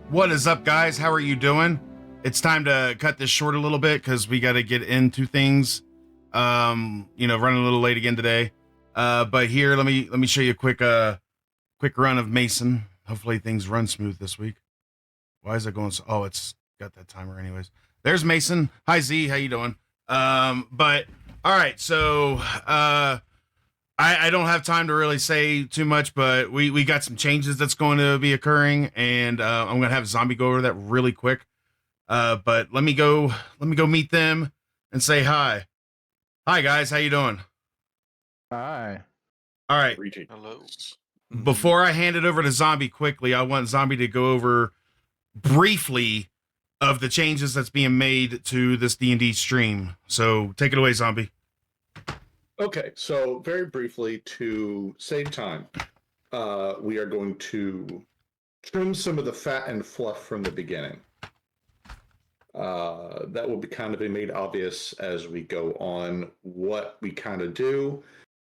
What is up, guys? How are you doing? It's time to cut this short a little bit because we got to get into things. Running a little late again today. But here, let me show you a quick run of Mason. Hopefully things run smooth this week. Why is it going so? Oh, it's got that timer anyways. There's Mason. Hi Z, how you doing? But all right, so I don't have time to really say too much, but we got some changes that's going to be occurring, and I'm gonna have Zombie go over that really quick. But let me go meet them and say hi. Hi guys, how you doing? Hi. All right. Hello. Before I hand it over to Zombie quickly, I want Zombie to go over briefly of the changes that's being made to this D&D stream. So take it away, Zombie. Okay, so very briefly, to save time, we are going to trim some of the fat and fluff from the beginning. That will be kind of be made obvious as we go on what we kind of do.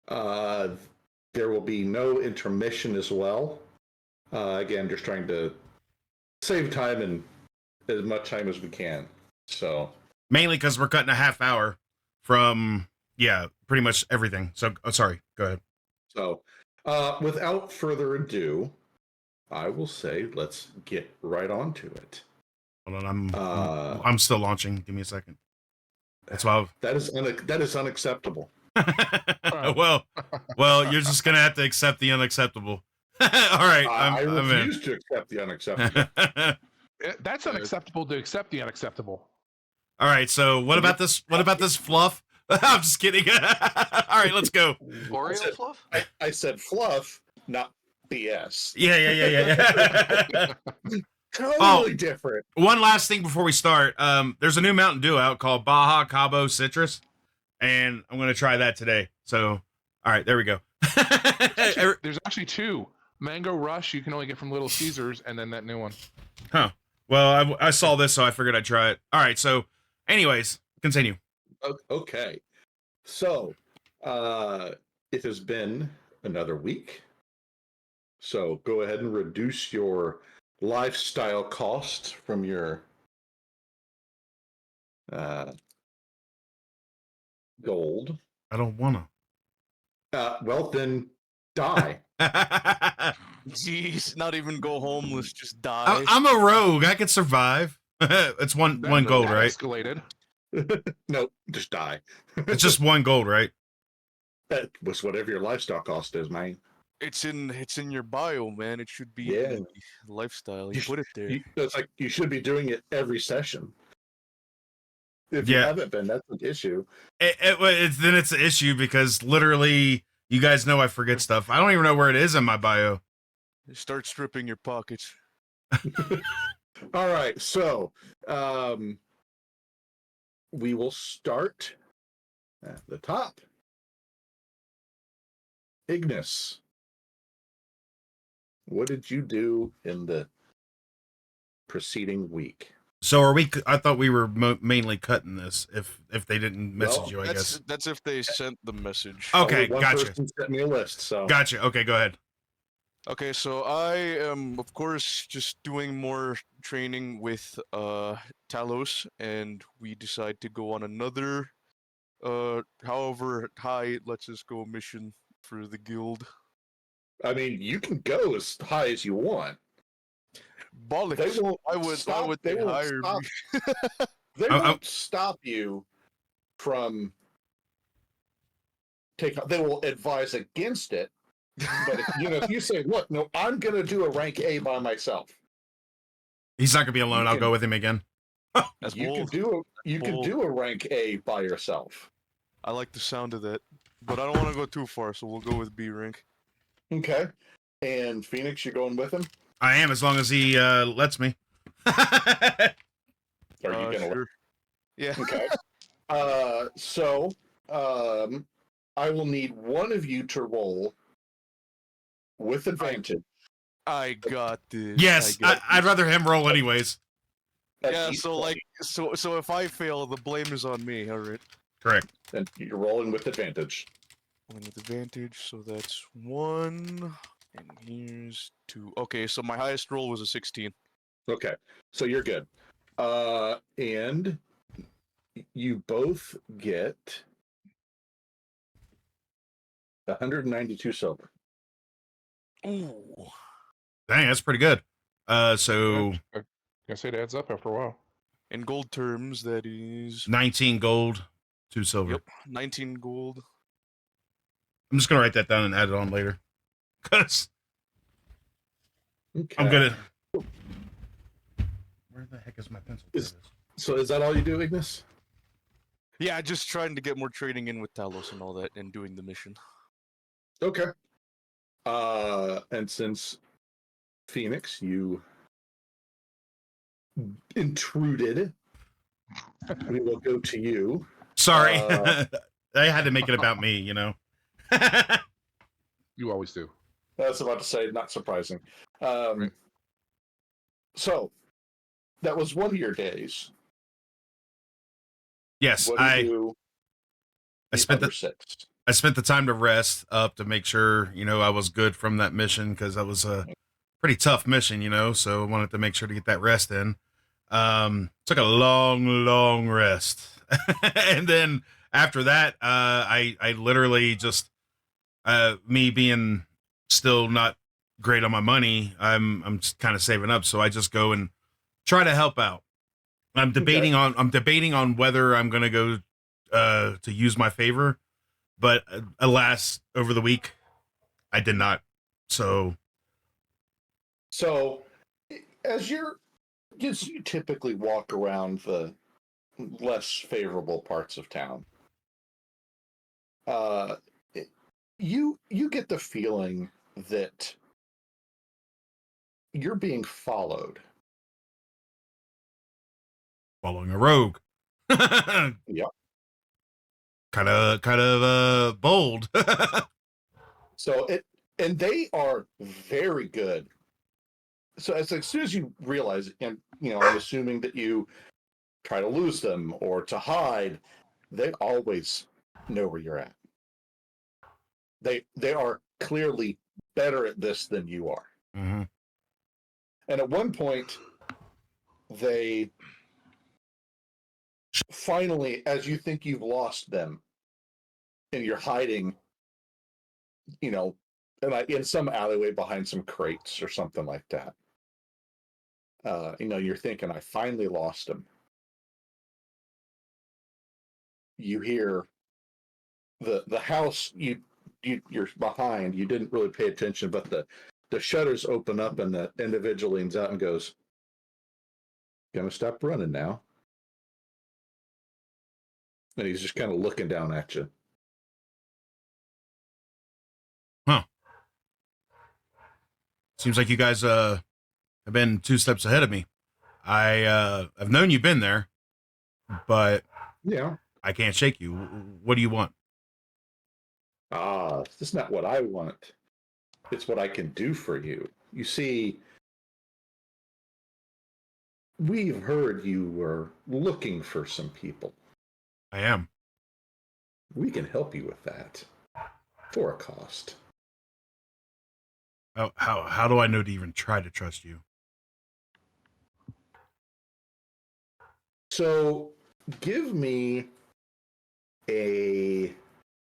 There will be no intermission as well. Again, just trying to save time and as much time as we can. So mainly because we're cutting a half hour from pretty much everything. So sorry, go ahead. So without further ado, I will say let's get right on to it. Hold on, I'm still launching. Give me a second. That's why that is unacceptable. well, you're just gonna have to accept the unacceptable. All right, I refuse to accept the unacceptable. That's unacceptable to accept the unacceptable. All right, so what about this? What about this fluff? I'm just kidding. All right, let's go. Oreo fluff? I said fluff, not BS. Yeah. Totally different. One last thing before we start. There's a new Mountain Dew out called Baja Cabo Citrus, and I'm gonna try that today. So, all right, there we go. There's actually two. Mango Rush you can only get from Little Caesars, and then that new one. Huh. Well, I saw this, so I figured I'd try it. All right, so anyways, continue. Okay. So, it has been another week. So go ahead and reduce your lifestyle cost from your gold. I don't wanna. Well, then die. Jeez, not even go homeless, just die. I'm a rogue. I could survive. It's one gold, right? Escalated. No, just die. It's just one gold, right? That was whatever your lifestyle cost is, man. It's in your bio, man. It should be in the lifestyle. You put it there. It's like you should be doing it every session. If you haven't been, that's an issue. Then it's an issue because literally, you guys know I forget stuff. I don't even know where it is in my bio. Start stripping your pockets. All right, so we will start at the top. Ignis, what did you do in the preceding week? So are we? I thought we were mainly cutting this. If they didn't message you, I guess that's if they sent the message. Okay, one gotcha. person sent me a list, so Gotcha. Okay, go ahead. Okay, so I am, of course, just doing more training with Talos, and we decide to go on another, however high it lets us go mission for the guild. I mean, you can go as high as you want. Bollocks! They won't They won't stop you from They will advise against it. But if you say, "Look, no, I'm going to do a rank A by myself," He's not gonna be alone. I'll go with him again. That's you bold. can do a rank A by yourself. I like the sound of that, but I don't want to go too far, so we'll go with B rank. Okay. And Phoenix, you're going with him? I am, as long as he lets me. Are you gonna? Sure. Yeah. Okay. So, I will need one of you to roll with advantage. I got this. Yes, I'd rather him roll anyways. Yeah. So if I fail, the blame is on me. All right. Correct. And you're rolling with advantage. Rolling with advantage, so that's 1, and here's 2. Okay, so my highest roll was a 16. Okay, so you're good. And you both get 192 silver. Ooh. Dang, that's pretty good. So I guess it adds up after a while. In gold terms, that is 19 gold, 2 silver. yep, 19 gold. I'm just gonna write that down and add it on later. Cause Okay. I'm gonna. Where the heck is my pencil? There it is. So is that all you do, Ignis? Yeah, just trying to get more training in with Talos and all that, and doing the mission. Okay. And since Phoenix, you intruded, we will go to you. Sorry, Uh, I had to make it about me. You know. You always do. I was about to say, not surprising. Right. So that was one of your days. Yes, What do you do? I spent other the 6. I spent the time to rest up to make sure I was good from that mission because that was a pretty tough mission, so I wanted to make sure to get that rest in. Took a long rest. And then after that, I literally just, me being still not great on my money, I'm just kind of saving up. So I just go and try to help out. I'm debating on whether I'm going to go, to use my favor, but alas, over the week, I did not. So as you typically walk around the less favorable parts of town, you get the feeling that you're being followed. following a rogue. Yep. Kind of bold. And they are very good. So as soon as you realize, and I'm assuming that you try to lose them or to hide, they always know where you're at. They are clearly better at this than you are. Mm-hmm. And at one point, they finally, as you think you've lost them, and you're hiding, in some alleyway behind some crates or something like that. You're thinking, I finally lost him. You hear the house you're behind. You didn't really pay attention, but the shutters open up and the individual leans out and goes, "Gonna stop running now." And he's just kind of looking down at you. Huh. Seems like you guys have been 2 steps ahead of me. I've known you've been there, but Yeah. I can't shake you. What do you want? This is not what I want. It's what I can do for you. You see, we've heard you were looking for some people. I am. We can help you with that for a cost. How do I know to even try to trust you? So give me a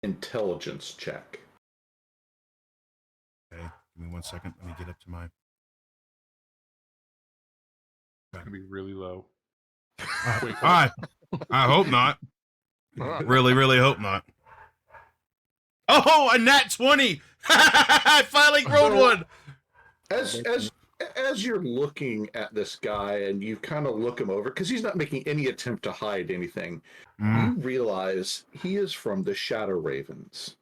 intelligence check. Okay, give me 1 second. Let me get up to my. It's gonna be really low. Wait, I hope not. Really hope not. Oh, a nat 20! I finally rolled one. As you're looking at this guy and you kind of look him over, because he's not making any attempt to hide anything, you realize he is from the Shadow Ravens.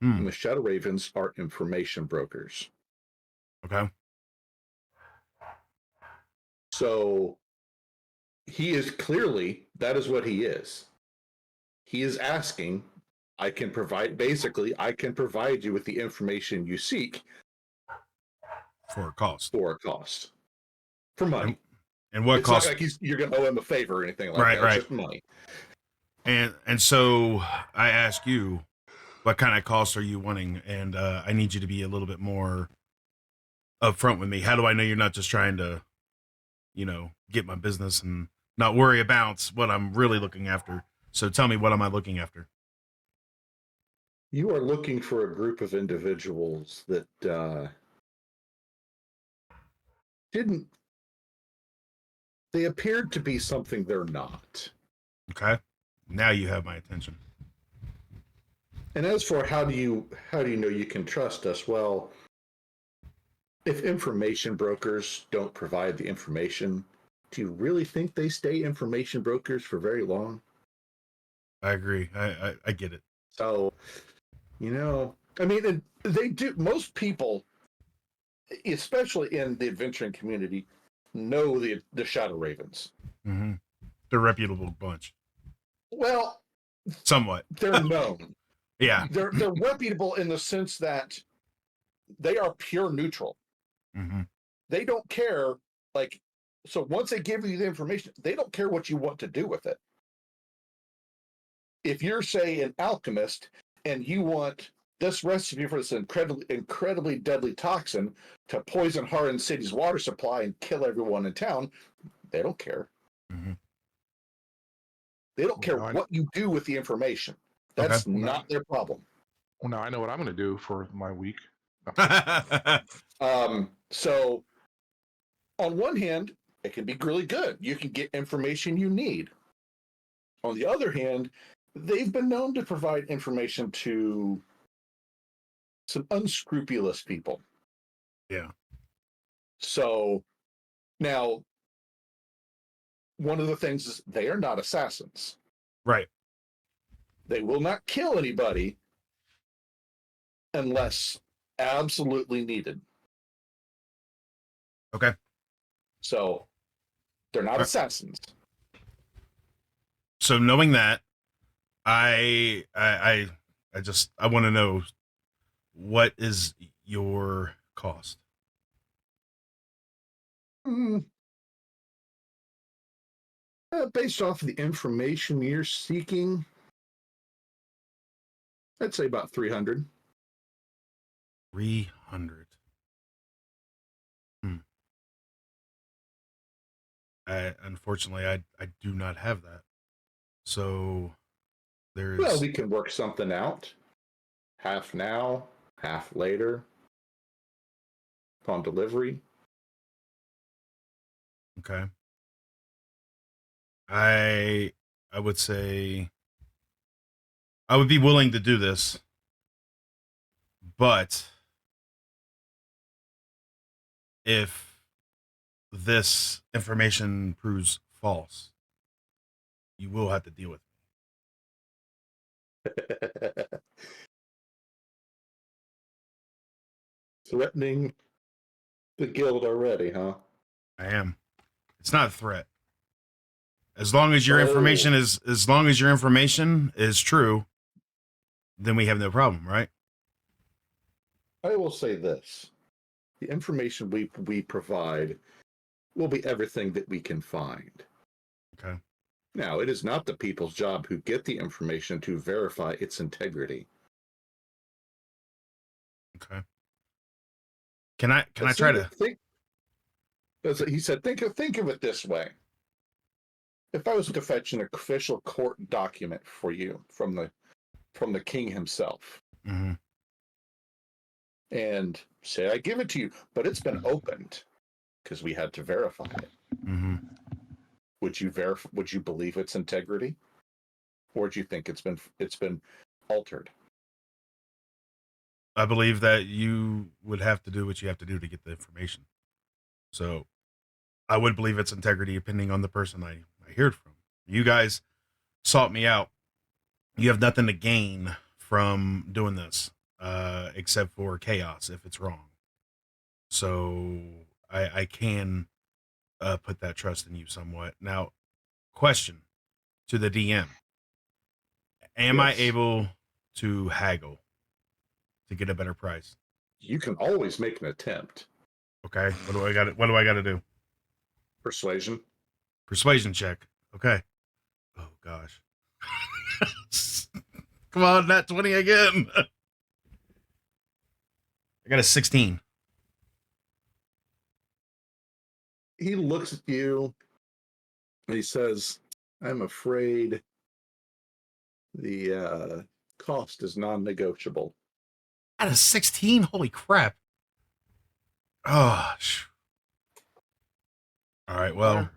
And the Shadow Ravens are information brokers. Okay. So he is clearly, that is what he is. He is asking, I can provide you with the information you seek For a cost. For money. And what it's cost? Not like you're going to owe him a favor or anything like that. Right. It's just money. And so I ask you, what kind of costs are you wanting? And I need you to be a little bit more upfront with me. How do I know you're not just trying to get my business and not worry about what I'm really looking after. So tell me, what am I looking after? You are looking for a group of individuals that didn't. They appeared to be something they're not. Okay. Now you have my attention. And as for how do you know you can trust us? Well, if information brokers don't provide the information, do you really think they stay information brokers for very long? I agree. I get it. So, I mean, they do. Most people, especially in the adventuring community, know the Shadow Ravens. Mm-hmm. They're a reputable bunch. Well, Somewhat. they're known. Yeah. They're reputable in the sense that they are pure neutral. Mm-hmm. They don't care. Like, so once they give you the information, they don't care what you want to do with it. If you're, say, an alchemist and you want this recipe for this incredibly deadly toxin to poison Haran City's water supply and kill everyone in town, they don't care. Mm-hmm. They don't care what you do with the information. That's not their problem. Well, now I know what I'm going to do for my week. So, on one hand, it can be really good. You can get information you need. On the other hand, they've been known to provide information to some unscrupulous people. Yeah. So, now, one of the things is they are not assassins. Right. They will not kill anybody unless absolutely needed. Okay. So, they're not assassins. So knowing that, I want to know, what is your cost? Based off of the information you're seeking, I'd say about 300. 300. Unfortunately, I do not have that. So there's. Well, we can work something out. Half now, half later. Upon delivery. Okay. I would say I would be willing to do this, but if this information proves false, you will have to deal with me. Threatening the guild already, huh? I am. It's not a threat. As long as your information is true, then we have no problem, right? I will say this. The information we provide will be everything that we can find. Okay. Now, it is not the people's job who get the information to verify its integrity. Okay. Can I try to think? He said, think of it this way. If I was to fetch an official court document for you from the king himself, mm-hmm. and say I give it to you, but it's been opened because we had to verify it. Mm-hmm. Would you believe its integrity, or do you think it's been altered? I believe that you would have to do what you have to do to get the information. So I would believe its integrity depending on the person I hear it from. You guys sought me out. You have nothing to gain from doing this, except for chaos if it's wrong. So I can put that trust in you somewhat. Now, question to the DM. Am I able to haggle to get a better price? You can always make an attempt. Okay. What do I got to do? Persuasion. Persuasion check. Okay. Oh gosh. Come on, nat 20 again. I got a 16. he looks at you and he says, I'm afraid the cost is non-negotiable. Out of 16, holy crap! Oh, all right. Well,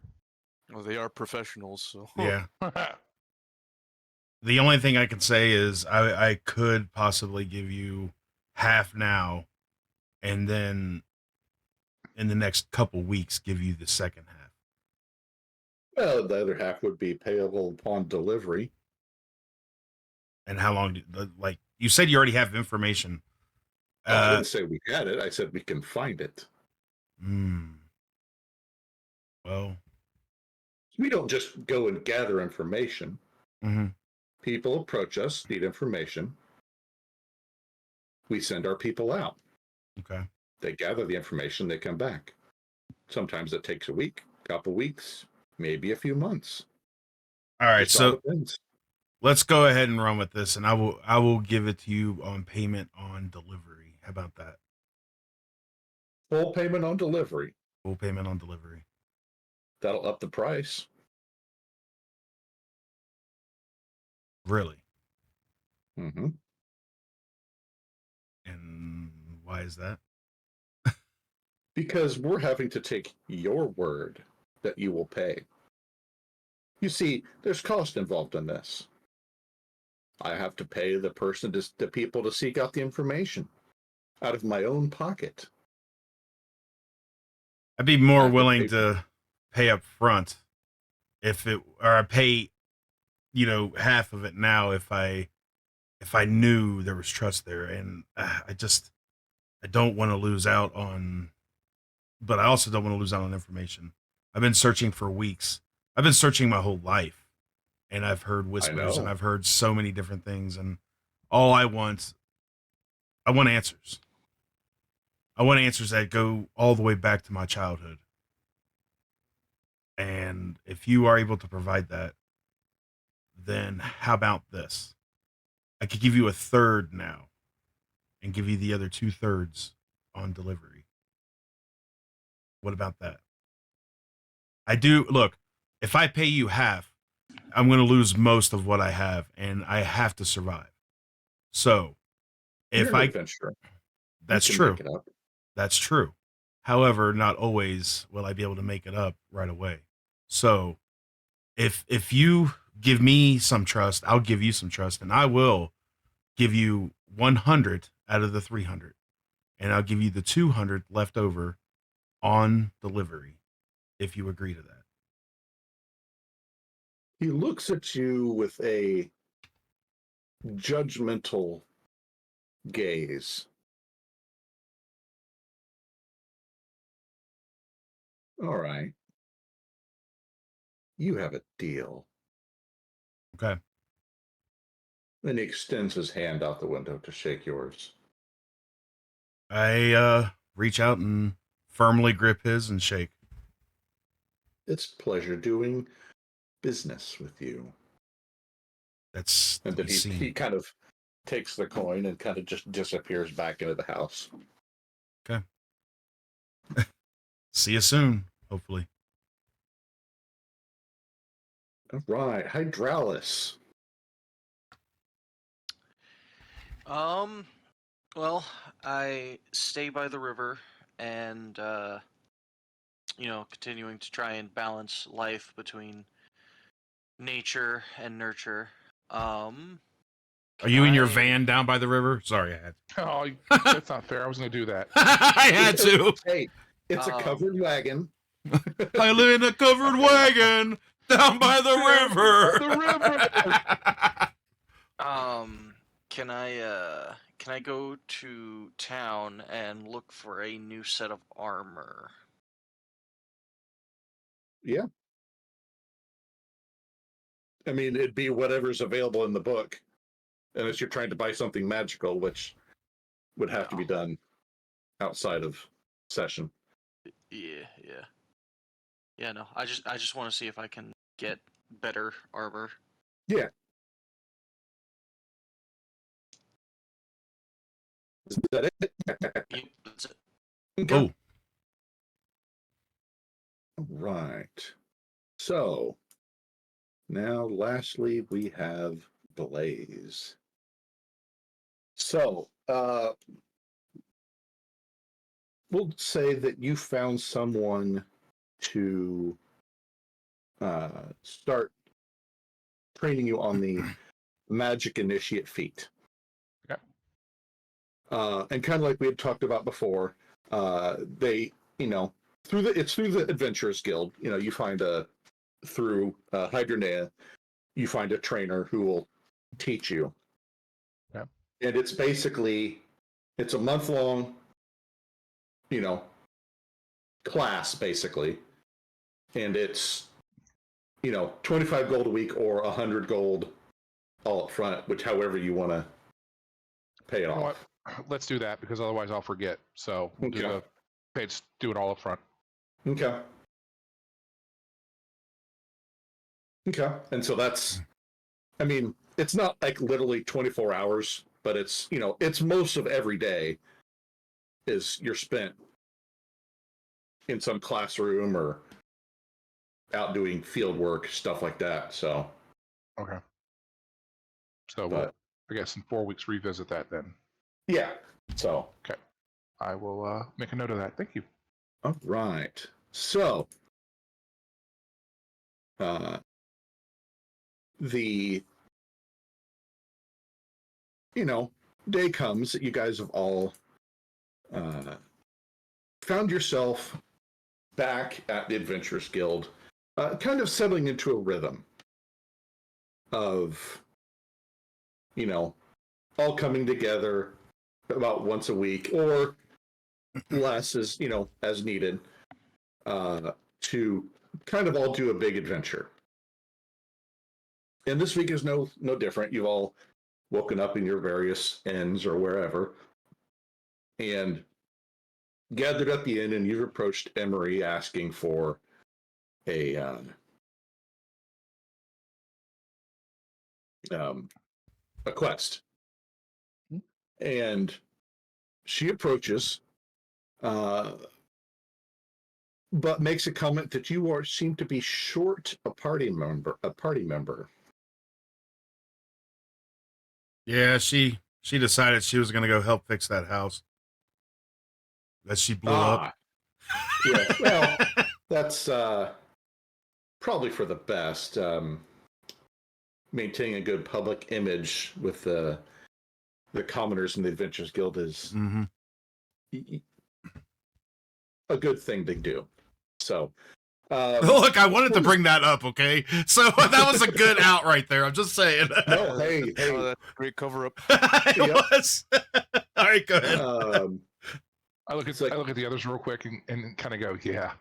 Well, they are professionals, so yeah. The only thing I can say is I could possibly give you half now, and then in the next couple weeks give you the second half. Well, the other half would be payable upon delivery. And how long? Like you said, you already have information. Oh, I didn't say we had it. I said we can find it. Well, We don't just go and gather information. mm-hmm. People approach us, need information. We send our people out. Okay. They gather the information, they come back. Sometimes it takes a week, couple weeks, maybe a few months. All right. Just all So depends. let's go ahead and run with this, and I will give it to you on payment on delivery. How about that? Full payment on delivery. Full payment on delivery. That'll up the price. Really? Mm-hmm. And why is that? Because we're having to take your word that you will pay. You see, there's cost involved in this. I have to pay the people to seek out the information out of my own pocket. I'd be more have to willing pay- to pay up front or I pay, half of it now if I knew there was trust there, and I don't want to lose out on, but I also don't want to lose out on information. I've been searching for weeks. I've been searching my whole life, and I've heard whispers and I've heard so many different things, and all I want answers. I want answers that go all the way back to my childhood. And if you are able to provide that, then how about this? I could give you a third now and give you the other 2/3 on delivery. What about that? I do look, if I pay you half, I'm going to lose most of what I have, and I have to survive. So if You're an adventurer. That's You can true. make it up. That's true. However, not always will I be able to make it up right away. So if you give me some trust, I'll give you some trust, and I will give you 100 out of the 300, and I'll give you the 200 left over on delivery if you agree to that. He looks at you with a judgmental gaze. All right. You have a deal. Okay. Then he extends his hand out the window to shake yours. I reach out and firmly grip his and shake. It's a pleasure doing business with you. That's And then he seen. kind of takes the coin and kind of just disappears back into the house. Okay. See you soon, hopefully. All right, Hydraulis. Well, I stay by the river and continuing to try and balance life between nature and nurture. Are you in your van down by the river? Sorry, I had to. Oh, that's not fair. I was going to do that. I had to. Hey, it's a covered wagon. I live in a covered wagon down by the river. The river. Can I go to town and look for a new set of armor? Yeah. I mean, it'd be whatever's available in the book, unless you're trying to buy something magical, which would have to be done outside of session. Yeah. No, I just want to see if I can get better armor. Yeah. Is that it? Yep, that's it. Okay. right. So now, lastly, we have Blaze. So, we'll say that you found someone to start training you on the magic initiate feat. Okay. And kind of like we had talked about before, they, through the Adventurers Guild, you find through Hydronea, you find a trainer who will teach you. Yeah. And it's a month-long, class, basically. And it's, 25 gold a week or 100 gold all up front, which however you want to pay it You know off. what? Let's do that because otherwise I'll forget. So we'll Okay. do it all up front. Okay. Okay. And so it's not like literally 24 hours, but it's, it's most of every day is you're spent in some classroom or out doing field work, stuff like that. So, Okay. So but I guess in 4 weeks revisit that then. yeah. So, I will make a note of that. Thank you. all right. So, the day comes that you guys have all found yourself back at the Adventurers Guild, kind of settling into a rhythm of, all coming together about once a week or less as needed, to kind of all do a big adventure. And this week is no different. You've all woken up in your various inns or wherever and gathered at the inn, and you've approached Emery asking for a quest. And she approaches, but makes a comment that you seem to be short a party member. Yeah, she decided she was going to go help fix that house that she blew up. Yes. Well, that's probably for the best. Maintaining a good public image with the commoners in the Adventurers Guild is a good thing to do. So, look, I wanted to bring that up. Okay, so that was a good out right there. I'm just saying. No, hey, Oh, that's a great cover up. It was. All right, go ahead. I look at the others real quick and kind of go, yeah,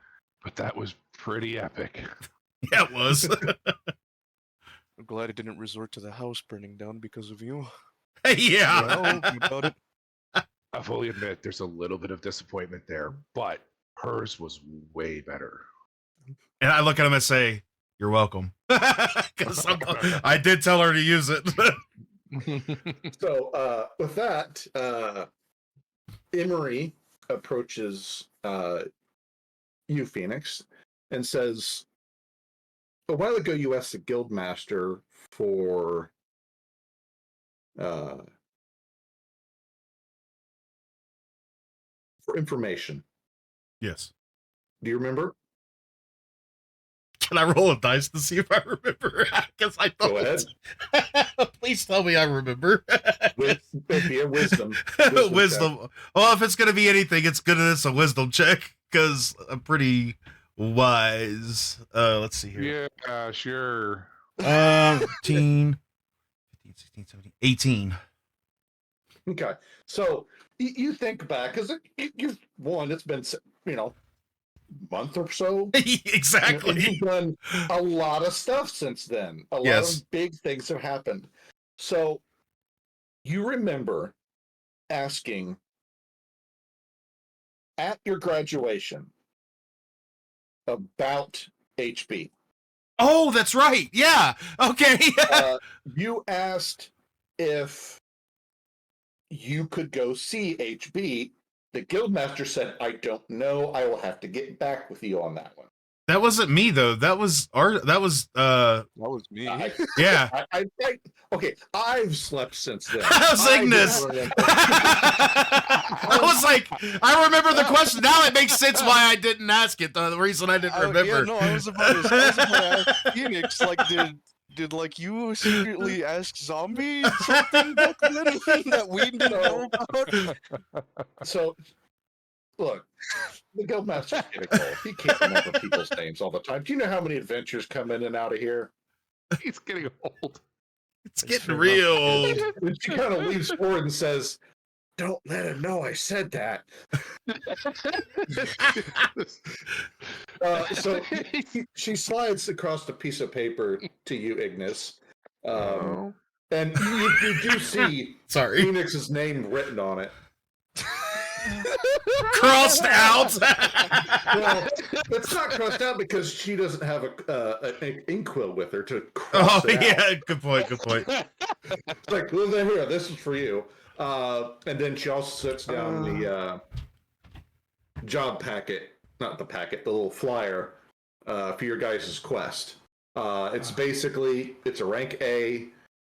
but that was pretty epic. Yeah, it was. I'm glad I didn't resort to the house burning down because of you. Yeah. Well, about it. I fully admit there's a little bit of disappointment there, but hers was way better. And I look at him and say, "You're welcome," because I did tell her to use it. So, with that, Emery approaches you, Phoenix, and says, "A while ago, you asked the guildmaster for information. Yes. Do you remember?" Can I roll a dice to see if I remember? Because I Go don't. ahead. Please tell me I remember. Wisdom. Wisdom. Well, if it's going to be anything, it's good as a wisdom check because I'm pretty wise. Let's see here. Yeah, sure. 15, 15, 16, 17, 18. Okay. So you think back, because it's been, month or so. Exactly. And you've done a lot of stuff since then. A lot of big things have happened. So you remember asking at your graduation about HB. Oh, that's right. Yeah. Okay. You asked if you could go see HB. The guildmaster said, "I don't know. I will have to get back with you on that one." That wasn't me though. That was That was me. yeah. Okay, I've slept since then. That was Ignis. don't remember. I was like, I remember the question. Now it makes sense why I didn't ask it. The reason I didn't remember. Yeah, no, I was about to ask Phoenix, like, did like you secretly ask Zombie something back then that we didn't know about? So, look, the Guildmaster's getting old. He can't remember people's names all the time. Do you know how many adventures come in and out of here? He's getting old. It's getting real old. And she kind of leans forward and says, "Don't let him know I said that." So she slides across the piece of paper to you, Ignis. Oh. And you do see Sorry. Phoenix's name written on it. Crossed out. Well, it's not crossed out because she doesn't have an inkwell with her to Oh cross it out. yeah, good point. Good point. It's like, well, then here, this is for you. And then she also sets down the job packet, not the packet, the little flyer for your guys' quest. It's basically, it's a rank A.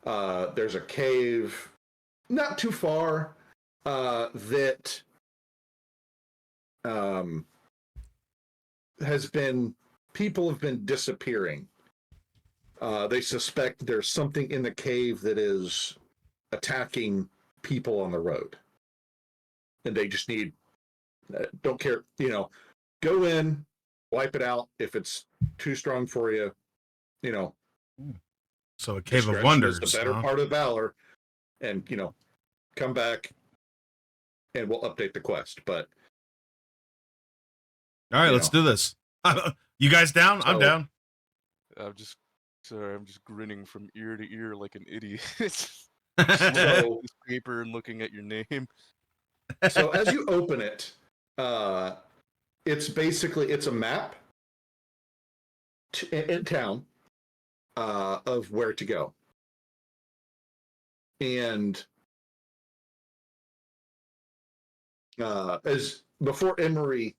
There's a cave not too far that people have been disappearing. They suspect there's something in the cave that is attacking people on the road. And they just need, don't care, go in, wipe it out. If it's too strong for you, So a cave of discretion wonders. is the better part of valor. And, come back and we'll update the quest. But All right, let's do this. You guys down? I'm So- down. I'm just grinning from ear to ear like an idiot. so This paper and looking at your name. So as you open it, it's a map in town of where to go. And as before Emery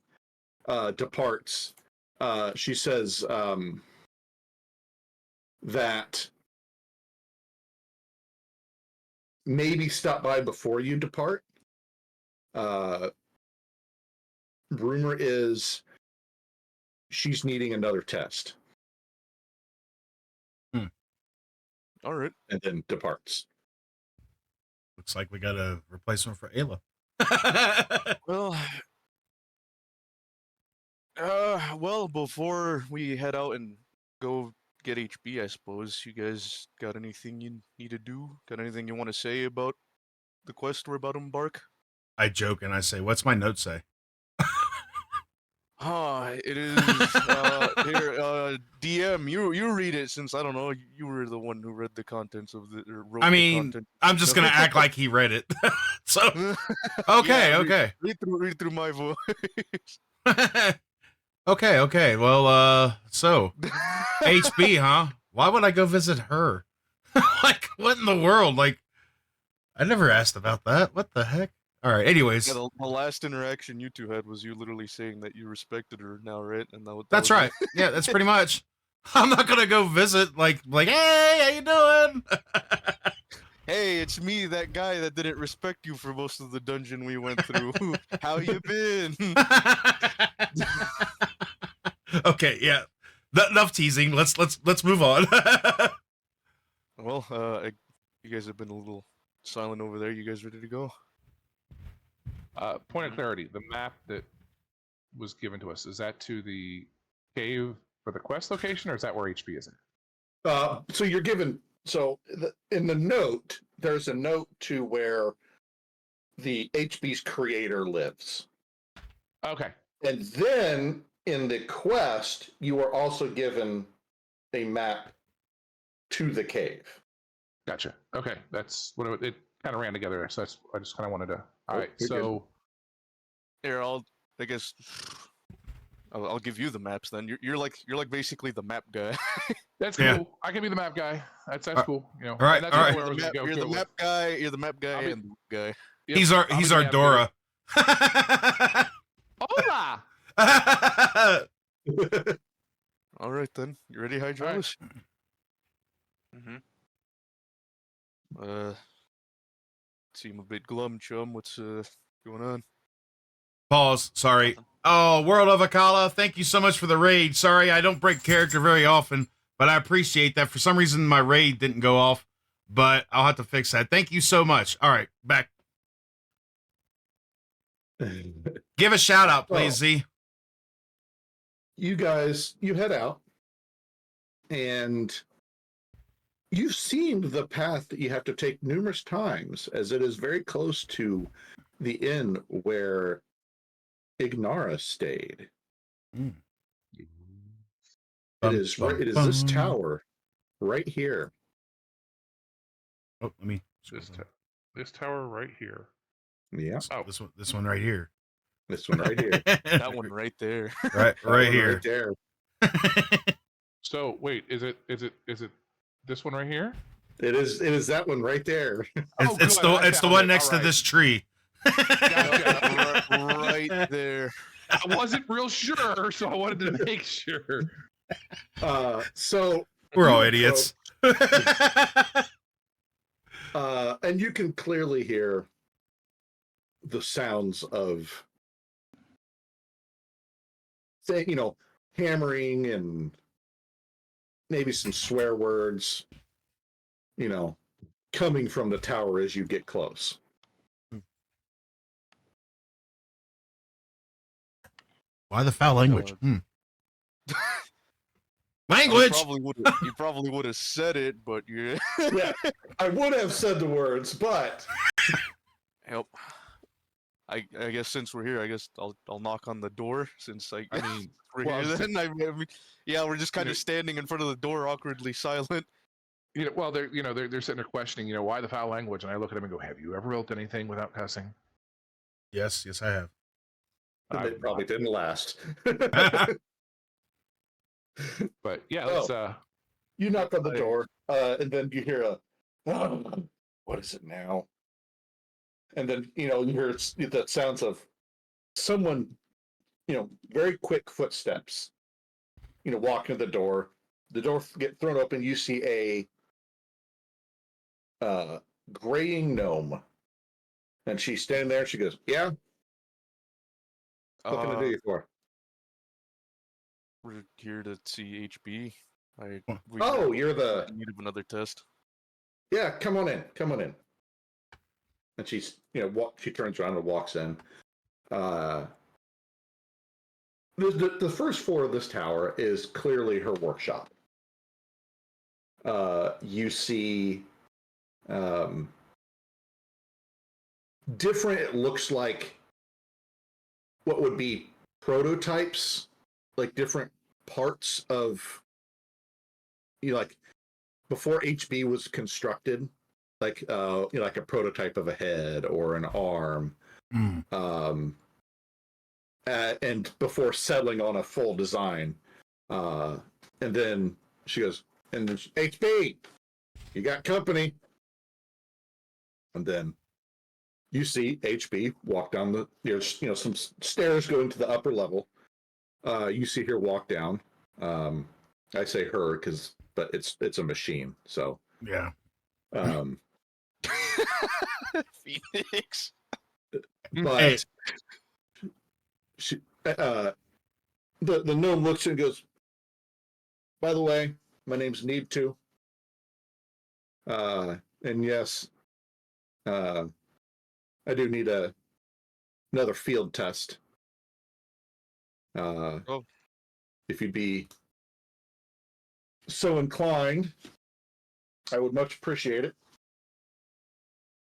departs, she says that maybe stop by before you depart. Rumor is she's needing another test. All right. And then departs. Looks like we got a replacement for Ayla. Well, before we head out and go get HB, I suppose you guys got anything you need to do? Got anything you want to say about the quest we're about to embark? I joke and I say, "What's my note say?" It is here. DM, you read it since I don't know. You were the one who read the contents of the. Or wrote I the mean, content. I'm just gonna act like he read it. So okay, Yeah, okay. Read through my voice. Okay. Well, so HB, huh? Why would I go visit her? Like, what in the world? Like, I never asked about that. What the heck? All right. Anyways, Yeah, the last interaction you two had was you literally saying that you respected her now, right? And that that's was right. Yeah, that's pretty much. I'm not gonna go visit like, hey, how you doing? Hey, it's me, that guy that didn't respect you for most of the dungeon we went through. How you been? Okay, yeah. Enough teasing. Let's move on. Well, you guys have been a little silent over there. You guys ready to go? Point of clarity: the map that was given to us, is that to the cave for the quest location, or is that where HB is at? So you're given. So in the note, there's a note to where the HB's creator lives, Okay. and then in the quest, you are also given a map to the cave. Gotcha. Okay, that's what it kind of ran together. So that's I just kind of wanted to. All Oh, right, you're so Here, I guess I'll give you the maps then. You're like basically the map guy. that's Yeah. cool. I can be the map guy. That's cool. all right, and that's all where right. I was gonna go You're to the with- map guy. You're the map guy I'll be- and the map guy. Yep, he's I'll be our the map Dora. guy. Hola! All right then. You ready, Hydraulis? Mm-hmm. Seem a bit glum, chum. What's going on? Pause. Sorry. Nothing. Oh, World of Akala, thank you so much for the raid. Sorry, I don't break character very often, but I appreciate that. For some reason, my raid didn't go off, but I'll have to fix that. Thank you so much. All right, back. Give a shout out, please, Z. You guys, you head out, and you've seen the path that you have to take numerous times, as it is very close to the inn where Ignara stayed. Mm. It is this tower right here. Oh, let me. This tower right here. Yeah, Oh, This one right here. this one right here. That one right there. right That one here. right there. so wait, is it this one right here? It is that one right there. It's the one next to this tree. Right there. I wasn't real sure, so I wanted to make sure. So We're all idiots. And you can clearly hear the sounds of, say, hammering and maybe some swear words, coming from the tower as you get close. Why the foul language? Language. You probably would have said it, but yeah. Yeah, I would have said the words, but Help. I guess since we're here, I guess I'll knock on the door since I mean, we're well, here. Then I mean, yeah, we're just kind of standing in front of the door, awkwardly silent. well, they're sitting there questioning, why the foul language, and I look at them and go, "Have you ever built anything without cussing?" Yes, I have. they probably didn't last. But yeah, let's. You knock on the door, and then you hear what is it now? And then you hear the sounds of someone, very quick footsteps. Walking to the door. The door get thrown open. You see a graying gnome, and she's standing there. She goes, "Yeah, what can I do you for?" We're here to see HB. You're the need of another test. Yeah, come on in. And she's, she turns around and walks in. The first floor of this tower is clearly her workshop. You see different, it looks like what would be prototypes, like different parts of, like before HB was constructed, like like a prototype of a head or an arm, and before settling on a full design, and then she goes, "And HB, you got company." And then you see HB walk down there's some stairs going to the upper level. You see her walk down. I say her but it's a machine, so Yeah. Phoenix. But she, the gnome looks and goes, "By the way, my name's Need to. And yes, I do need another field test. If you'd be so inclined, I would much appreciate it."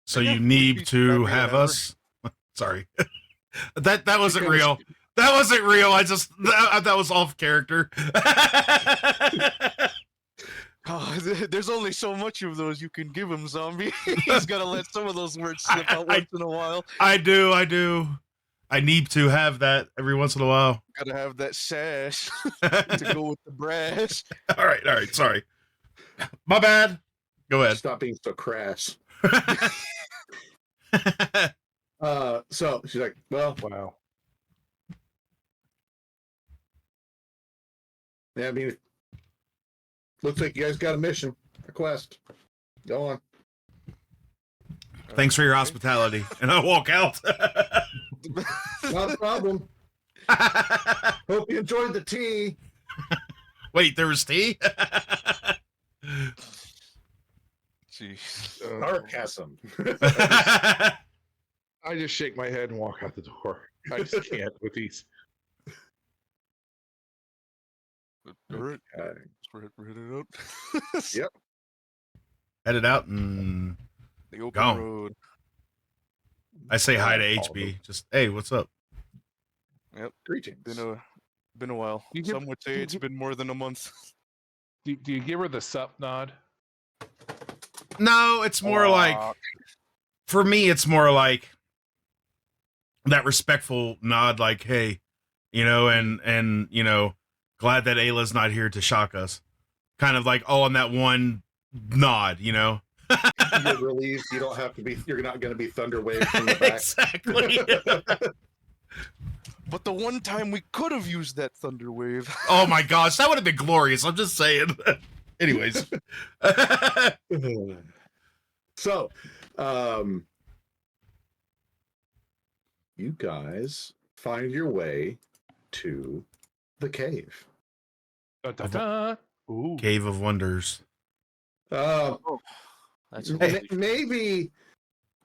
So you need to have us. Sorry, that wasn't real. That wasn't real. I just that was off character. Oh, there's only so much of those you can give him, zombie. He's gotta let some of those words slip out once in a while. I do. I need to have that every once in a while. Gotta have that sass to go with the brass. All right. Sorry. My bad. Go ahead. Stop being so crass. So she's like, "Well, Wow. Yeah, I mean, looks like you guys got a mission, a quest. Go on. Thanks for your hospitality. And I walk out. Not a problem. Hope you enjoyed the tea. Wait, there was tea? Jeez. Sarcasm. I just shake my head and walk out the door. I just can't with these. All right, Okay. we're headed out. Yep. Headed out and The open Gone. road. I say hi to All HB. Just, hey, what's up? Greetings. Been a while. You give- Some would say you it's give- been more than a month. Do you give her the sup nod? No, it's more like, for me, it's more like that respectful nod, like, hey, and glad that Ayla's not here to shock us. Kind of like all on that one nod, You're relieved you don't have to be. You're not going to be thunder waved from the back. Exactly. But the one time we could have used that thunder wave. Oh my gosh, that would have been glorious. I'm just saying. Anyways. So, you guys find your way to the cave. Da, da, da. Ooh. Cave of Wonders. That's Maybe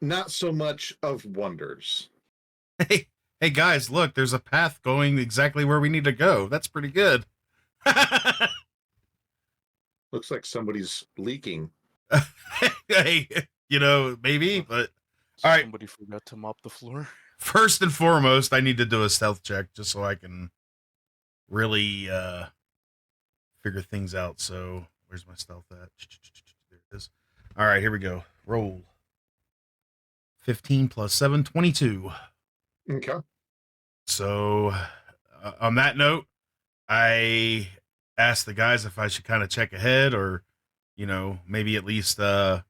not so much of wonders. Hey guys, look, there's a path going exactly where we need to go. That's pretty good. Looks like somebody's leaking. Hey, maybe, but all right. Somebody forgot to mop the floor. First and foremost, I need to do a stealth check just so I can really figure things out. So where's my stealth at? There it is. All right, here we go. Roll. 15 plus 7, 22. Okay. So on that note, I asked the guys if I should kind of check ahead or, maybe at least check.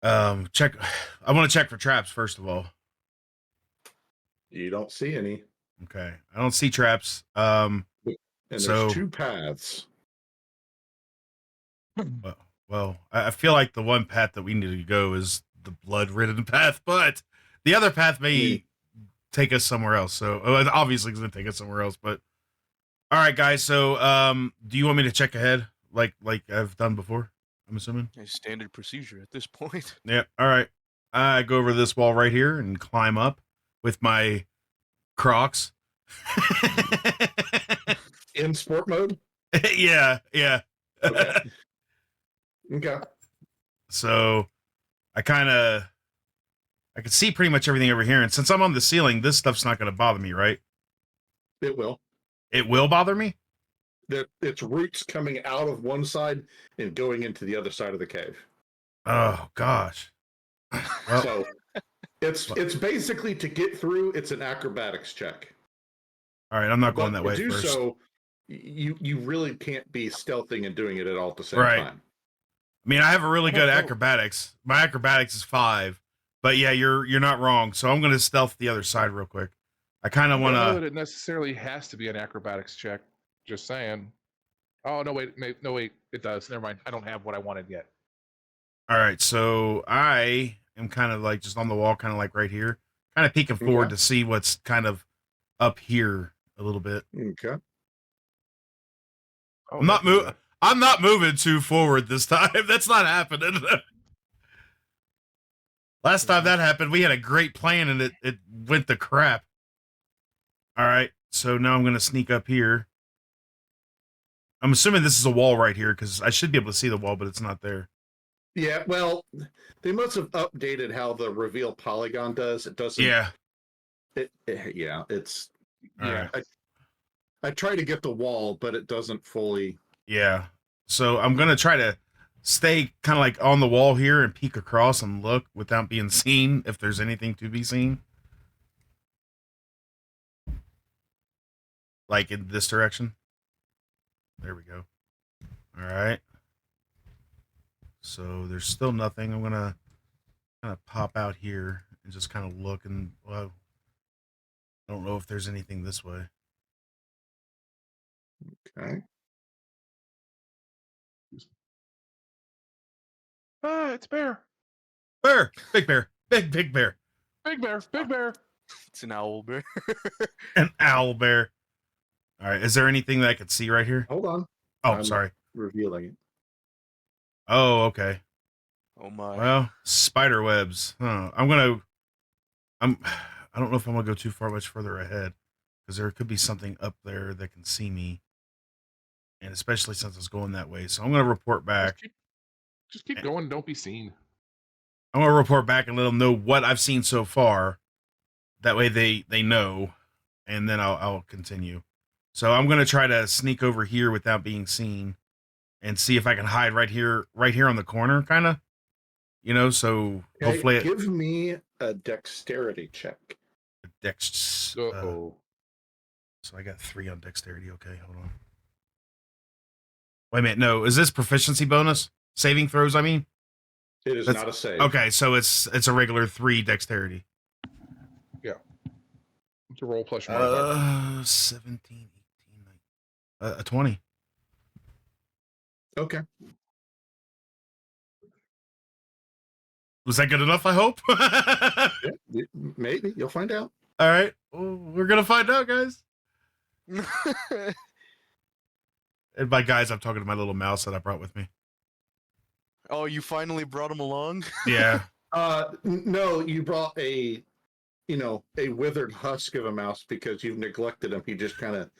I want to check for traps first of all. You don't see any. Okay. I don't see traps. And there's So- 2 paths. Well, I feel like the one path that we need to go is the blood-ridden path, but the other path may take us somewhere else. So obviously it's going to take us somewhere else, but all right, guys. So do you want me to check ahead like I've done before? I'm assuming. A standard procedure at this point. Yeah. All right. I go over this wall right here and climb up with my Crocs. In sport mode? Yeah. Okay. Okay. So I can see pretty much everything over here. And since I'm on the ceiling, this stuff's not going to bother me, right? It will. It will bother me? Its roots coming out of one side and going into the other side of the cave. Oh, gosh. Well, So it's basically to get through, it's an acrobatics check. all right. I'm not But going that to way do first. so, you really can't be stealthing and doing it at all at the same Right. time. I mean, I have a really I don't good know. acrobatics. My acrobatics is 5. But yeah, you're not wrong. So I'm going to stealth the other side real quick. I kind of I want don't know to... that it necessarily has to be an acrobatics check. Just saying. Oh no! Wait, it does. Never mind. I don't have what I wanted yet. All right, so I am kind of like just on the wall, kind of like right here, kind of peeking forward Okay. to see what's kind of up here a little bit. Okay. Oh, I'm not that's moving. I'm not moving too forward this time. That's not happening. Last time that happened, we had a great plan and it went to crap. All right, so now I'm gonna sneak up here. I'm assuming this is a wall right here because I should be able to see the wall, but it's not there. Yeah, well, they must have updated how the reveal polygon does. It doesn't. Yeah. Yeah, it's. All Yeah. right. I try to get the wall, but it doesn't fully. Yeah. So I'm gonna try to stay kind of like on the wall here and peek across and look without being seen if there's anything to be seen. Like in this direction. There we go. All right. So there's still nothing. I'm gonna kind of pop out here and just kind of look and well, I don't know if there's anything this way. Okay. Ah, it's bear. Bear, big bear, big bear, Big bear. Big bear. It's an owl bear. an owl bear. All right, is there anything that I could see right here? Hold on. Oh, I'm sorry. revealing it. Oh, okay. Oh my. Well, spider webs. Huh. I don't know if I'm gonna go too much further ahead because there could be something up there that can see me, and especially since it's going that way. So I'm gonna report back. Just keep going. Don't be seen. I'm gonna report back and let them know what I've seen so far. That way they know, and then I'll continue. So I'm gonna try to sneak over here without being seen, and see if I can hide right here on the corner, kind of. So Okay, hopefully it give me a dexterity check. dex. Uh-oh. So I got 3 on dexterity. Okay, hold on. Wait a minute. No, is this proficiency bonus? Saving throws, I mean? It is That's- not a save. Okay, so it's a regular 3 dexterity. It's a roll plus your modifier. 17, 18, 19. A 20. Okay. Was that good enough, I hope? Yeah, maybe. You'll find out. All right. Well, we're going to find out, guys. And by guys, I'm talking to my little mouse that I brought with me. Oh, you finally brought him along? Yeah. No, you brought a withered husk of a mouse because you've neglected him. He just kind of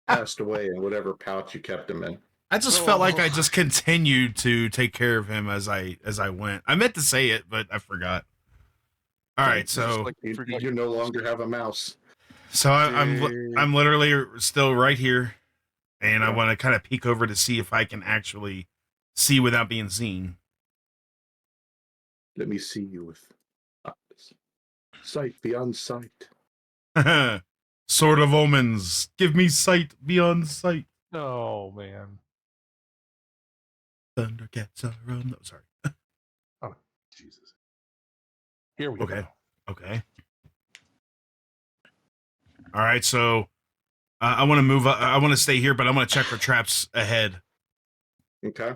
passed away in whatever pouch you kept him in. I just felt like I Oh. just continued to take care of him as I went. I meant to say it, but I forgot. All right, Just so like You, forgot you no longer have a mouse. I'm literally still right here, and I Yeah. want to kind of peek over to see if I can actually see without being seen. Let me see you with sight beyond sight. Sword of omens, give me sight beyond sight. Oh, man. Thundercats are on. No, sorry. Jesus. Here we Okay. go. Okay. All right. So I want to move. I want to stay here, but I'm going to check for traps ahead. Okay.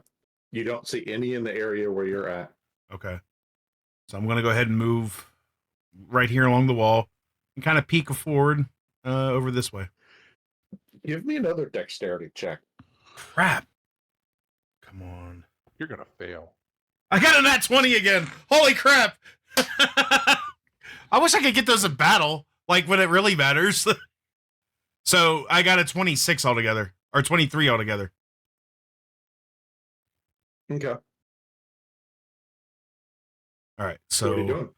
You don't see any in the area where you're at. Okay. So I'm going to go ahead and move right here along the wall and kind of peek forward over this way. Give me another dexterity check. Crap. Come on. You're going to fail. I got a nat 20 again. Holy crap. I wish I could get those in battle, like when it really matters. So I got a 26 altogether, or 23 altogether. Okay. All right. So what are you So doing?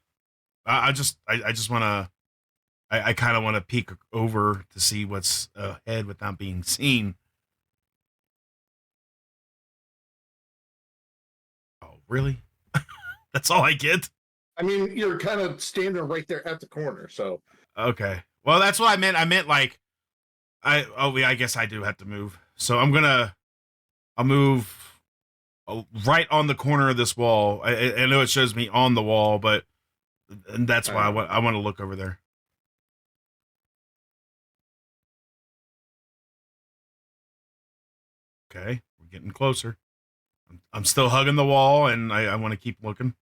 I just want to, I kind of want to peek over to see what's ahead without being seen. Oh, really? That's all I get? I mean, you're kind of standing right there at the corner, so Okay. Well, that's what I meant. I meant like, I guess I do have to move. So I'll move right on the corner of this wall. I know it shows me on the wall, but and that's why I want to look over there. Okay, we're getting closer. I'm still hugging the wall, and I want to keep looking.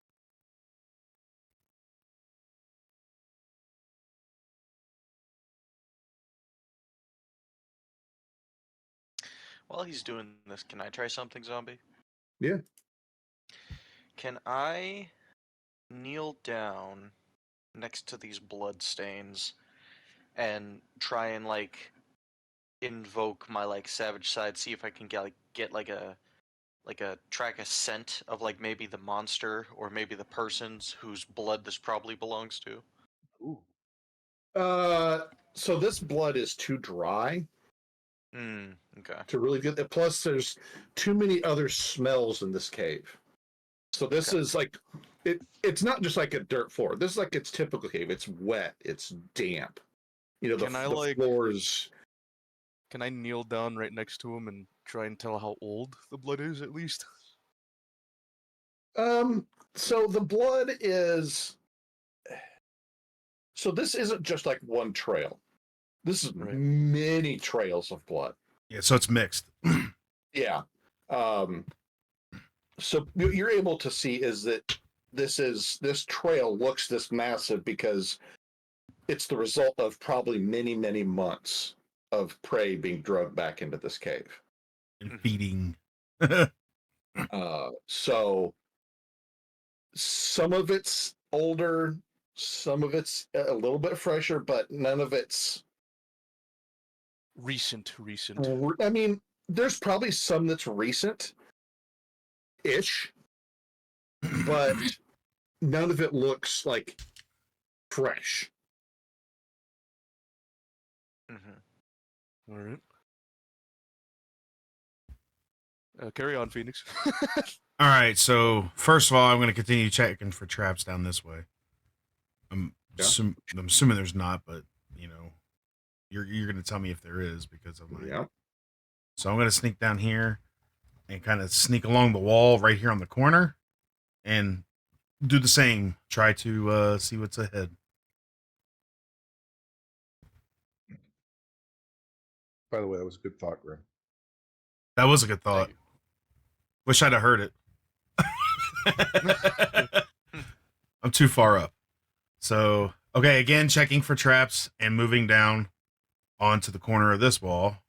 While he's doing this, can I try something, zombie? Yeah. Can I kneel down next to these blood stains and try and like invoke my like savage side, see if I can get like a track a scent of like maybe the monster or maybe the person's whose blood this probably belongs to? Ooh. So this blood is too dry Okay. to really get that. Plus, there's too many other smells in this cave. So this is like it's not just like a dirt floor. This is like its typical cave. It's wet. It's damp. You know, the floors. Can I kneel down right next to him and try and tell how old the blood is at least? So the blood is. So this isn't just like one trail. This is Right. many trails of blood. Yeah, so it's mixed. Yeah. So what you're able to see is that this trail looks this massive because it's the result of probably many, many months of prey being drugged back into this cave. And feeding. So some of it's older, some of it's a little bit fresher, but none of it's Recent. I mean, there's probably some that's recent ish, but none of it looks like fresh. Mm-hmm. All right. Carry on, Phoenix. All right, so first of all, I'm going to continue checking for traps down this way. I'm assuming there's not, but you know, you're going to tell me if there is because of my. Yeah. So I'm going to sneak down here and kind of sneak along the wall right here on the corner, and do the same. Try to see what's ahead. By the way, that was a good thought, Grim. That was a good thought. Thank you. Wish I'd have heard it. I'm too far up. So, okay, again, checking for traps and moving down onto the corner of this wall.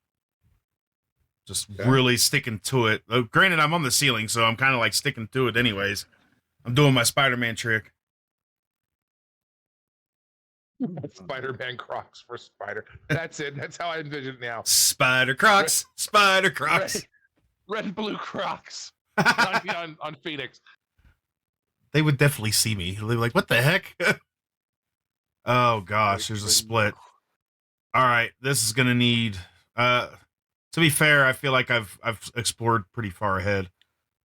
Just really sticking to it. Granted, I'm on the ceiling, so I'm kind of like sticking to it anyways. I'm doing my Spider-Man trick. Spider-Man Crocs for Spider. That's it. That's how I envision it now. Spider Crocs. Spider Crocs. Red and blue Crocs on Phoenix. They would definitely see me. They'd be like, what the heck? Oh, gosh, there's a split. All right, this is going to need... to be fair, I feel like I've explored pretty far ahead.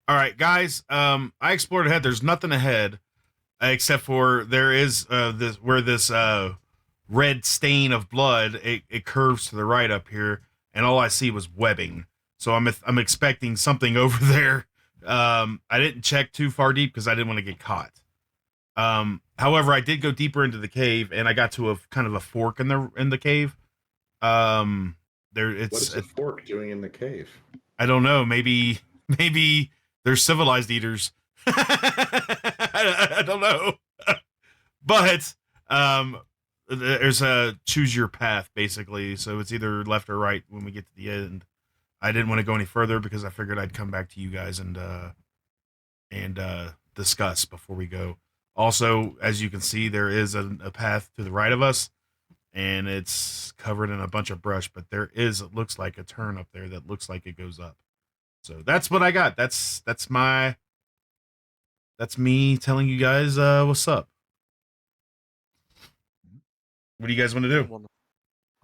All right, guys, I explored ahead. There's nothing ahead except for there is this red stain of blood. It curves to the right up here, and all I see was webbing. So I'm expecting something over there. I didn't check too far deep because I didn't want to get caught. However, I did go deeper into the cave, and I got to a kind of a fork in the cave. What is the fork doing in the cave? I don't know. Maybe they're civilized eaters. I don't know. But there's a choose your path basically. So it's either left or right when we get to the end. I didn't want to go any further because I figured I'd come back to you guys and discuss before we go. Also, as you can see, there is a path to the right of us, and it's covered in a bunch of brush, but there is, it looks like a turn up there that looks like it goes up. So that's what I got. That's me telling you guys what's up. What do you guys want to do? Want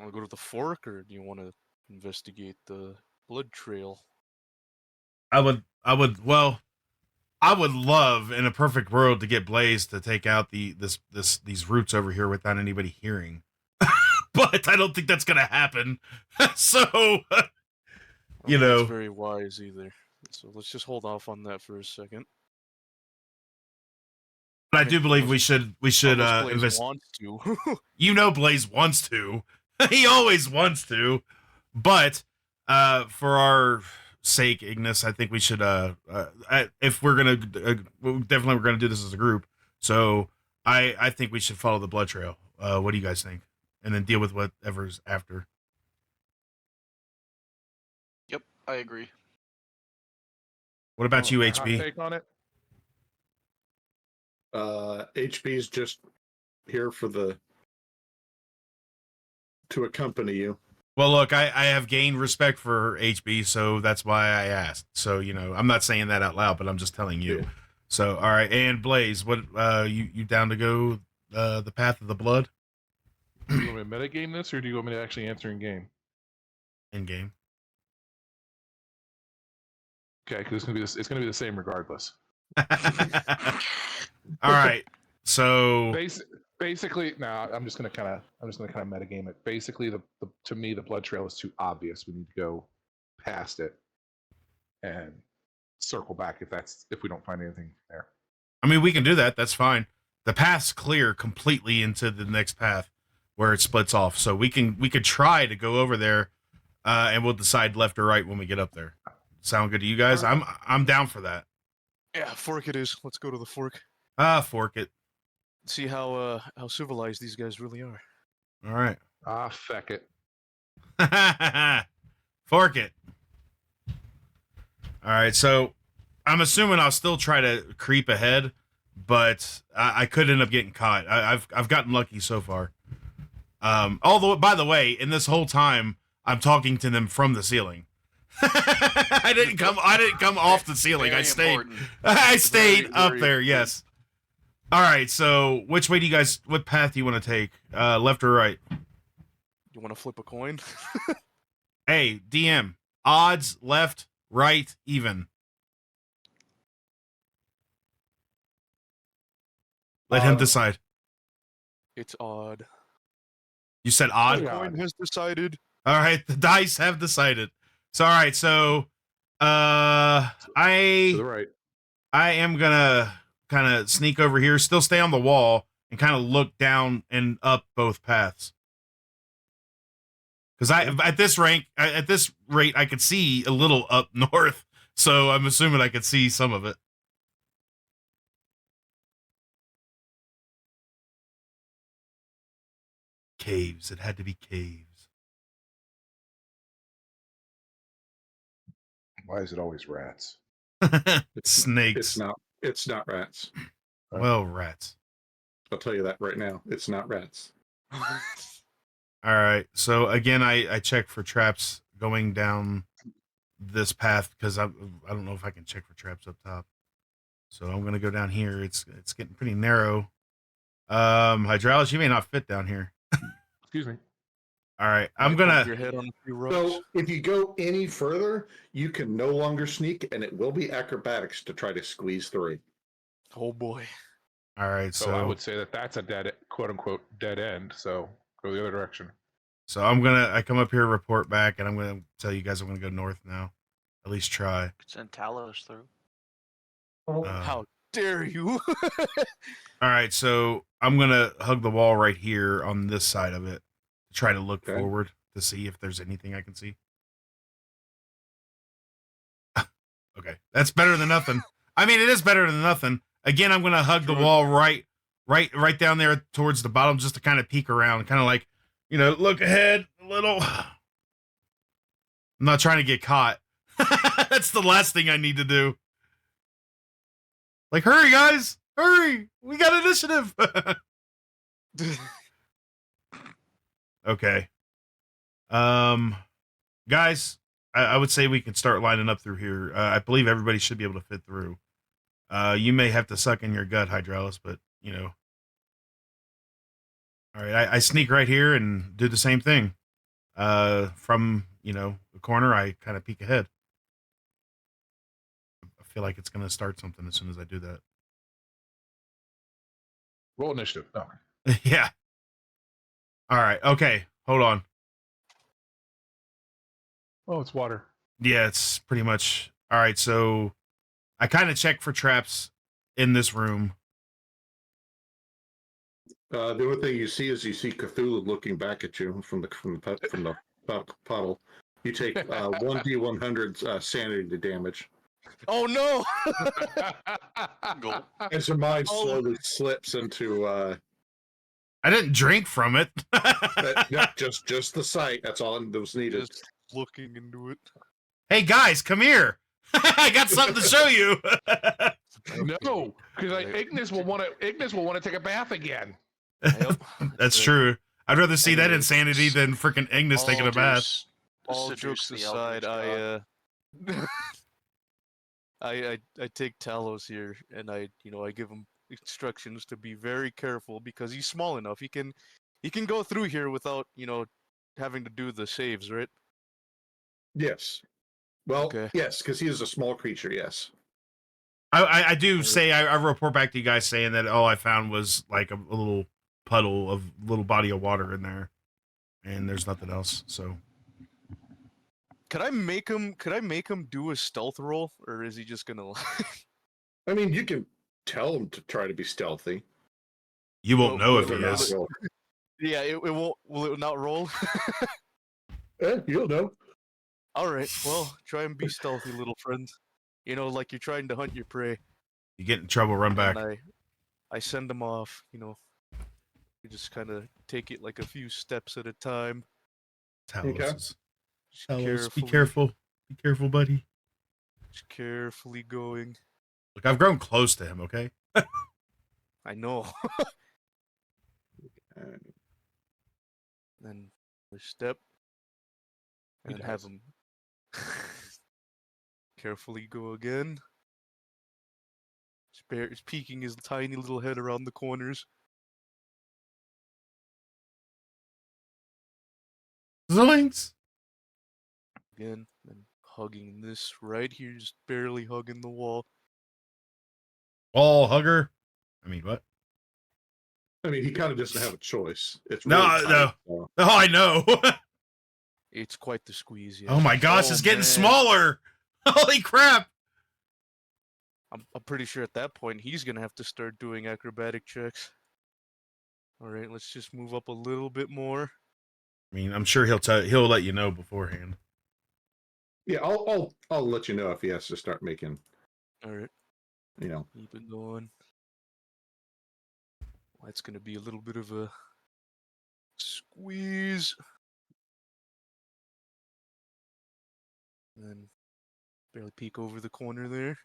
to go to the fork, or do you want to investigate the blood trail? I would love in a perfect world to get Blaze to take out these roots over here without anybody hearing. But I don't think that's gonna happen. So you know, that's very wise either. So let's just hold off on that for a second. But I do believe we should Blaze wants to. You know, Blaze wants to. He always wants to. But for our sake, Ignis, I think we should if we're gonna definitely we're gonna do this as a group. So I think we should follow the blood trail. What do you guys think? And then deal with whatever's after. Yep, I agree. What about you, My HB? hot take on it? HB's just here to accompany you. Well, look, I have gained respect for HB, so that's why I asked. So, you know, I'm not saying that out loud, but I'm just telling you. Yeah. So, all right, and Blaze, what you down to go the path of the blood? Do you want me to metagame this, or do you want me to actually answer in game? In game. Okay, because it's gonna be the same regardless. All right. So Basically, now I'm just gonna kind of metagame it. Basically, to me the blood trail is too obvious. We need to go past it and circle back if we don't find anything there. I mean, we can do that. That's fine. The path's clear completely into the next path where it splits off. So we could try to go over there and we'll decide left or right when we get up there. Sound good to you guys? Alright. I'm down for that. Yeah, fork it is. Let's go to the fork. Fork it. See how civilized these guys really are. All right. Ah, feck it. Fork it. All right, so I'm assuming I'll still try to creep ahead, but I could end up getting caught. I've gotten lucky so far. Although, by the way, in this whole time, I'm talking to them from the ceiling. I didn't come off the ceiling. Very I stayed. important. I stayed Very, up very there. Yes. All right. So, which way do you guys? What path do you want to take? Left or right? You want to flip a coin? Hey, DM. Odds, left, right, even. Let him decide. It's odd. You said odd? Yeah. Coin has decided. All right, the dice have decided. So all right, so To the I right. am gonna kind of sneak over here, still stay on the wall, and kind of look down and up both paths. Because at this rate I could see a little up north, so I'm assuming I could see some of it. Caves. It had to be caves. Why is it always rats? Snakes. It's not rats. Well, rats. I'll tell you that right now. It's not rats. All right. So again, I check for traps going down this path because I don't know if I can check for traps up top. So I'm gonna go down here. It's getting pretty narrow. Hydraulis, you may not fit down here. Excuse me. All right. I'm Might bump gonna. your head on a few rocks. So if you go any further, you can no longer sneak, and it will be acrobatics to try to squeeze through. Oh boy. All right. So I would say that that's a dead, quote unquote, dead end. So go the other direction. So I come up here, report back, and I'm gonna tell you guys I'm gonna go north now. At least try. Send Talos through. How dare you? All right, so I'm gonna hug the wall right here on this side of it to try to look Okay. forward to see if there's anything I can see. Okay, that's better than nothing. I mean, it is better than nothing. Again, I'm gonna hug the wall right down there towards the bottom, just to kind of peek around, kind of like, look ahead a little. I'm not trying to get caught. That's the last thing I need to do. Like, hurry, guys! Hurry! We got initiative! Okay. Guys, I would say we can start lining up through here. I believe everybody should be able to fit through. You may have to suck in your gut, Hydraulis, but, All right, I sneak right here and do the same thing. From, the corner, I kind of peek ahead. I feel like it's going to start something as soon as I do that. Roll initiative. No. Yeah. All right. Okay. Hold on. Oh, it's water. Yeah, it's pretty much. All right. So I kind of check for traps in this room. The only thing you see is Cthulhu looking back at you from the puddle. You take 1d100 sanity damage. Oh no! Go. As your mind slowly slips into I didn't drink from it. just the sight. That's all that was needed. Just looking into it. Hey guys, come here. I got something to show you. No, because Ignis will want to take a bath again. Yep. That's true. I'd rather see that Anyways, insanity than freaking Ignis taking a bath. All Seduce jokes the aside, Eldritch God. I take Talos here, and I give him instructions to be very careful because he's small enough. He can go through here without having to do the saves, right? Yes. Well, Okay. yes, because he is a small creature. Yes. I do say I report back to you guys saying that all I found was like a little puddle of little body of water in there, and there's nothing else. So Could I make him do a stealth roll, or is he just gonna? I mean, you can tell him to try to be stealthy. you won't know if Whether he or not is. he'll- Yeah, it won't. Will it not roll? You'll know. All right. Well, try and be stealthy, little friend. You know, like you're trying to hunt your prey. You get in trouble, run back. And I send them off. You know, you just kind of take it like a few steps at a time. Talos. Just Talos, be careful. Be careful, buddy. Just carefully going. Look, I've grown close to him, okay? I know. And Then a step. He And have does. him carefully go again. Spare is peeking his tiny little head around the corners. Zoinks! Again, and hugging this right here, just barely hugging the wall. Wall hugger. I mean, what? I mean, he kind of doesn't have a choice. It's No, really tight, no. so- Oh, I know. It's quite the squeeze, yeah. Oh my gosh, it's getting man. smaller. Holy crap. I'm pretty sure at that point he's gonna have to start doing acrobatic checks. All right, let's just move up a little bit more. I mean, I'm sure he'll let you know beforehand. Yeah, I'll let you know if he has to start making, All right, you know. keep it going. Well, that's gonna be a little bit of a squeeze. And then barely peek over the corner there.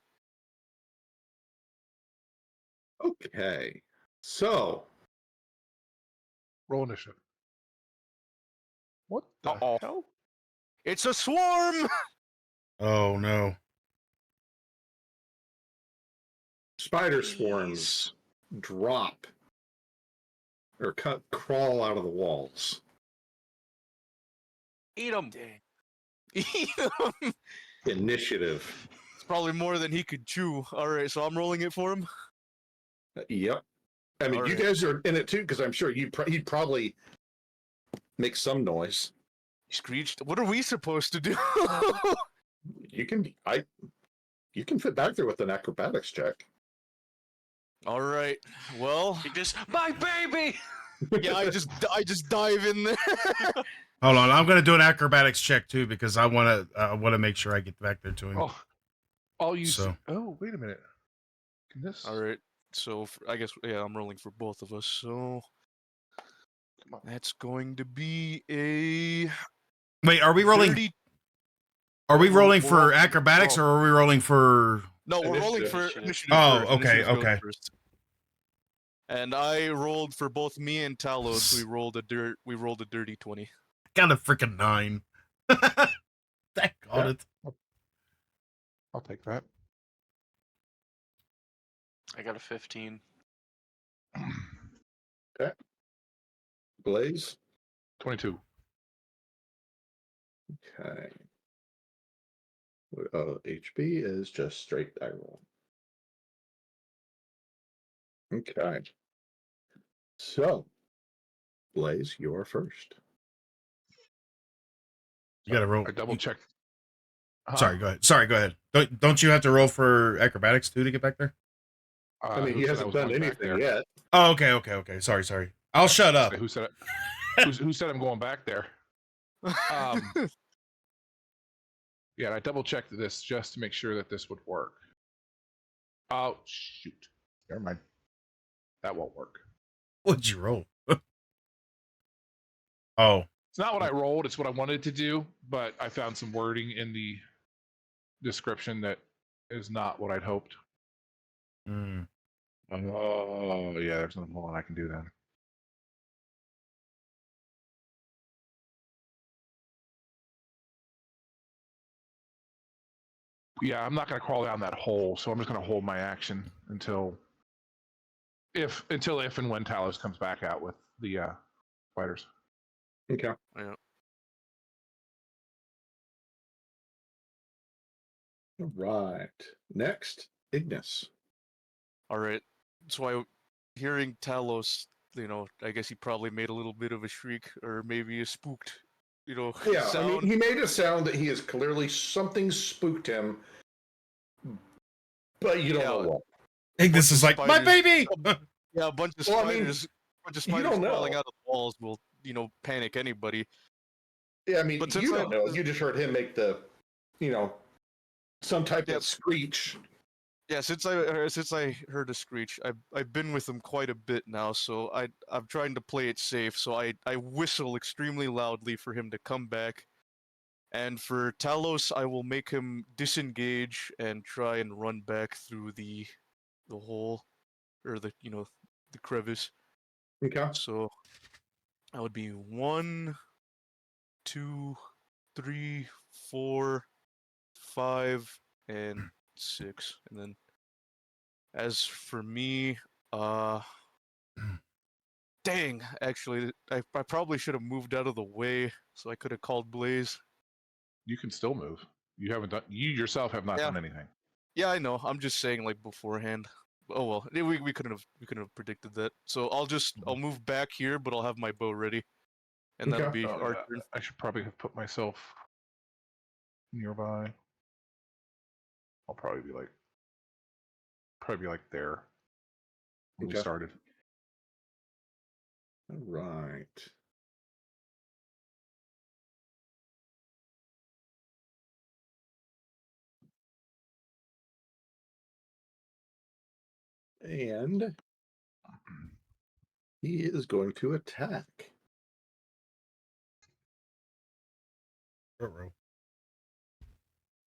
Okay. So, Roll initiative. What the Uh-oh. hell? It's a swarm! Oh no. spider swarms drop or crawl out of the walls. Eat them. Dang. Eat 'em! Initiative. It's probably more than he could chew. Alright, so I'm rolling it for him. Yep. I mean, All you right. guys are in it too, because I'm sure he'd probably make some noise. He screeched. What are we supposed to do? You can fit back there with an acrobatics check. Alright, well, You just my baby. yeah, I just dive in there. Hold on, I'm gonna do an acrobatics check too because I wanna make sure I get back there to him. Oh, all you. So- Oh, wait a minute. Can this? Alright, so I guess, yeah, I'm rolling for both of us, so Come on. that's going to be a Wait, are we rolling? 30. Are we we're- rolling we're for rolling- acrobatics oh. or are we rolling for? No, we're rolling Initiative. for Initiative. initiative. Oh, first. okay, Initiative goes okay. first. And I rolled for both me and Talos. We rolled a dirty 20. Got a freaking 9. Thank God Yeah. it. I'll take that. I got a 15. Blaze. 22. Okay. HP is just straight die roll. Okay. So, Blaze, you're first. You gotta roll. I double checked. Sorry, go ahead. Sorry, go ahead. Don't you have to roll for acrobatics too to get back there? I mean, he hasn't done anything yet. Oh, okay. Sorry. I'll shut up. Who said it? Who said I'm going back there? Yeah, and I double checked this just to make sure that this would work. Oh shoot! Never mind. That won't work. What'd you roll? Oh, It's not what I rolled. It's what I wanted to do, but I found some wording in the description that is not what I'd hoped. mm. Oh yeah, there's nothing more I can do then. Yeah, I'm not going to crawl down that hole, so I'm just going to hold my action until if and when Talos comes back out with the fighters. Okay. Yeah. All right. Next, Ignis. Alright, so hearing Talos, I guess he probably made a little bit of a shriek, or maybe a spooked, Yeah, sound. I mean, he made a sound that he is clearly something spooked him, but you don't know what. Ignis is like, my spiders- baby! Yeah, a bunch of Well, I mean, spiders, you don't crawling know. out of the walls will, panic anybody. Yeah, I mean, But since you I- don't know. You just heard him make the, some type Yeah. of screech. Yeah, since I heard a screech, I've been with him quite a bit now, so I'm trying to play it safe. So I whistle extremely loudly for him to come back, and for Talos, I will make him disengage and try and run back through the hole, or the crevice. Okay. So that would be 1, 2, 3, 4, 5, and 6, and then as for me, uh. Dang, actually, I probably should have moved out of the way so I could have called Blaze. You can still move. You haven't done. You yourself have not Yeah. done anything. Yeah, I know. I'm just saying like beforehand. Oh well, we couldn't have predicted that. So I'll move back here, but I'll have my bow ready, and that'll Okay. be Oh, our yeah, turn. I should probably have put myself nearby. I'll probably be like there when we Okay. started. All right. And he is going to attack. Uh-oh.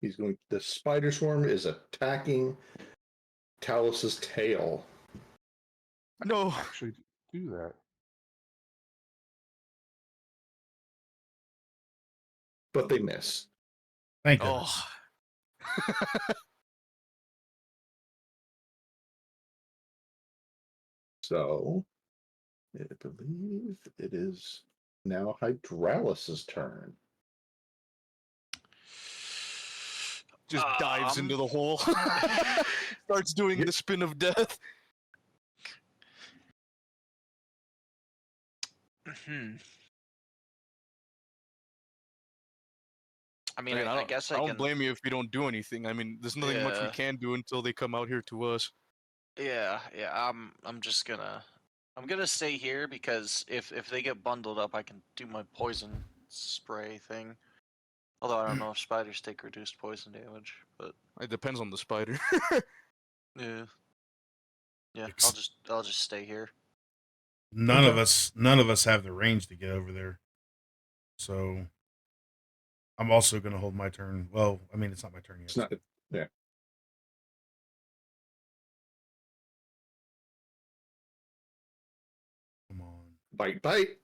He's going. The spider swarm is attacking Talos's tail. No. Actually, do that. But they miss. Thank Oh. goodness. So, I believe it is now Hydralis's turn. Just dives into the hole. Starts doing the spin of death. I mean, I guess I don't can. blame you if you don't do anything. I mean, there's nothing much we Yeah. can do until they come out here to us. Yeah. I'm just gonna. I'm gonna stay here because if they get bundled up, I can do my poison spray thing. Although I don't know if spiders take reduced poison damage, but It depends on the spider. yeah. Yeah, Ex- I'll just stay here. None of Okay. us have the range to get over there. So I'm also going to hold my turn. Well, I mean, it's not my turn yet. It's not. Yeah. Come on. Bite, bite.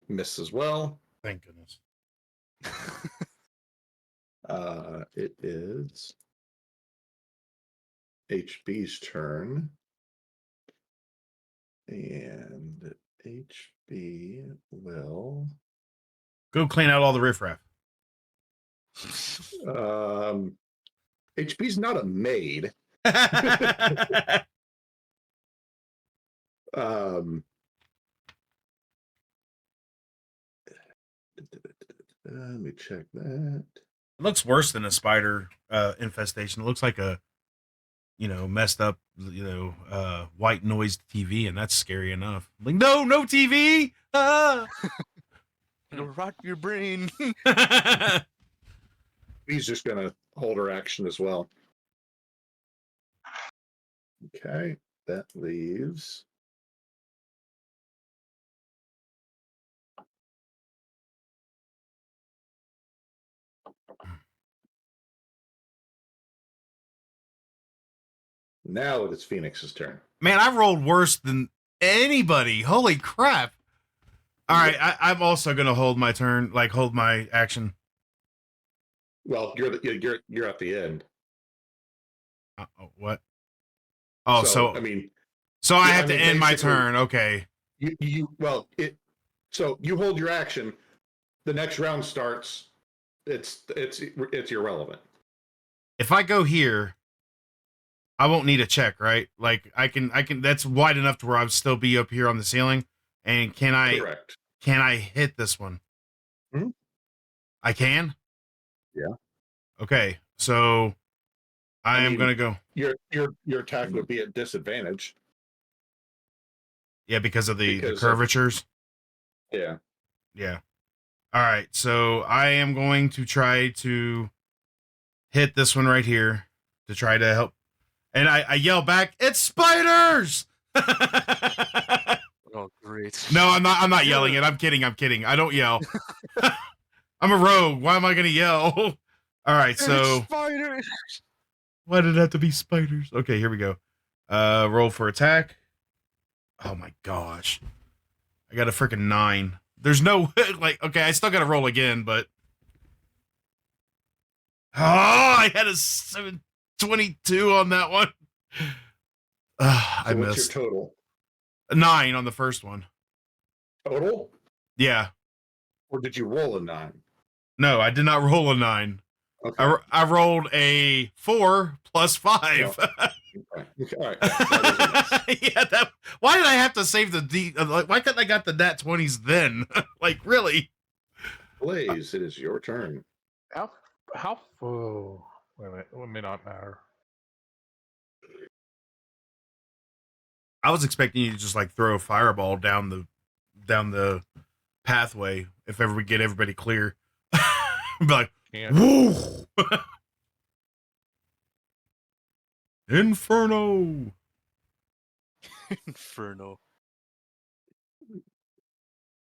Miss as well. Thank goodness. It is HB's turn. And HB will. Go clean out all the riffraff. HB's not a maid. Um, let me check that. It looks worse than a spider infestation. It looks like a, messed up, white noise TV, and that's scary enough. Like, no TV. Ah! It'll rot your brain. He's just gonna hold her action as well. Okay, that leaves. Now it is Phoenix's turn. Man, I rolled worse than anybody. Holy crap! All right, I'm also gonna hold my turn, like hold my action. Well, you're at the end. What? Oh, so I mean, I have to mean, end my basically, turn. Okay. So you hold your action. The next round starts. It's irrelevant. If I go here, I won't need a check, right? Like I can. That's wide enough to where I'll still be up here on the ceiling. And can I? Correct. Can I hit this one? Hmm? I can. Yeah. Okay, so I am mean, gonna go. Your attack would be at disadvantage. Yeah, because of the Because of- curvatures. Yeah. Yeah. All right, so I am going to try to hit this one right here to try to help. And I yell back, "It's spiders!" Oh, great. No, I'm not yelling You're- it. I'm kidding. I don't yell. I'm a rogue. Why am I gonna yell? All right, It's so spiders. why did it have to be spiders? Okay, here we go. Roll for attack. Oh my gosh. I got a freaking 9. There's no like okay, I still gotta roll again, but oh, I had a 722 on that one. I So what's your missed. total? 9 on the first one. Total? Yeah. Or did you roll a 9? No, I did not roll a 9. Okay. I rolled a 4 plus 5. Okay. All right. That is a miss. Yeah, why did I have to save the D? Like, why couldn't I got the nat 20s then? Like, really? Blaze, it is your turn. How oh, wait a minute, it may not matter. I was expecting you to just like throw a fireball down the pathway if ever we get everybody clear. Be like, Can't. woo! Inferno. Inferno.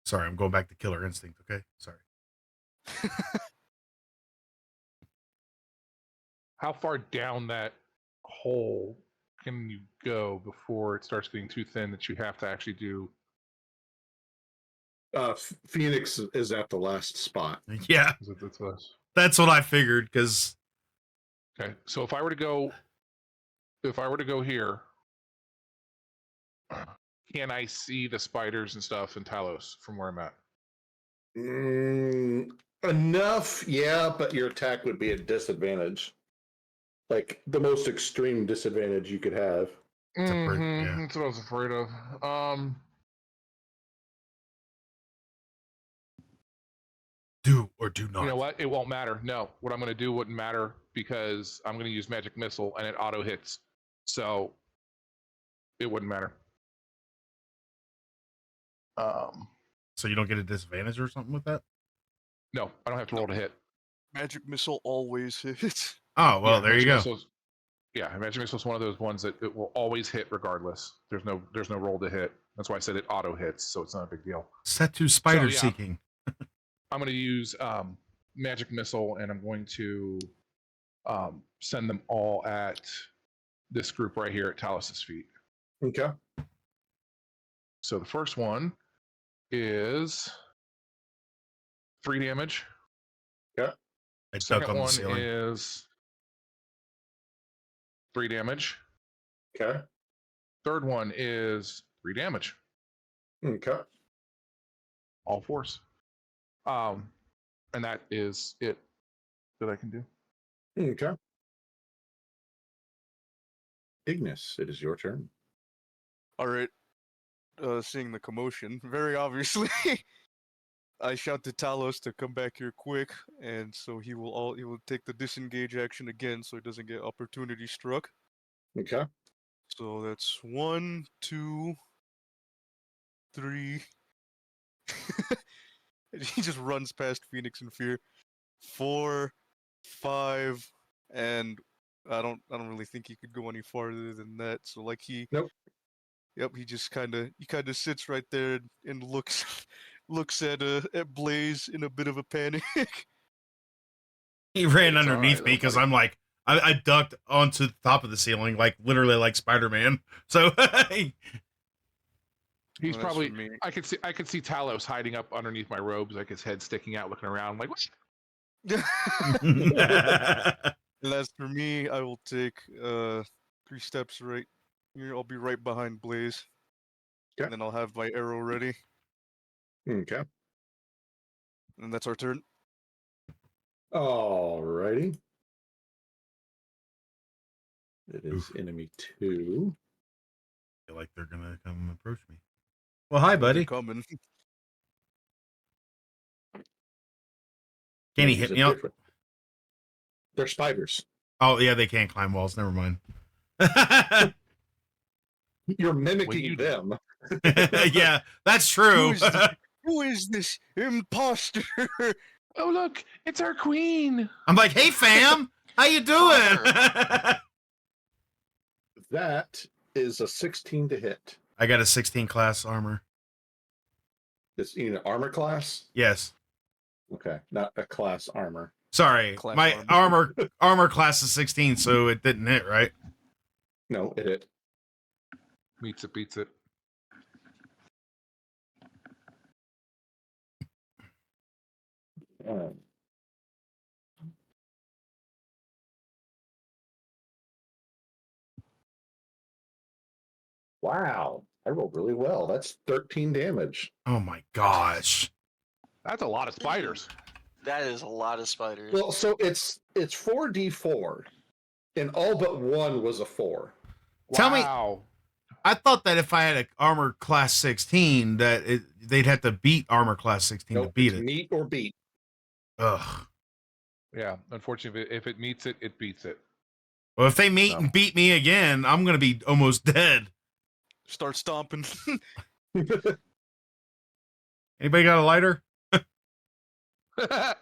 Sorry, I'm going back to Killer Instinct. Okay, sorry. How far down that hole can you go before it starts getting too thin that you have to actually do? Phoenix is at the last spot. Yeah, Is it this? that's what I figured because Okay, so if I were to go here, can I see the spiders and stuff in Talos from where I'm at? Enough, yeah, but your attack would be a disadvantage. Like the most extreme disadvantage you could have. It's a bird, yeah. That's what I was afraid of. Do or do not. You know what? It won't matter. No, what I'm going to do wouldn't matter because I'm going to use magic missile and it auto hits, so it wouldn't matter. So you don't get a disadvantage or something with that? No, I don't have to roll to hit. Magic missile always hits. Oh well, Yeah, there you magic go. missile's- Yeah, magic missile is one of those ones that it will always hit regardless. There's no roll to hit. That's why I said it auto hits, so it's not a big deal. Set to spider yeah. seeking. I'm going to use magic missile, and I'm going to send them all at this group right here at Talos's feet. Okay. So the first one is 3 damage. I duck Second on the one ceiling. is 3 damage. Okay. Third one is 3 damage. Okay. All fours. And that is it that I can do. Okay. Ignis, it is your turn. All right. Seeing the commotion, very obviously, I shout to Talos to come back here quick, and so he will take the disengage action again, so he doesn't get opportunity struck. Okay. So that's 1, 2, 3. And he just runs past Phoenix in fear. 4, 5, and I don't really think he could go any farther than that. So like Nope. Yep, he just kind of sits right there and looks at Blaze in a bit of a panic. He ran It's underneath alright, me because buddy. I'm like I ducked onto the top of the ceiling, like literally like Spider-Man. So He's Well, that's probably. for me. I could see Talos hiding up underneath my robes, like his head sticking out, looking around, like what? And as for me, I will take 3 steps right here. I'll be right behind Blaze. Okay. And then I'll have my arrow ready. Okay. And that's our turn. Alrighty. It is Oof. enemy 2. feel like they're gonna come approach me. Well, hi, They're buddy. coming. Can he Use hit a me up? different- They're spiders. Oh yeah, they can't climb walls. Never mind. You're mimicking you- them. Yeah, that's true. Who is this imposter? Oh, look, it's our queen. I'm like, hey fam, how you doing? That is a 16 to hit. I got a 16 class armor. It's armor class. Yes. Okay, not a class armor. Sorry, Class my armor class is 16, so it didn't hit, right? No, it hit. Meets it, beats it. Wow, I rolled really well. That's 13 damage. Oh my gosh. That's a lot of spiders. That is a lot of spiders. Well, so it's 4d4, and all but one was a 4. Tell me- Wow. I thought that if I had an armor class 16, that they'd have to beat armor class 16 to Nope, beat it's it. meet or beat. Ugh. Yeah, unfortunately, if it meets it, it beats it. Well, if they meet No. and beat me again, I'm gonna be almost dead. Start stomping. Anybody got a lighter? Yeah,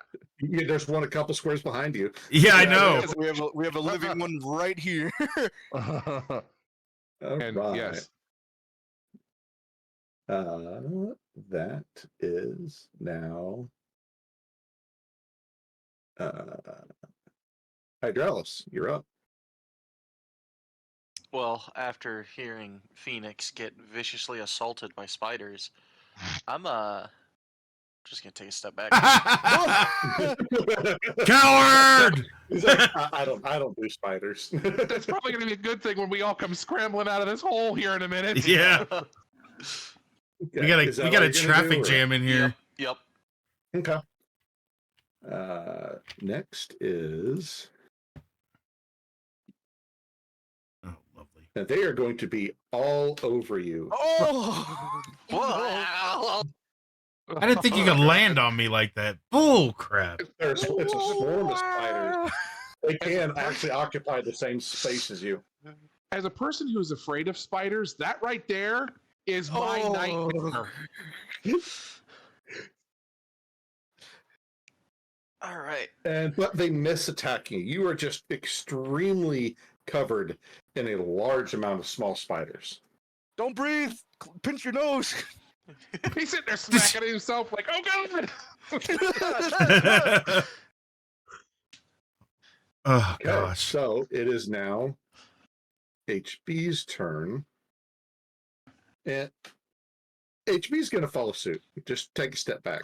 there's one a couple squares behind you. Yeah, I Yeah, know. we have a living one right here. All And right. yes, That is now Hydralis, you're up. Well, after hearing Phoenix get viciously assaulted by spiders, I'm just gonna take a step back. Coward! He's like, I don't do spiders. that's probably going to be a good thing when we all come scrambling out of this hole here in a minute. Yeah, Okay, we got is that a all you're gonna traffic do, or- jam in here. Yep. Okay. Next is Oh, lovely. now they are going to be all over you. Oh! Whoa. I didn't think you could land on me like that. Bull crap. It's a swarm of spiders. They can actually occupy the same space as you. As a person who's afraid of spiders, that right there is my Oh. nightmare. All right. But they miss attacking you. You are just extremely covered in a large amount of small spiders. Don't breathe. Pinch your nose. He's sitting there smacking at himself like, oh god! Oh Okay, gosh. so it is now HB's turn. And HB's going to follow suit. Just take a step back.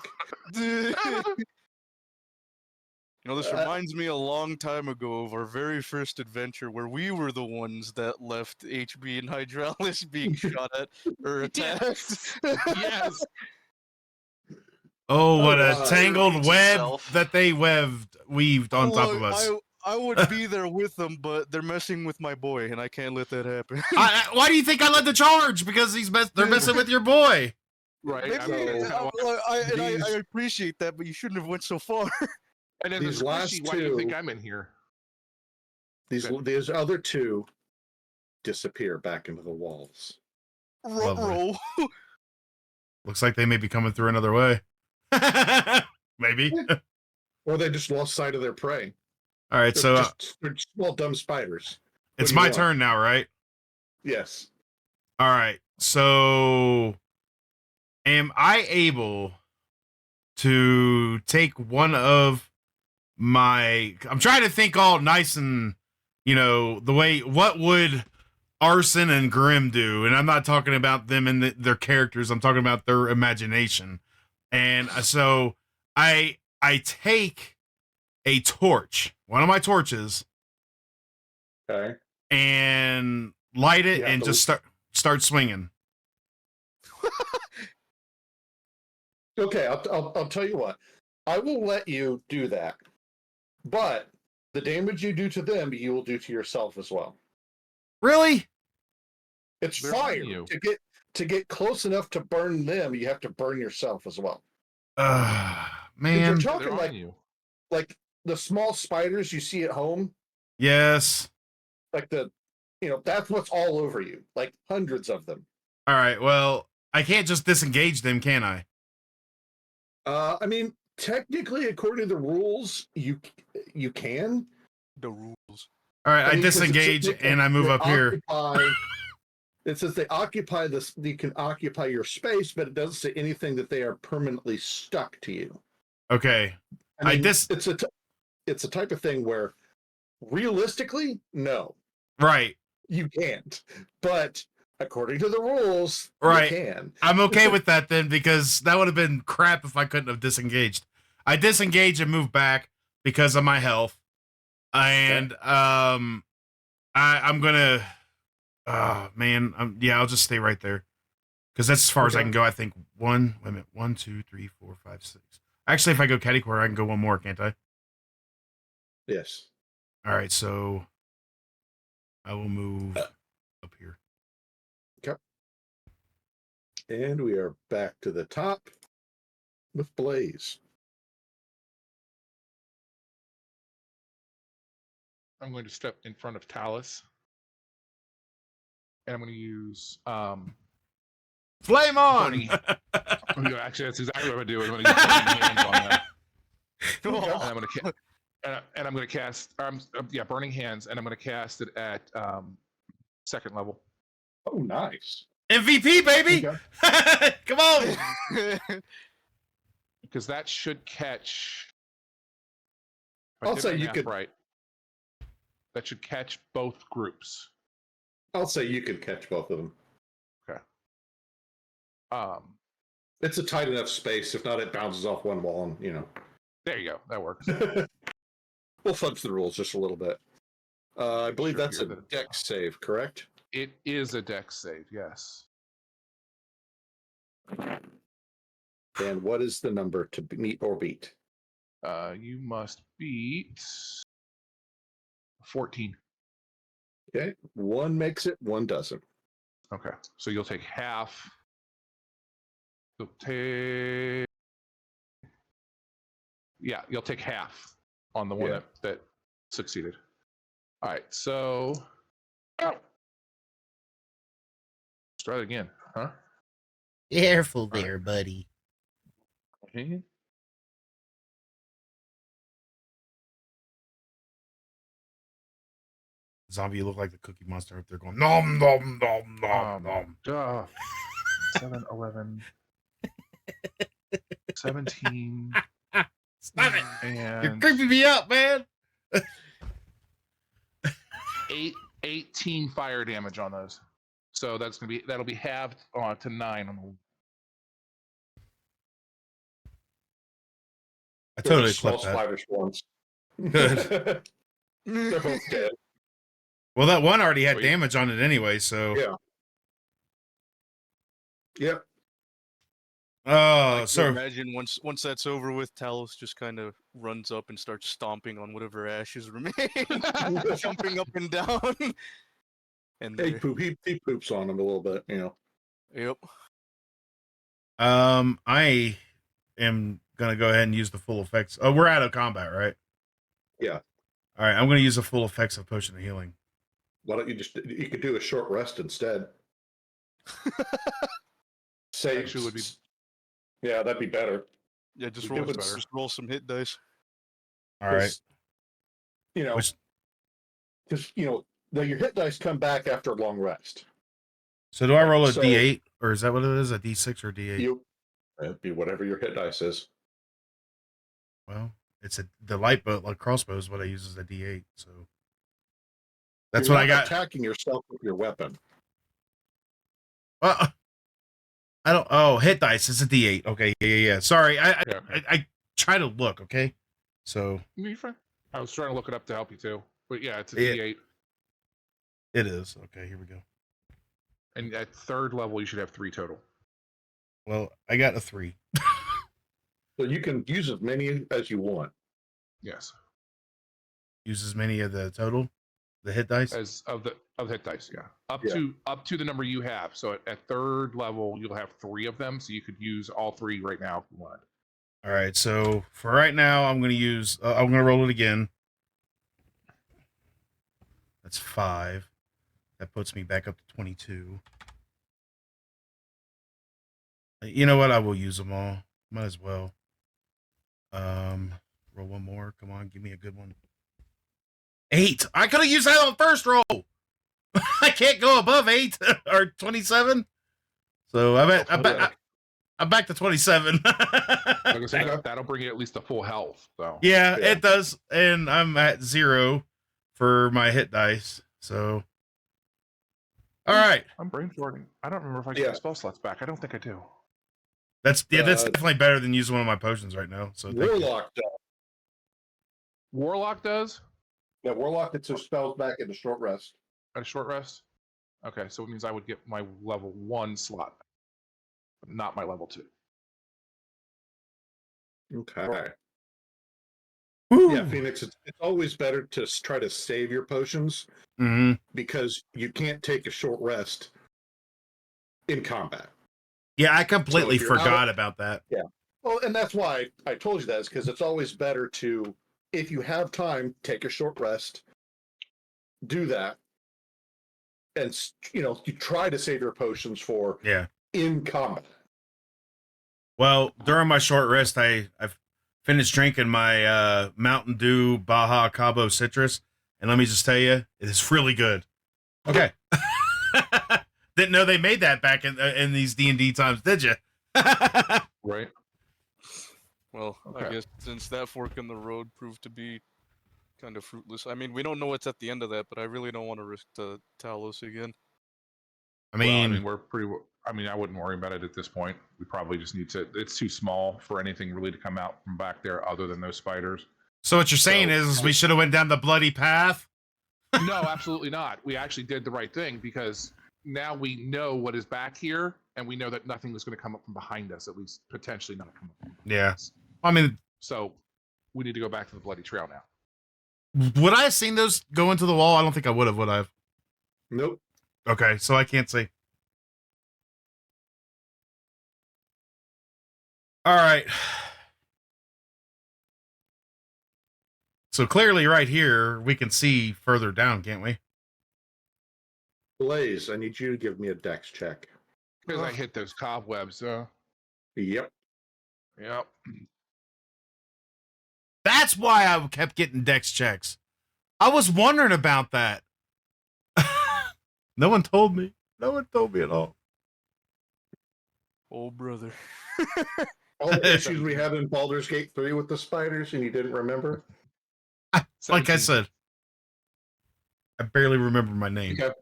You know, this reminds me a long time ago of our very first adventure where we were the ones that left HB and Hydralis being shot at or attacked. Yes. Oh, what a God. tangled Repeats web itself. that they weaved on top Look, of us. I would be there with them, but they're messing with my boy, and I can't let that happen. Why do you think I led the charge? Because they're messing with your boy. Right. Maybe, I mean, that's how I appreciate that, but you shouldn't have went so far. and as These a last squishy, why do you think two- I'm in here? These other two disappear back into the walls. Lovely. Roll. Looks like they may be coming through another way. Maybe. Or they just lost sight of their prey. All right, so They're small, dumb spiders. it's do you my want? turn now, right? Yes. All right. So am I able to take one of my I'm trying to think all nice and the way what would Arson and Grim do? And I'm not talking about them and their characters. I'm talking about their imagination. And so I take a torch, one of my torches, Okay. and light it Yeah, and the- just start swinging. Okay, I'll tell you what. I will let you do that. But the damage you do to them, you will do to yourself as well. Really? It's They're on fire. you. To get close enough to burn them, you have to burn yourself as well. Man. You're Yeah, talking they're like on you. like the small spiders you see at home, Yes. like that's what's all over you, like hundreds of them. All right. Well, I can't just disengage them, can I? I mean, technically, according to the rules, you can. The rules. All right, I 'cause it's- disengage and I move they up here. It says they occupy this. You can occupy your space, but it doesn't say anything that they are permanently stuck to you. Okay. I mean, it's a type of thing where realistically, no, Right. you can't. But according to the rules, Right. you can. I'm okay with that then, because that would have been crap if I couldn't have disengaged. I disengage and move back because of my health. And I'm gonna man, yeah, I'll just stay right there. Because that's as far as I Okay. can go. I think wait a minute, 1, 2, 3, 4, 5, 6. Actually, if I go catty corner, I can go one more, can't I? Yes. All right, so I will move up here. And we are back to the top with Blaze. I'm going to step in front of Talus. And I'm going to use Flame on! Burning- actually, that's exactly what I'm going to do. I'm going to use burning hands on them. And I'm going to cast burning hands, and I'm going to cast it at second level. Oh, nice. MVP, baby! Okay. Come on! Because that should catch. if I I'll did say my you math could- right. That should catch both groups. I'll say you could catch both of them. Okay. It's a tight enough space. If not, it bounces off one wall, and There you go. That works. We'll fudge the rules just a little bit. I believe Sure, that's a here, dex save, correct? It is a dex save, yes. And what is the number to meet or beat? You must beat 14. Okay, one makes it, one doesn't. Okay, so you'll take half. You'll take. Yeah, you'll take half on the one Yeah. that succeeded. All right, so. Let's try it again, huh? Careful Right. there, buddy. Okay. Zombie, you look like the Cookie Monster up there going nom nom nom nom nom. 7, 11, 17, Stop it! You're and creeping me out, man. 18 fire damage on those. So that'll be halved to 9 on the. I totally Small clipped that. splatters once. Good. They're both dead. Well, that one already had Sweet. damage on it anyway, so. Yeah. Yep. Oh, I can so imagine once that's over with, Talos just kind of runs up and starts stomping on whatever ashes remain, jumping up and down. And He poops on them a little bit, yep. I am gonna go ahead and use the full effects. Oh, we're out of combat, right? Yeah. All right, I'm gonna use the full effects of Potion of Healing. Why don't you could do a short rest instead? Say Actually would be- Yeah, that'd be better. Yeah, just It roll, was just roll some hit dice. All right. Because Which- your hit dice come back after a long rest. So do I roll a So- D8, or is that what it is? A D6 or D8? It'd be whatever your hit dice is. Well, it's the light bow, like crossbow, is what I use as a D8. So that's You're what I not got. Attacking yourself with your weapon. Well, I don't. Oh, hit dice. It's a D8. Okay, yeah. Sorry, Yeah. I try to look. Okay, so You're fine. I was trying to look it up to help you too, but yeah, it's a Yeah. D8, it is. Okay, here we go. and at third level you should have 3 total. Well, I got a 3. So you can use as many as you want. Yes, Use as many of the total, the hit dice. as of the hit dice. Yeah, up Yeah. to the number you have. So at third level you'll have 3 of them, so you could use all 3 right now if you want. All right, so for right now, I'm gonna use. I'm gonna roll it again. That's 5. That puts me back up to 22. You know what? I will use them all. Might as well. Roll one more. Come on, give me a good one. 8. I could have used that on first roll. I can't go above 8 or 27. So I'm back to 27. Like I said, that'll bring you at least a full health. So yeah, it does, and I'm at 0 for my hit dice. So, all right, I'm brainstorming. I don't remember if I get my spell slots back. I don't think I do. that's definitely better than using one of my potions right now. So Warlock does. Warlock does Yeah, Warlock gets her spells back in a short rest. at a short rest. Okay, so it means I would get my level 1 slot, but not my level 2. Okay. Woo. Yeah, Phoenix, it's always better to try to save your potions because you can't take a short rest in combat. Yeah, I completely So if you're forgot about that. Yeah. Well, and that's why I told you that, is because it's always better to, if you have time, take a short rest, do that, and you try to save your potions for in combat. Well, during my short rest, I've finished drinking my Mountain Dew Baja Cabo Citrus, and let me just tell you, it is really good. Okay. Didn't know they made that back in these D&D times, did you? Right. Well, Okay. I guess since that fork in the road proved to be kind of fruitless. I mean, we don't know what's at the end of that, but I really don't want to risk the Talos again. I mean, we're pretty. I mean, I wouldn't worry about it at this point. We probably just need to. It's too small for anything really to come out from back there, other than those spiders. so what you're saying is we should have went down the bloody path? No, absolutely not. We actually did the right thing because now we know what is back here, and we know that nothing is going to come up from behind us. At least potentially not come up from behind Yeah. us. I mean, So we need to go back to the bloody trail now. would I have seen those go into the wall? I don't think I would have, would I have? Nope. Okay, so I can't see. All right. So clearly right here, we can see further down, can't we? Blaze, I need you to give me a dex check. Because I hit those cobwebs. Yep. Yep. That's why I kept getting dex checks. I was wondering about that. No one told me. No one told me at all. Oh, brother. All the issues we had in Baldur's Gate 3 with the spiders and you didn't remember? Like I 17. said, I barely remember my name. Okay.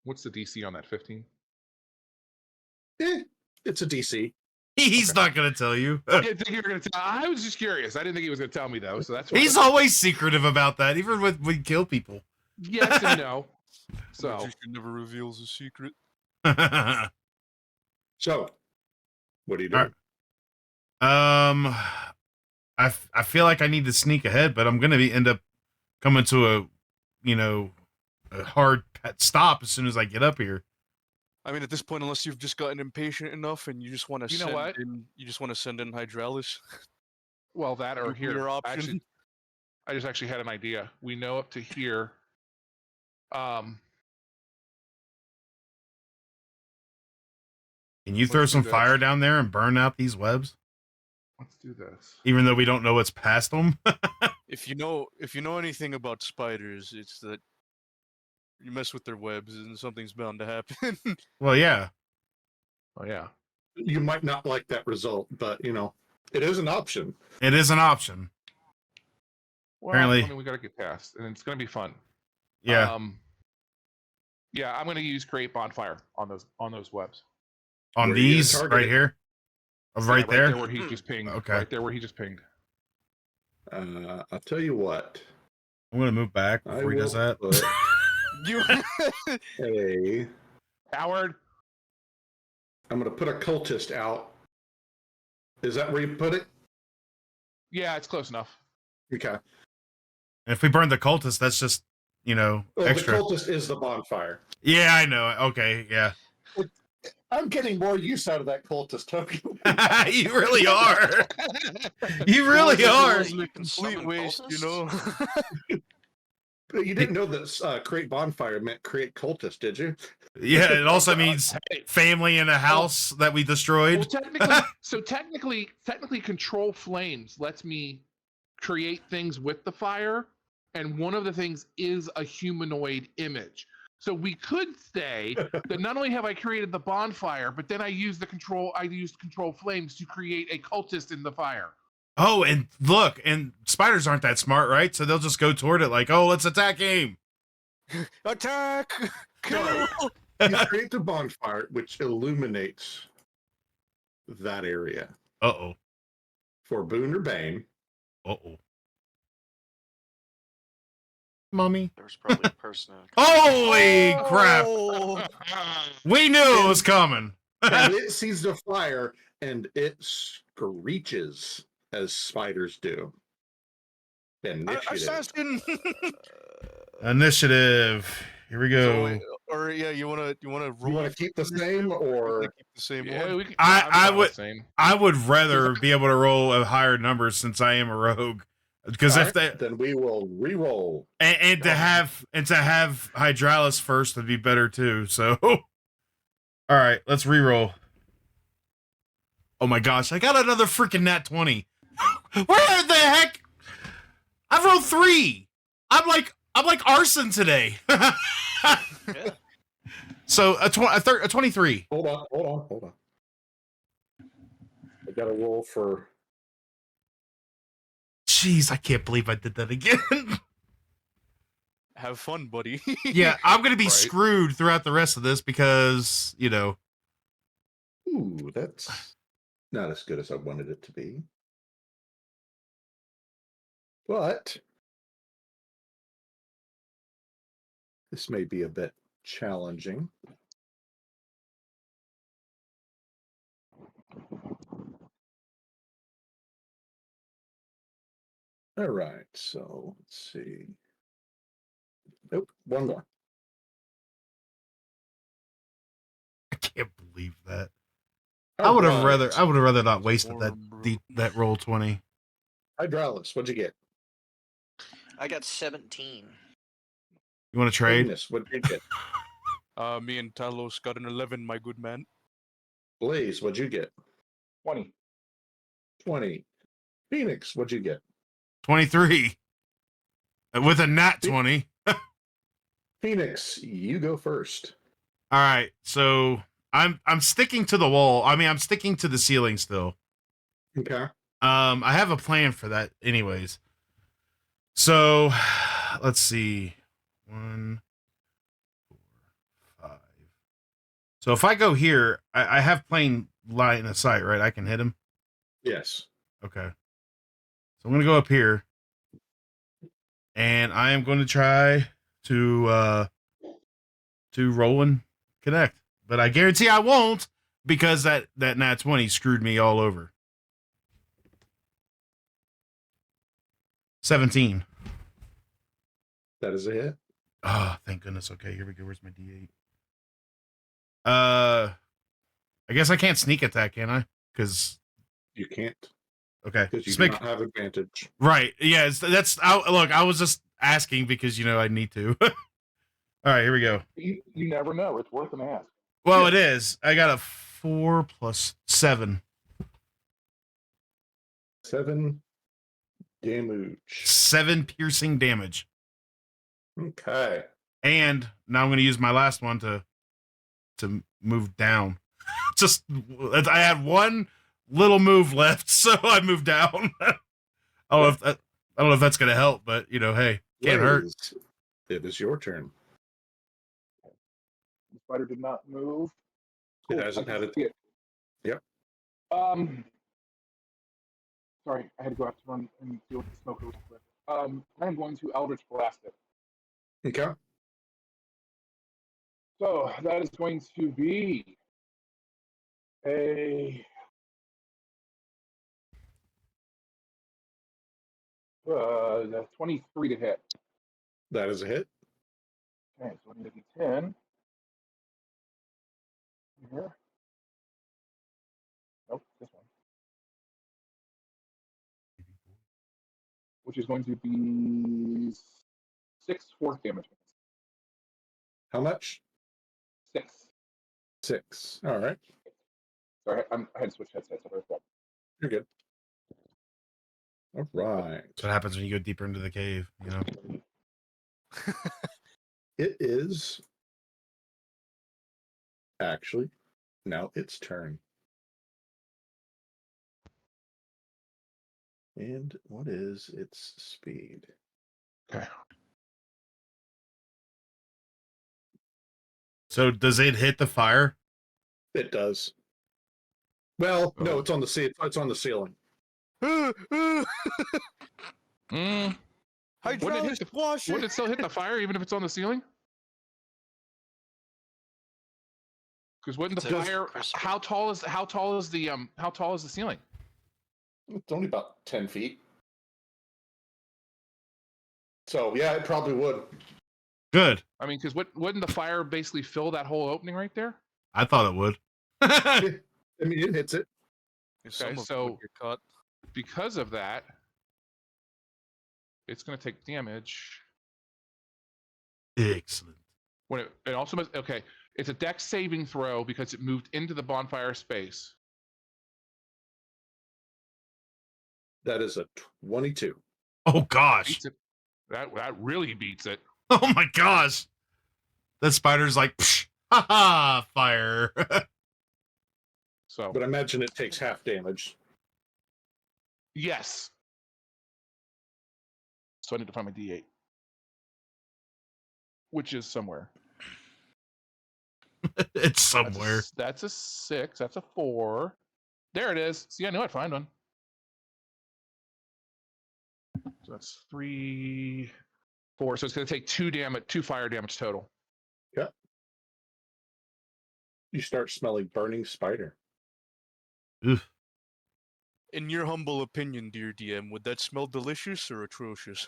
What's the DC on that? 15? It's a DC. He's not going to tell you. I didn't think you were going to tell. I was just curious. I didn't think he was going to tell me, though. So that's why. He's always secretive about that, even when we kill people. Yes and no. So Magician never reveals a secret. So, what are you doing? I feel like I need to sneak ahead, but I'm going to end up coming to a hard stop as soon as I get up here. I mean, at this point, unless you've just gotten impatient enough and you just want to you just want to send in Hydralis. well, that or here. Your option. Actually, I just actually had an idea. We know up to here. Can you throw some fire down there and burn out these webs? Let's do this. Even though we don't know what's past them. If you know anything about spiders, it's that you mess with their webs and something's bound to happen. Well, yeah. Oh yeah. You might not like that result, but it is an option. It is an option. Well, Apparently. I mean, we got to get past, and it's going to be fun. Yeah. Yeah, I'm going to use create bonfire on those webs. On Where are you gonna these target right it? here. Right Right there. there where he just pinged. Okay. Right there where he just pinged. I'll tell you what. I'm gonna move back before he does that. You. Hey, Howard. I'm going to put a cultist out. Is that where you put it? Yeah, it's close enough. Okay. And if we burn the cultist, that's just Well, extra. the cultist is the bonfire. Yeah, I know. Okay, yeah. I'm getting more use out of that cultist token. You really are. You really are. It wasn't a complete Summon waste, cultists? You didn't know that create bonfire meant create cultists, did you? Yeah, it also means Hey, family in a house that we well, destroyed. technically, control flames lets me create things with the fire, and one of the things is a humanoid image. So we could say that not only have I created the bonfire, but then I used control flames to create a cultist in the fire. Oh, and look, and spiders aren't that smart, right? So they'll just go toward it like, oh, let's attack him. Attack! No. Kill! You create the bonfire, which illuminates that area Uh-oh. for boon or bane. Uh-oh. Mommy. There's probably a person in a Holy crap. Oh! We knew it was coming. And it sees the fire and it screeches as spiders do. Initiative. Assassin! Initiative. Here we go. So, or yeah, you wanna roll? You want to keep the same or keep the same Yeah, one? we can, I I'm fine with would- same. I would rather be able to roll a higher number since I am a rogue. Because if Alright, they then we will re-roll. and to have Hydralis first would be better too. So all right, let's re-roll. Oh my gosh, I got another freaking nat 20. Where the heck? I rolled 3. I'm like arson today. Yeah. So a 23. Hold on. I got to roll for. Jeez, I can't believe I did that again. Have fun, buddy. Yeah, I'm gonna be Right. screwed throughout the rest of this because Ooh, that's not as good as I wanted it to be. But this may be a bit challenging. All right, so let's see. Nope, one more. I can't believe that. All I would have right. rather not wasted that Horrible. that roll 20. Hydralis, what'd you get? I got 17. You want to trade? Magnus, what'd you get? Me and Talos got an 11, my good man. Blaze, what'd you get? 20. 20. Phoenix, what'd you get? 23 with a nat 20. Phoenix, you go first. All right, so I'm sticking to the wall. I mean, I'm sticking to the ceiling still. Okay. I have a plan for that, anyways. So let's see, 1, 4, 5. So if I go here, I have plain line of sight, right? I can hit him. Yes. Okay. So I'm gonna go up here, and I am going to try to roll and connect, but I guarantee I won't because that nat 20 screwed me all over. 17. That is a hit. Oh, thank goodness. Okay, here we go. Where's my D8? I guess I can't sneak attack, can I? Because You can't okay, because you just do make not have advantage. right. Yeah, that's. Look, I was just asking because I need to. All right, here we go. You never know. It's worth an ask. Well, Yeah. it is. I got a 4 plus 7. 7 damage. 7 piercing damage. Okay. And now I'm going to use my last one to move down. Just I have one little move left, so I move down. I don't know if that's going to help, but hey, can't hurt. Blaze, it is your turn. The spider did not move. It Cool, hasn't I had can it. see it. Yep. Sorry, I had to go out to run and deal with the smoke real quick. I'm going to Eldritch Blast it. Okay. So that is going to be a that's 23 to hit. That is a hit. Okay, so I need to do 10. Here. Nope, this one. Which is going to be 6 force damage. How much? 6. 6. All right. Sorry, I had to switch headsets. You're good. All right. That's what happens when you go deeper into the cave, you know. It is actually now its turn. And what is its speed? Okay. So does it hit the fire? It does. Well, no, Oh. it's on the it's on the ceiling. Mm. Hydraulic washer. Would it still hit the fire even if it's on the ceiling? Because wouldn't the It's a fire? crisp- How tall is the ceiling? It's only about 10 feet. So yeah, it probably would. Good. I mean, because wouldn't the fire basically fill that whole opening right there? I thought it would. I mean, it hits it. Some of it so- would get caught. Because of that, it's going to take damage. Excellent. When it also must, okay, it's a dex saving throw because it moved into the bonfire space. That is a 22. Oh gosh. Beats it. That really beats it. Oh my gosh. That spider's like, psh, ha ha, fire. So But I imagine it takes half damage. yes. So I need to find my D8, which is somewhere. It's somewhere. That's a 6. That's a 4. There it is. See, I knew I'd find one. So that's 3, 4. So it's going to take 2 fire damage total. You start smelling burning spider. Oof. In your humble opinion, dear DM, would that smell delicious or atrocious?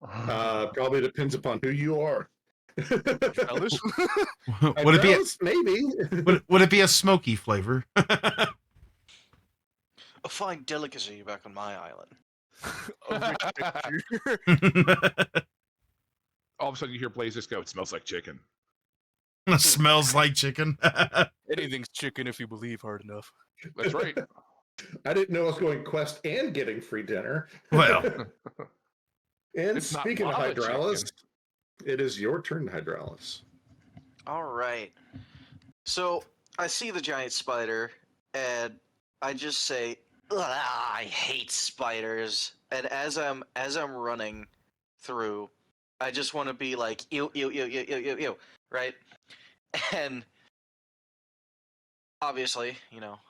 Probably depends upon who you are. Fellas? Would it be Maybe. would it be a smoky flavor? A fine delicacy back on my island. A rich texture. All of a sudden you hear Blaze just go, "It smells like chicken." Smells like chicken. Anything's chicken if you believe hard enough. That's right. I didn't know I was going quest and getting free dinner. Well, And It's not speaking of lava Hydralis, chicken. it is your turn, Hydralis. All right. So I see the giant spider, and I just say, "Ugh, I hate spiders." And as I'm running through, I just want to be like, ew, ew, ew, ew, ew, ew, ew, right? And obviously,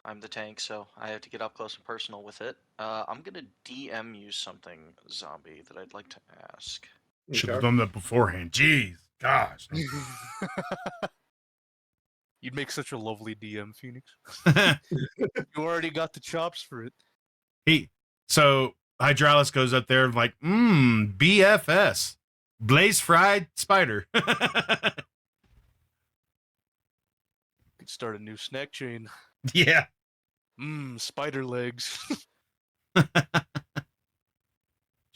I'm the tank, so I have to get up close and personal with it. I'm gonna DM you something, zombie, that I'd like to ask. should have Okay. done that beforehand. Jeez, gosh. You'd make such a lovely DM, Phoenix. You already got the chops for it. So Hydralis goes up there and like, BFS, Blaze fried spider. Could start a new snack chain. Yeah. Spider legs. Do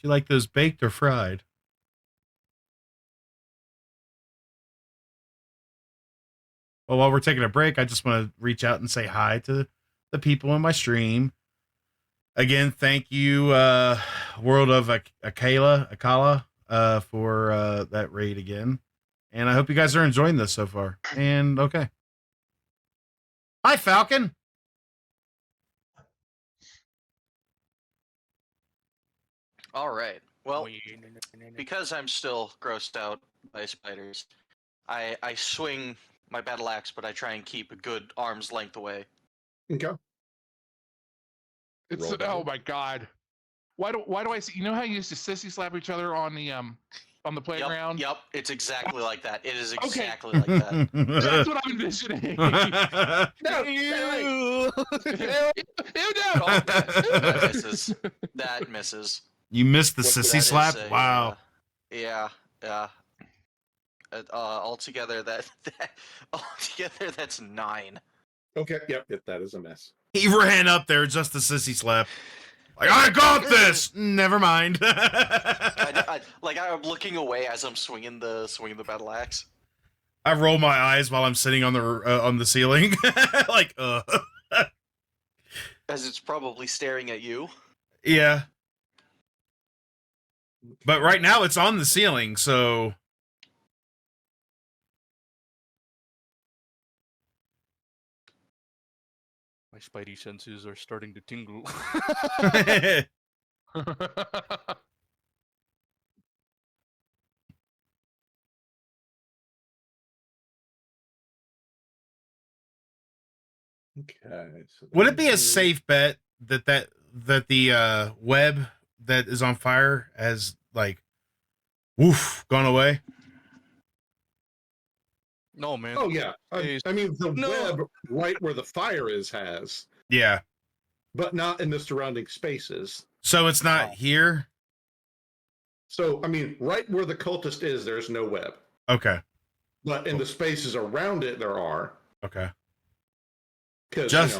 you like those baked or fried? Well, while we're taking a break, I just want to reach out and say hi to the people in my stream. Again, thank you, World of Akala, for that raid again. And I hope you guys are enjoying this so far. And okay. Hi, Falcon. All right. Well, because I'm still grossed out by spiders, I swing my battle axe, but I try and keep a good arm's length away. Okay. It's Roll that. oh my god. Why do I see? You know how you used to sissy slap each other on the playground? Yep, it's exactly like that. It is Okay. exactly like that. That's what I'm envisioning. No, Ew! Ew, no. That misses. That misses. You missed the What did sissy That is slap? a, Wow. Yeah. Altogether, altogether that's 9. Okay, yep, that is a mess. He ran up there just a sissy slap. Like, I got this. Never mind. I'm looking away as I'm swinging the battle axe. I roll my eyes while I'm sitting on the ceiling, like, As it's probably staring at you. yeah. But right now it's on the ceiling, so My spidey senses are starting to tingle. Okay. So would it be a safe bet that the web that is on fire has like woof gone away? No, man. Oh yeah. I mean, the No. web right where the fire is has, Yeah. but not in the surrounding spaces. So it's not Oh. here? So I mean, right where the cultist is, there's no web. Okay. But in the spaces around it, there are. Okay. Because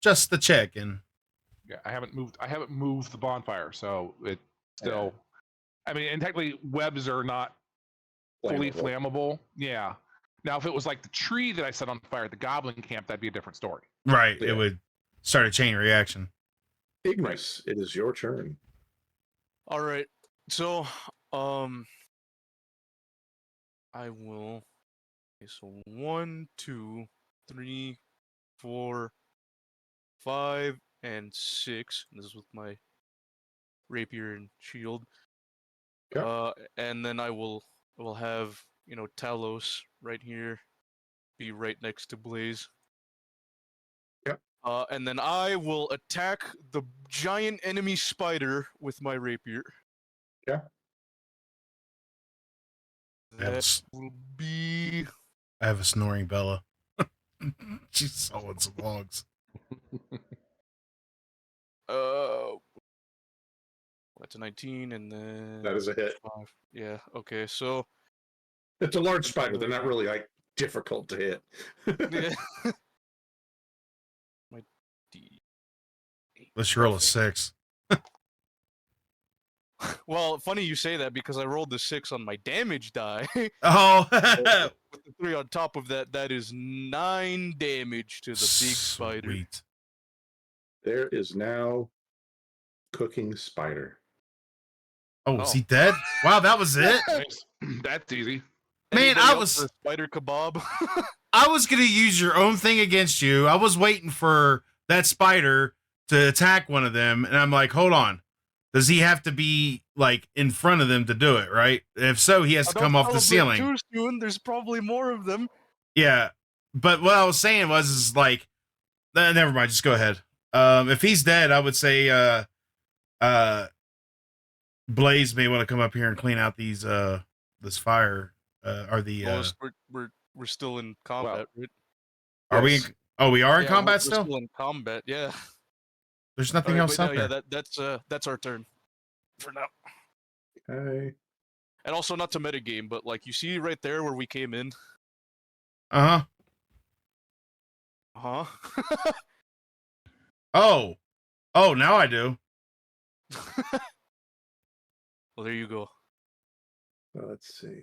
Just the check and Yeah, I haven't moved the bonfire, so it still. I mean, and technically, webs are not fully flammable. Yeah. Now, if it was like the tree that I set on fire at the goblin camp, that'd be a different story. right, Yeah. it would start a chain reaction. Ignis, it is your turn. All right. So, I will. Okay, so 1, 2, 3, 4, 5, and 6. This is with my rapier and shield. Okay. And then I will have Talos right here, be right next to Blaze. Yep. And then I will attack the giant enemy spider with my rapier. Okay. That will be. I have a snoring Bella. She's sawing some logs. That's a 19, and then That is a hit. 5. Yeah. Okay. So. It's a large spider. They're not really like difficult to hit. Yeah. My D. Let's roll a 6. Well, funny you say that because I rolled the 6 on my damage die. Oh, With the 3 on top of that, that is 9 damage to the big spider. Sweet. There is now cooking spider. Oh, is he dead? Wow, that was it? Nice. That's easy. Man, Anybody I else was for a spider kebab. I was gonna use your own thing against you. I was waiting for that spider to attack one of them, and I'm like, hold on. Does he have to be like in front of them to do it, right? If so, he has to come off the ceiling. Too soon. There's probably more of them. Yeah. But what I was saying was is like never mind, just go ahead. If he's dead, I would say Blaze may want to come up here and clean out these this fire or the We're still in combat, right? are we Yes. oh we are in Yeah, combat we're still? still in combat, yeah. There's nothing Alright, else but out no, there. yeah, that's our turn for now. Okay. And also not to metagame, but like you see right there where we came in. Uh-huh. Huh? Oh. Oh, now I do. Well, there you go. Let's see.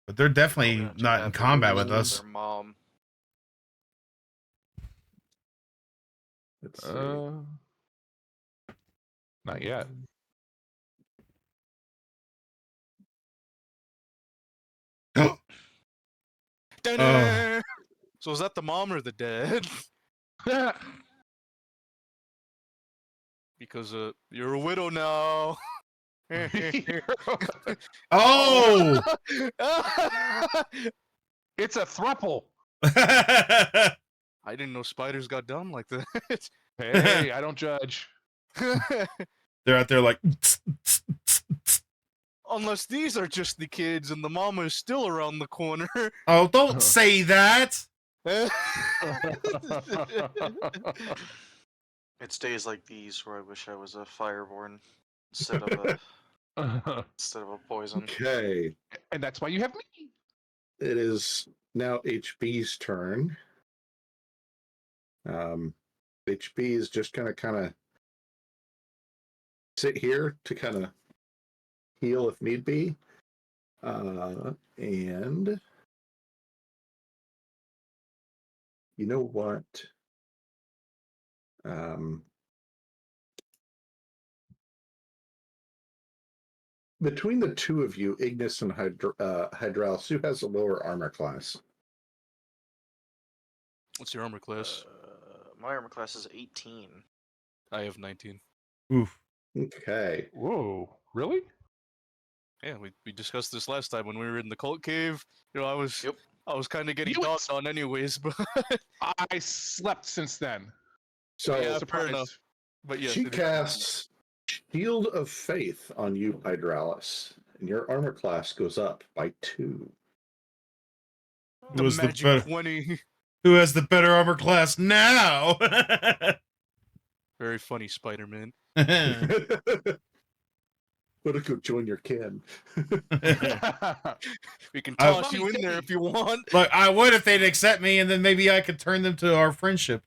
But they're definitely Yeah, not in combat with their us. mom. Let's see. Not yet. Ta-da! So is that the mom or the dad? Because you're a widow now. Oh! It's a thruple. I didn't know spiders got done like that. Hey, I don't judge. They're out there like Unless these are just the kids and the mama is still around the corner. oh, don't say that. It's days like these where I wish I was a fireborn instead of a poison. Okay. And that's why you have me. It is now HB's turn. HB is just gonna kind of sit here to kind of heal if need be. And you know what? Between the two of you, Ignis and Hydralis, who has a lower armor class? What's your armor class? My armor class is 18. I have 19. Oof. Okay. Whoa, really? Yeah, we discussed this last time when we were in the cult cave. You know, I was Yep. kind of getting You dogged on anyways, but I slept since then. So Yeah, fair Surprise. enough. But yes, she it is. casts Shield of Faith on you, Hydralis, and your armor class goes up by 2. The Who is the magic better? 20. Who has the better armor class now? Very funny, Spider-Man. Want to go join your kin? We can I- toss you in there if you want. Look, I would if they'd accept me, and then maybe I could turn them to our friendship.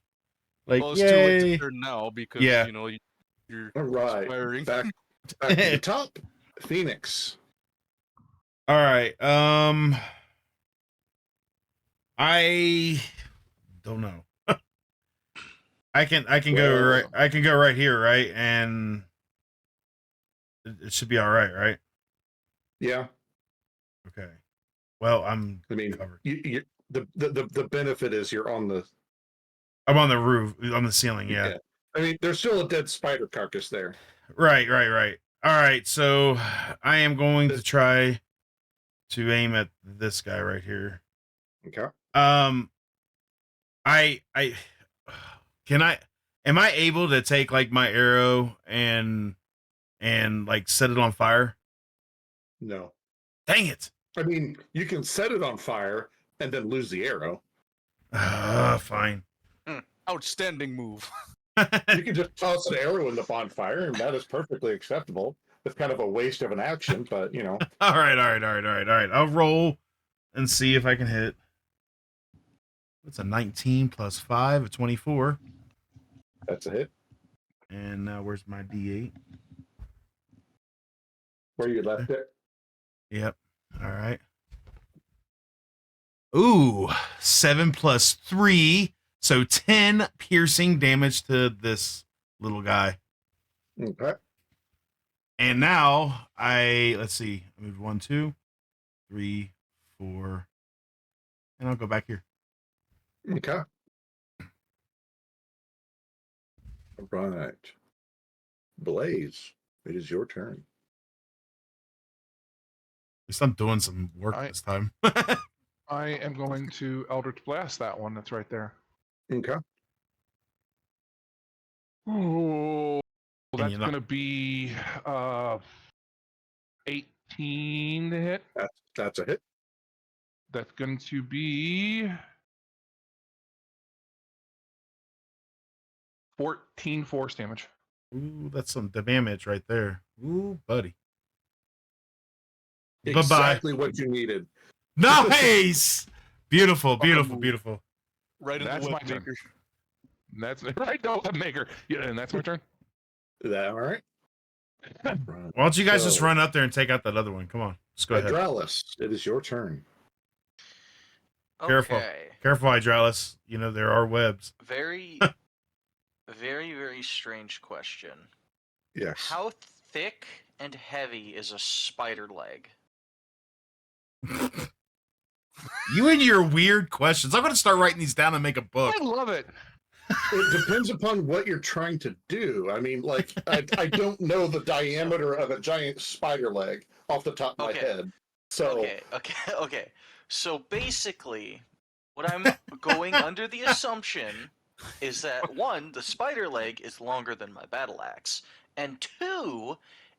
Like, Well, it's too late yay! to turn now because Yeah. you know you're All right, expiring. back to the top. Phoenix. All right. I don't know. I can go Well- right. I can go right here, right, and it should be all right, right? Yeah, Okay. Well, I'm I mean, covered. the benefit is you're on the I'm on the roof, on the ceiling. Yeah. I mean, there's still a dead spider carcass there. Right. All right. So I am going to try to aim at this guy right here. Okay. I can I am I able to take like my arrow and like set it on fire? No. Dang it. I mean, you can set it on fire and then lose the arrow. Fine. Outstanding move. You can just toss an arrow in the bonfire, and that is perfectly acceptable. It's kind of a waste of an action, but you know. All right. I'll roll and see if I can hit. It's a 19 plus 5, a 24. That's a hit. And now where's my D8? Where you left it. Yep. All right. Ooh, 7 plus 3. So 10 piercing damage to this little guy. Okay. And now let's see. I moved 1, 2, 3, 4. And I'll go back here. Okay. All right. Blaze, it is your turn. At least I'm doing some work this time. I am going to Eldritch Blast that one that's right there. Okay. Oh, that's you're going to be 18 to hit. That's a hit. That's going to be 14 force damage. Ooh, that's some damage right there. Ooh, buddy. Bye-bye. Exactly what you needed. Nice. Beautiful. Right in That's the my web turn. maker. That's right, no web maker. Yeah, and that's my turn. Is that all right? Why don't you guys just So- run up there and take out that other one? Come on. Let's go ahead. Hydralis, it is your turn. Careful. Okay. Careful, Hydralis. You know, there are webs. Very, very strange question. Yes. How thick and heavy is a spider leg? You and your weird questions. I'm going to start writing these down and make a book. I love it. It depends upon what you're trying to do. I mean, like, I don't know the diameter of a giant spider leg off the top of my Okay. head. So, Okay. So basically, what I'm going under the assumption is that 1, the spider leg is longer than my battle axe, and 2,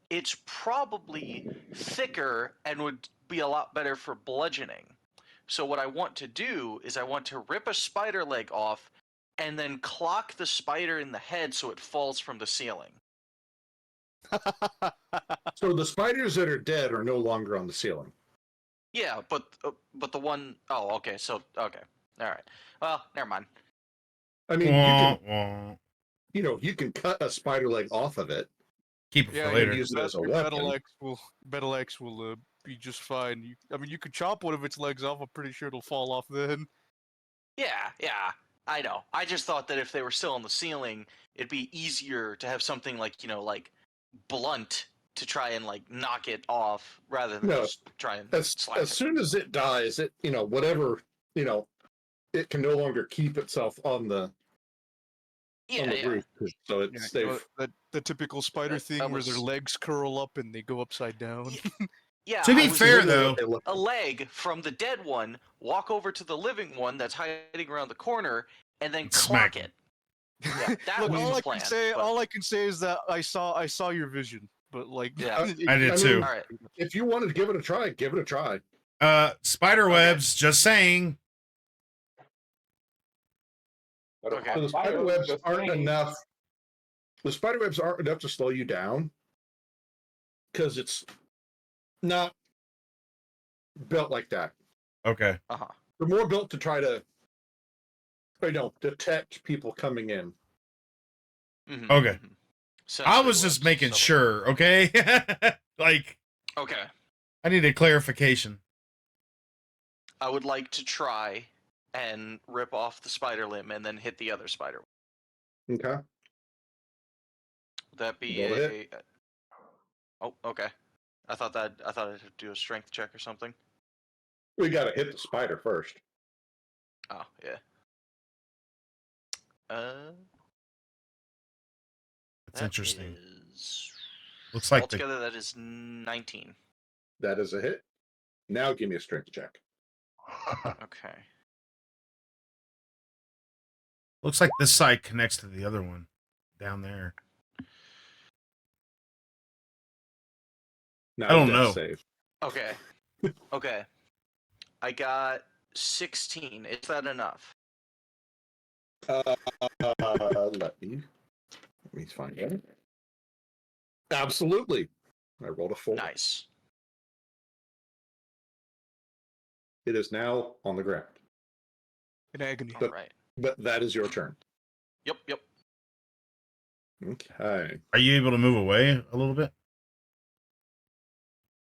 it's probably thicker and would be a lot better for bludgeoning. So what I want to do is I want to rip a spider leg off and then clock the spider in the head so it falls from the ceiling. so the spiders that are dead are no longer on the ceiling. Yeah, but the one oh, okay, so okay. All right. Well, never mind. I mean, Wah, wah. you can cut a spider leg off of it. Keep it Yeah, for your later. use it as a your weapon. battle axe will be just fine. I mean, you could chop one of its legs off. I'm pretty sure it'll fall off then. Yeah, I know. I just thought that if they were still on the ceiling, it'd be easier to have something like, like blunt to try and like knock it off rather than No, just try and As slash it. soon as it dies, it whatever it can no longer keep itself on the roof, so Yeah, it's you know, safe. the typical spider That- thing that where their was- legs curl up and they go upside down. Yeah, To I be was fair, thinking though, They look- a leg from the dead one, walk over to the living one that's hiding around the corner, and then Smack clock it. it. Yeah, that Look, was all the I plan. can say, but- all I can say is that I saw your vision, but like, Yeah. I did too. all right. If you wanted to give it a try, give it a try. Spider webs, just saying. Okay. So the spider webs aren't enough. The spider webs aren't enough to slow you down because it's not built like that. Okay. Uh-huh. They're more built to try to, detect people coming in. Mhm, Okay. mhm. I Sensory was just webs, making stuff sure, okay? Like, like- Okay. I need a clarification. I would like to try and rip off the spider limb and then hit the other spider. Okay. Would that be Go ahead. Oh, okay. I thought I'd have to do a strength check or something. We got to hit the spider first. Oh, yeah. That's That interesting. is- Looks like altogether that is 19. That is a hit. Now give me a strength check. Okay. looks like this side connects to the other one down there. Now I don't death know. Save. Okay. Okay. I got 16. Is that enough? Let me find out. Absolutely. I rolled a 4. Nice. It is now on the ground. in agony. All right. But that is your turn. Yep. Okay. Are you able to move away a little bit?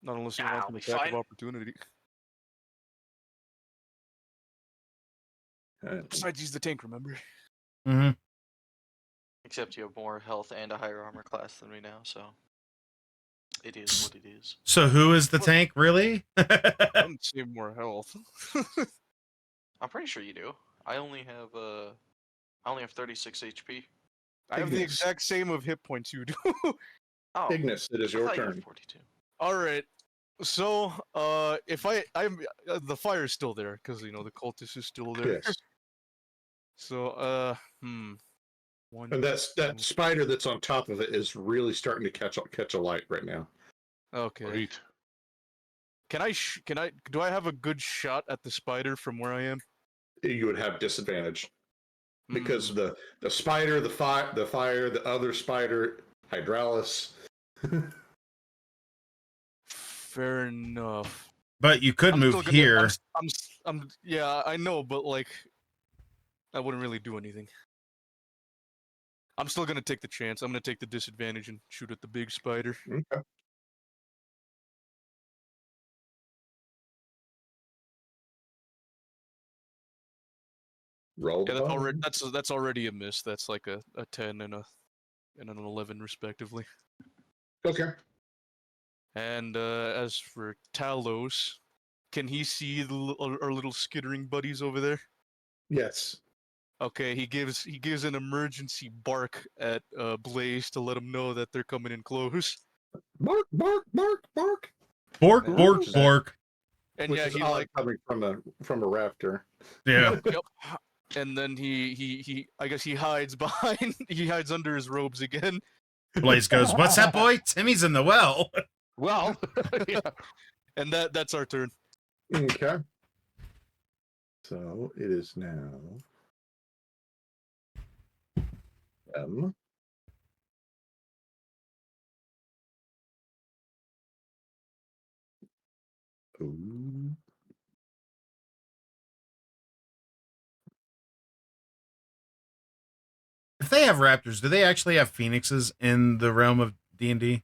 Not unless you Nah, want I'll an be attack fine. of opportunity. Besides, he's the tank, remember? Mm-hmm. Except you have more health and a higher armor class than me now, so it is what it is. So who is the tank, really? I don't say more health. I'm pretty sure you do. I only have 36 HP. I have the Ignis. exact same of hit points you do. Oh, Ignis, it is I your thought you had turn. 42. All right. So, if I'm the fire's still there because the cultist is still there. Yes. So, one. And that spider that's on top of it is really starting to catch a light right now. Okay. Great. Do I have a good shot at the spider from where I am? You would have disadvantage because Hmm. the spider, the fire, the other spider, Hydralis. Fair enough. But you could I'm move still gonna- here. yeah, I know, but like, I wouldn't really do anything. I'm still gonna take the chance. I'm gonna take the disadvantage and shoot at the big spider. Okay. Roll. Yeah, the bone. that's already a miss. That's like a 10 and an 11 respectively. Okay. And as for Talos, can he see our little skittering buddies over there? Yes. Okay, he gives an emergency bark at Blaze to let him know that they're coming in close. Bark, bark, bark, bark. Bork, Yeah. bork, Which is- bork. And Which yeah, is he odd coming from a raptor. Yeah. yep. And then he I guess he hides behind he hides under his robes again. Blaze goes, "What's that, boy? Timmy's in the well." Well, yeah. And that's our turn. Okay. So it is now. Ooh. If they have raptors, do they actually have phoenixes in the realm of D&D?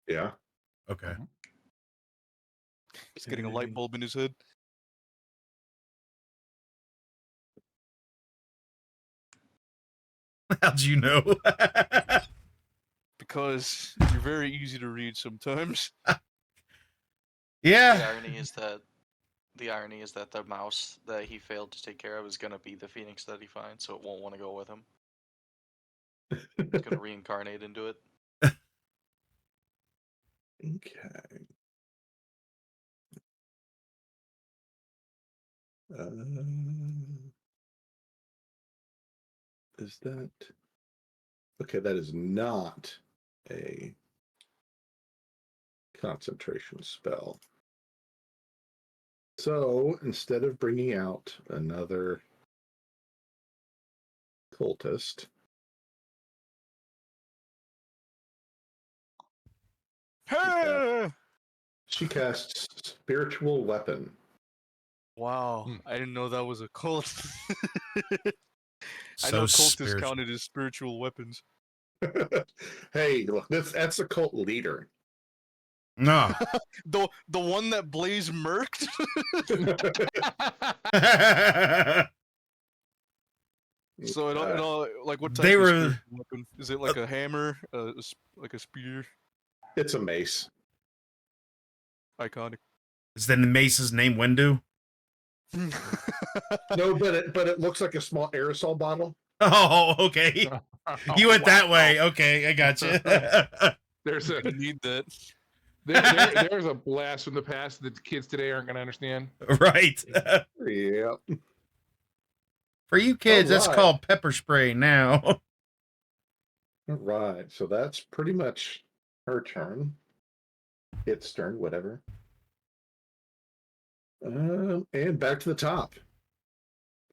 Yeah. Okay. He's getting a light bulb in his head. How'd you know? Because you're very easy to read sometimes. Yeah. The irony is that the mouse that he failed to take care of is gonna be the phoenix that he finds, so it won't want to go with him. It's gonna reincarnate into it. Okay. Is that okay? That is not a concentration spell. So instead of bringing out another cultist, Hey! she casts spiritual weapon. Wow, Hmm. I didn't know that was a cult. I So know cultists spiritual. counted as spiritual weapons. Hey, look, that's a cult leader. No. The one that Blaze murked? So it all like what type They of were- spiritual weapon? Is it like a hammer, like a spear? It's a mace. Iconic. Is then the mace's name Windu? No, but it looks like a small aerosol bottle. Oh, okay. You went that way. Okay, I got you. There's a You need that. there's a blast from the past that the kids today aren't going to understand. Right. Yep. For you kids, that's Alright. called pepper spray now. All right. So that's pretty much her turn. Its turn, whatever. And back to the top.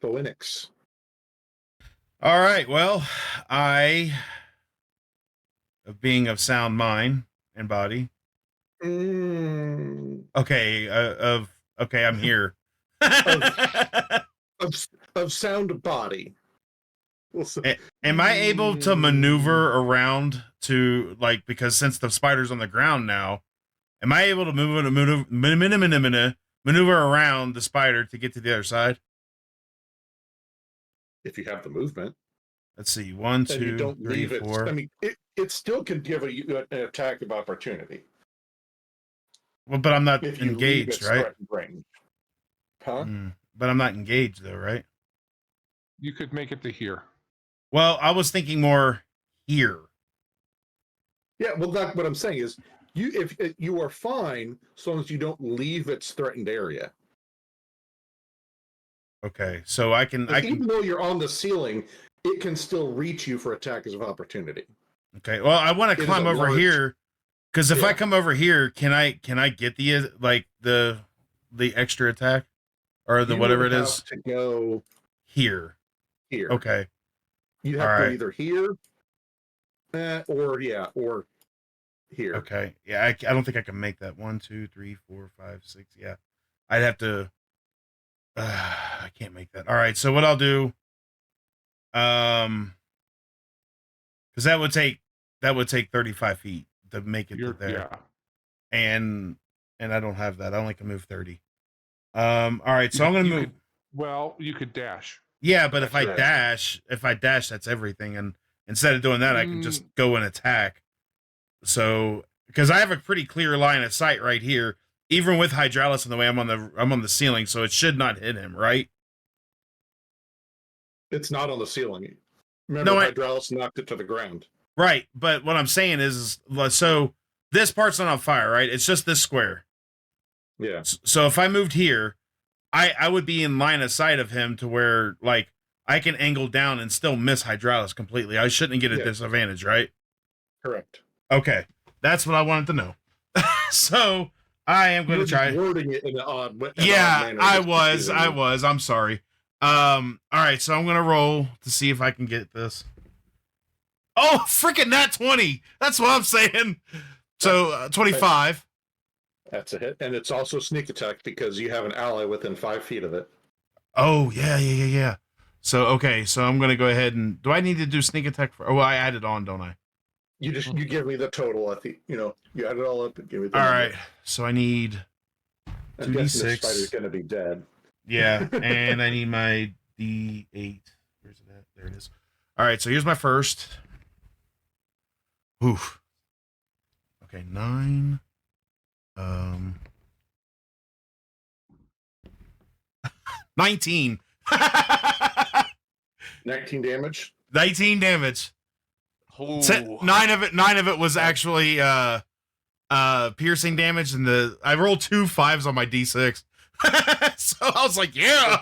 Phoenix. All right. Well, I, of being of sound mind and body. Okay. Okay, I'm here. Of sound body. Am I able to maneuver around to like because since the spider's on the ground now, am I able to maneuver around the spider to get to the other side? If you have the movement, Let's see, 1, and you 2, don't 3, leave 4. it. I mean, it still can give you an attack of opportunity Well, but I'm not if you leave engaged, its right? threatened range. Huh? But I'm not engaged though, right? You could make it to here. Well, I was thinking more here. Yeah. Well, that's what I'm saying is if you are fine as long as you don't leave its threatened area. Okay, so I can. Even though you're on the ceiling, it can still reach you for attacks of opportunity. Okay, well, I want to climb over here because if I come over here, can I get the like the extra attack or the You whatever would it have is to go here? here. Okay, You have All to right. go either here, or here. Okay, yeah, I don't think I can make that. 1, 2, 3, 4, 5, 6. Yeah, I'd have to. I can't make that. All right, so what I'll do, because that would take 35 feet to make it to there. Yeah. And I don't have that. I only can move 30. All right, so I'm gonna move. You could dash. Yeah, but if I That's dash, that's everything. And instead of doing that, I can just go and attack. So because I have a pretty clear line of sight right here, even with Hydraulis in the way, I'm on the ceiling, so it should not hit him, right? It's not on the ceiling. Remember, Hydraulis knocked it to the ground. Right, but what I'm saying is so this part's not on fire, right? It's just this square. Yeah. So if I moved here, I would be in line of sight of him to where like I can angle down and still miss Hydraulis completely. I shouldn't get a disadvantage, right? Correct. Okay, that's what I wanted to know. So I am going to try wording it in an odd way. Yeah, I was. I'm sorry. All right, so I'm gonna roll to see if I can get this. Oh, freaking nat 20! That's what I'm saying. So 25. That's a hit, and it's also sneak attack because you have an ally within 5 feet of it. Oh yeah. So okay, so I'm gonna go ahead and do I need to do sneak attack for? Oh, I added on, don't I? You give me the total. I think you add it all up and give me the All number. right. So I need I'm guessing this 2d6. spider's going to be dead. Yeah, and I need my D8. Where's it at? There it is. All right, so here's my first. Oof. Okay, 9. 19. 19 damage. 19 damage. Oh, Nine of it was actually piercing damage, and I rolled 2 5s on my D6. So I was like, yeah.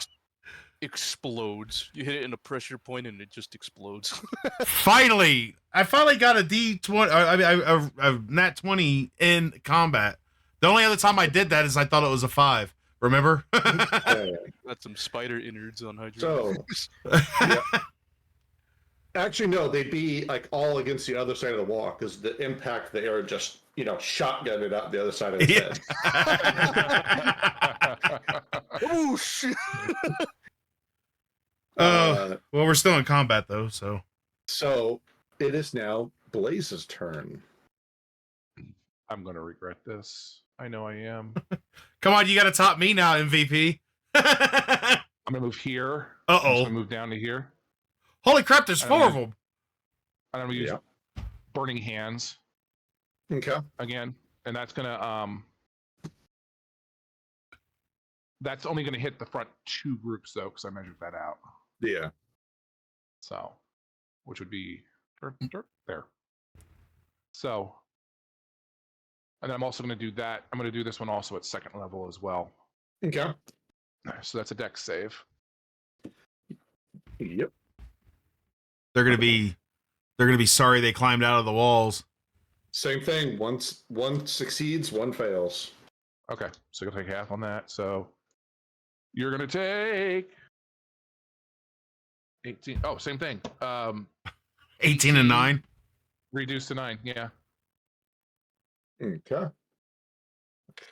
explodes. You hit it in a pressure point and it just explodes. Finally, I finally got a D20. I mean, a nat 20 in combat. The only other time I did that is I thought it was a 5. Remember? Got some spider innards on Hydra. So, yeah. Actually, no, they'd be like all against the other side of the wall because the impact of the arrow just, shotgun it out the other side of his head. Oh shit! Well, we're still in combat though, so. So it is now Blaze's turn. I'm gonna regret this. I know I am. Come on, you got to top me now, MVP. I'm gonna move here. I'm just Uh-oh. gonna move down to here. Holy crap, there's I 4 don't of them. I'm gonna use Burning Hands Okay. again, and that's gonna that's only gonna hit the front 2 groups though, because I measured that out. Yeah. So, which would be there. So, and I'm also going to do that. I'm going to do this one also at 2nd level as well. Okay. So that's a dex save. Yep. They're gonna be sorry they climbed out of the walls. Same thing. One succeeds, one fails. Okay, so you'll take half on that. So you're going to take 18. Oh, same thing. 18 and 9. Reduced to 9. Yeah. Okay.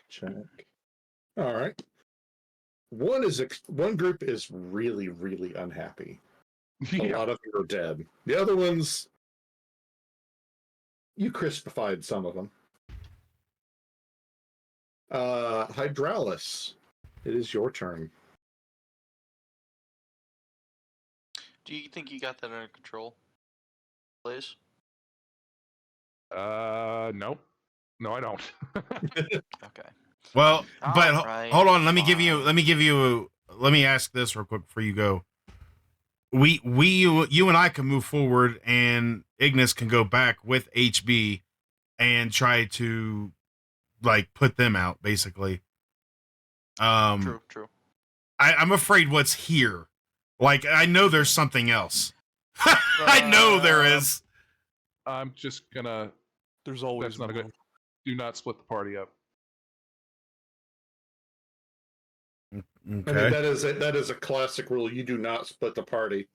Check. All right. One group is really, really unhappy. A lot of them are dead. The other ones, you crispified some of them. Hydralis, it is your turn. Do you think you got that under control, Blaze? Nope. No, I don't. Okay. Well, but Alright, hold on. fine. Let me ask this real quick before you go. You and I can move forward, and Ignis can go back with HB and try to put them out, basically. True. I'm afraid what's here. I know there's something else. I know there is. I'm just gonna. There's always That's not a good. more. Do not split the party up. Okay. I mean, that is a classic rule. You do not split the party.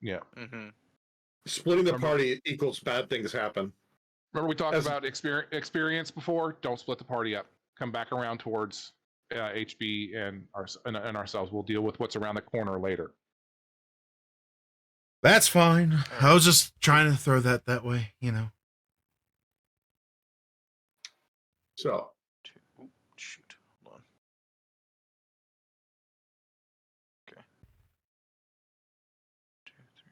Yeah. Mm-hmm. Splitting the party equals bad things happen. Remember we talked about experience before? Don't split the party up. Come back around towards HB and ourselves. We'll deal with what's around the corner later. That's fine. I was just trying to throw that way, So, Shoot. Hold on. Okay. 2, 3.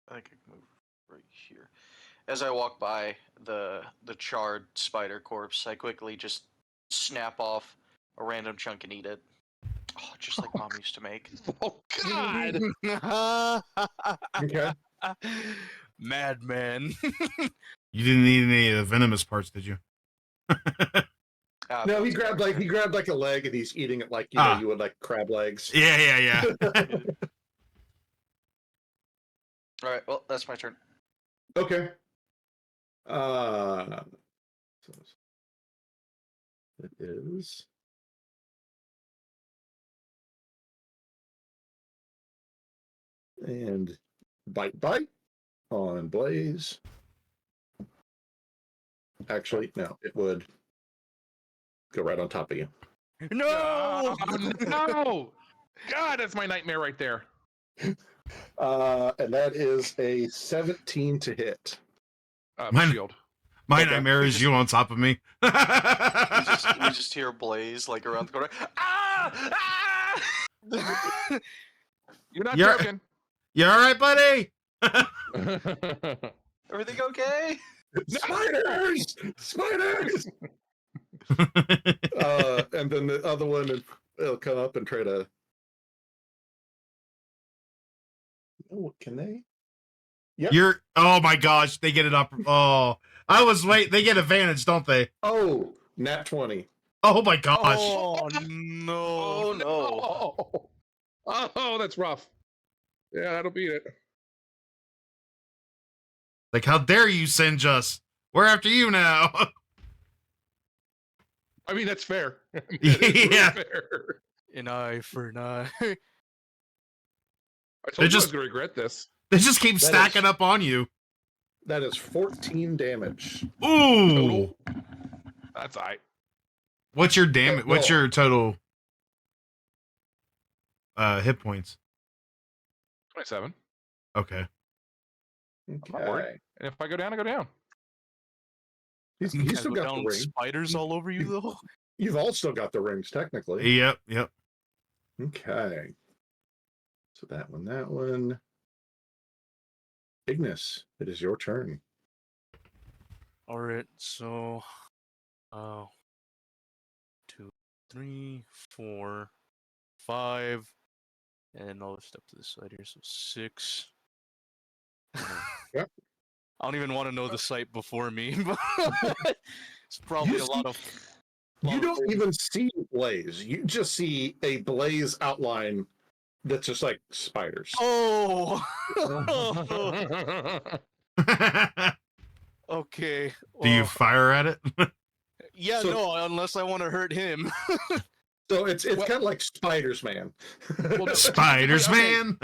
I think I can move right here. As I walk by the charred spider corpse, I quickly just snap off a random chunk and eat it. Oh, just like Mom used to make. Oh God! okay. Madman. You didn't eat any of the venomous parts, did you? No, he grabbed a leg and he's eating it like you would like crab legs. Yeah. All right. Well, that's my turn. Okay. It is. And bite on Blaze. Actually, no, it would go right on top of you. No! No! God, that's my nightmare right there. And that is a 17 to hit. Mine- shield. My Okay. nightmare is you on top of me. We just hear Blaze like around the corner. Ah! Ah! You're not You're- joking. You all right, buddy? Everything okay? Spiders! Spiders! And then the other one, it'll come up and try to. Oh, can they? Yep. Oh my gosh, they get it up. Oh, I was wait. They get advantage, don't they? Oh, nat 20. Oh my gosh. Oh no! Oh no! Oh, that's rough. Yeah, that'll beat it. Like, how dare you singe us? We're after you now. I mean, that's fair. Yeah. Fair. An eye for an eye. I They're told you I just- was gonna regret this. They just keep That stacking is- up on you. That is 14 damage. Ooh. Total. That's all right. What's your damage? What's Well- your total hit points? 27. Okay. not worried. Okay. And if I go down, I go down. He's Can I still go got the down ring. spiders all over you though. You've all still got the rings, technically. Yep. Okay. So that one. Ignis, it is your turn. All right, so 2, 3, 4, 5, and I'll step to the side here. So 6. Yep. I don't even want to know the site before me, but it's probably You a lot of. You don't even see Blaze. You just see a Blaze outline that's just like spiders. Oh. Okay. Do you well, fire at it? Yeah, So- no, unless I want to hurt him. So it's Well- kind of like Spiders Man. no, Spiders, okay. man.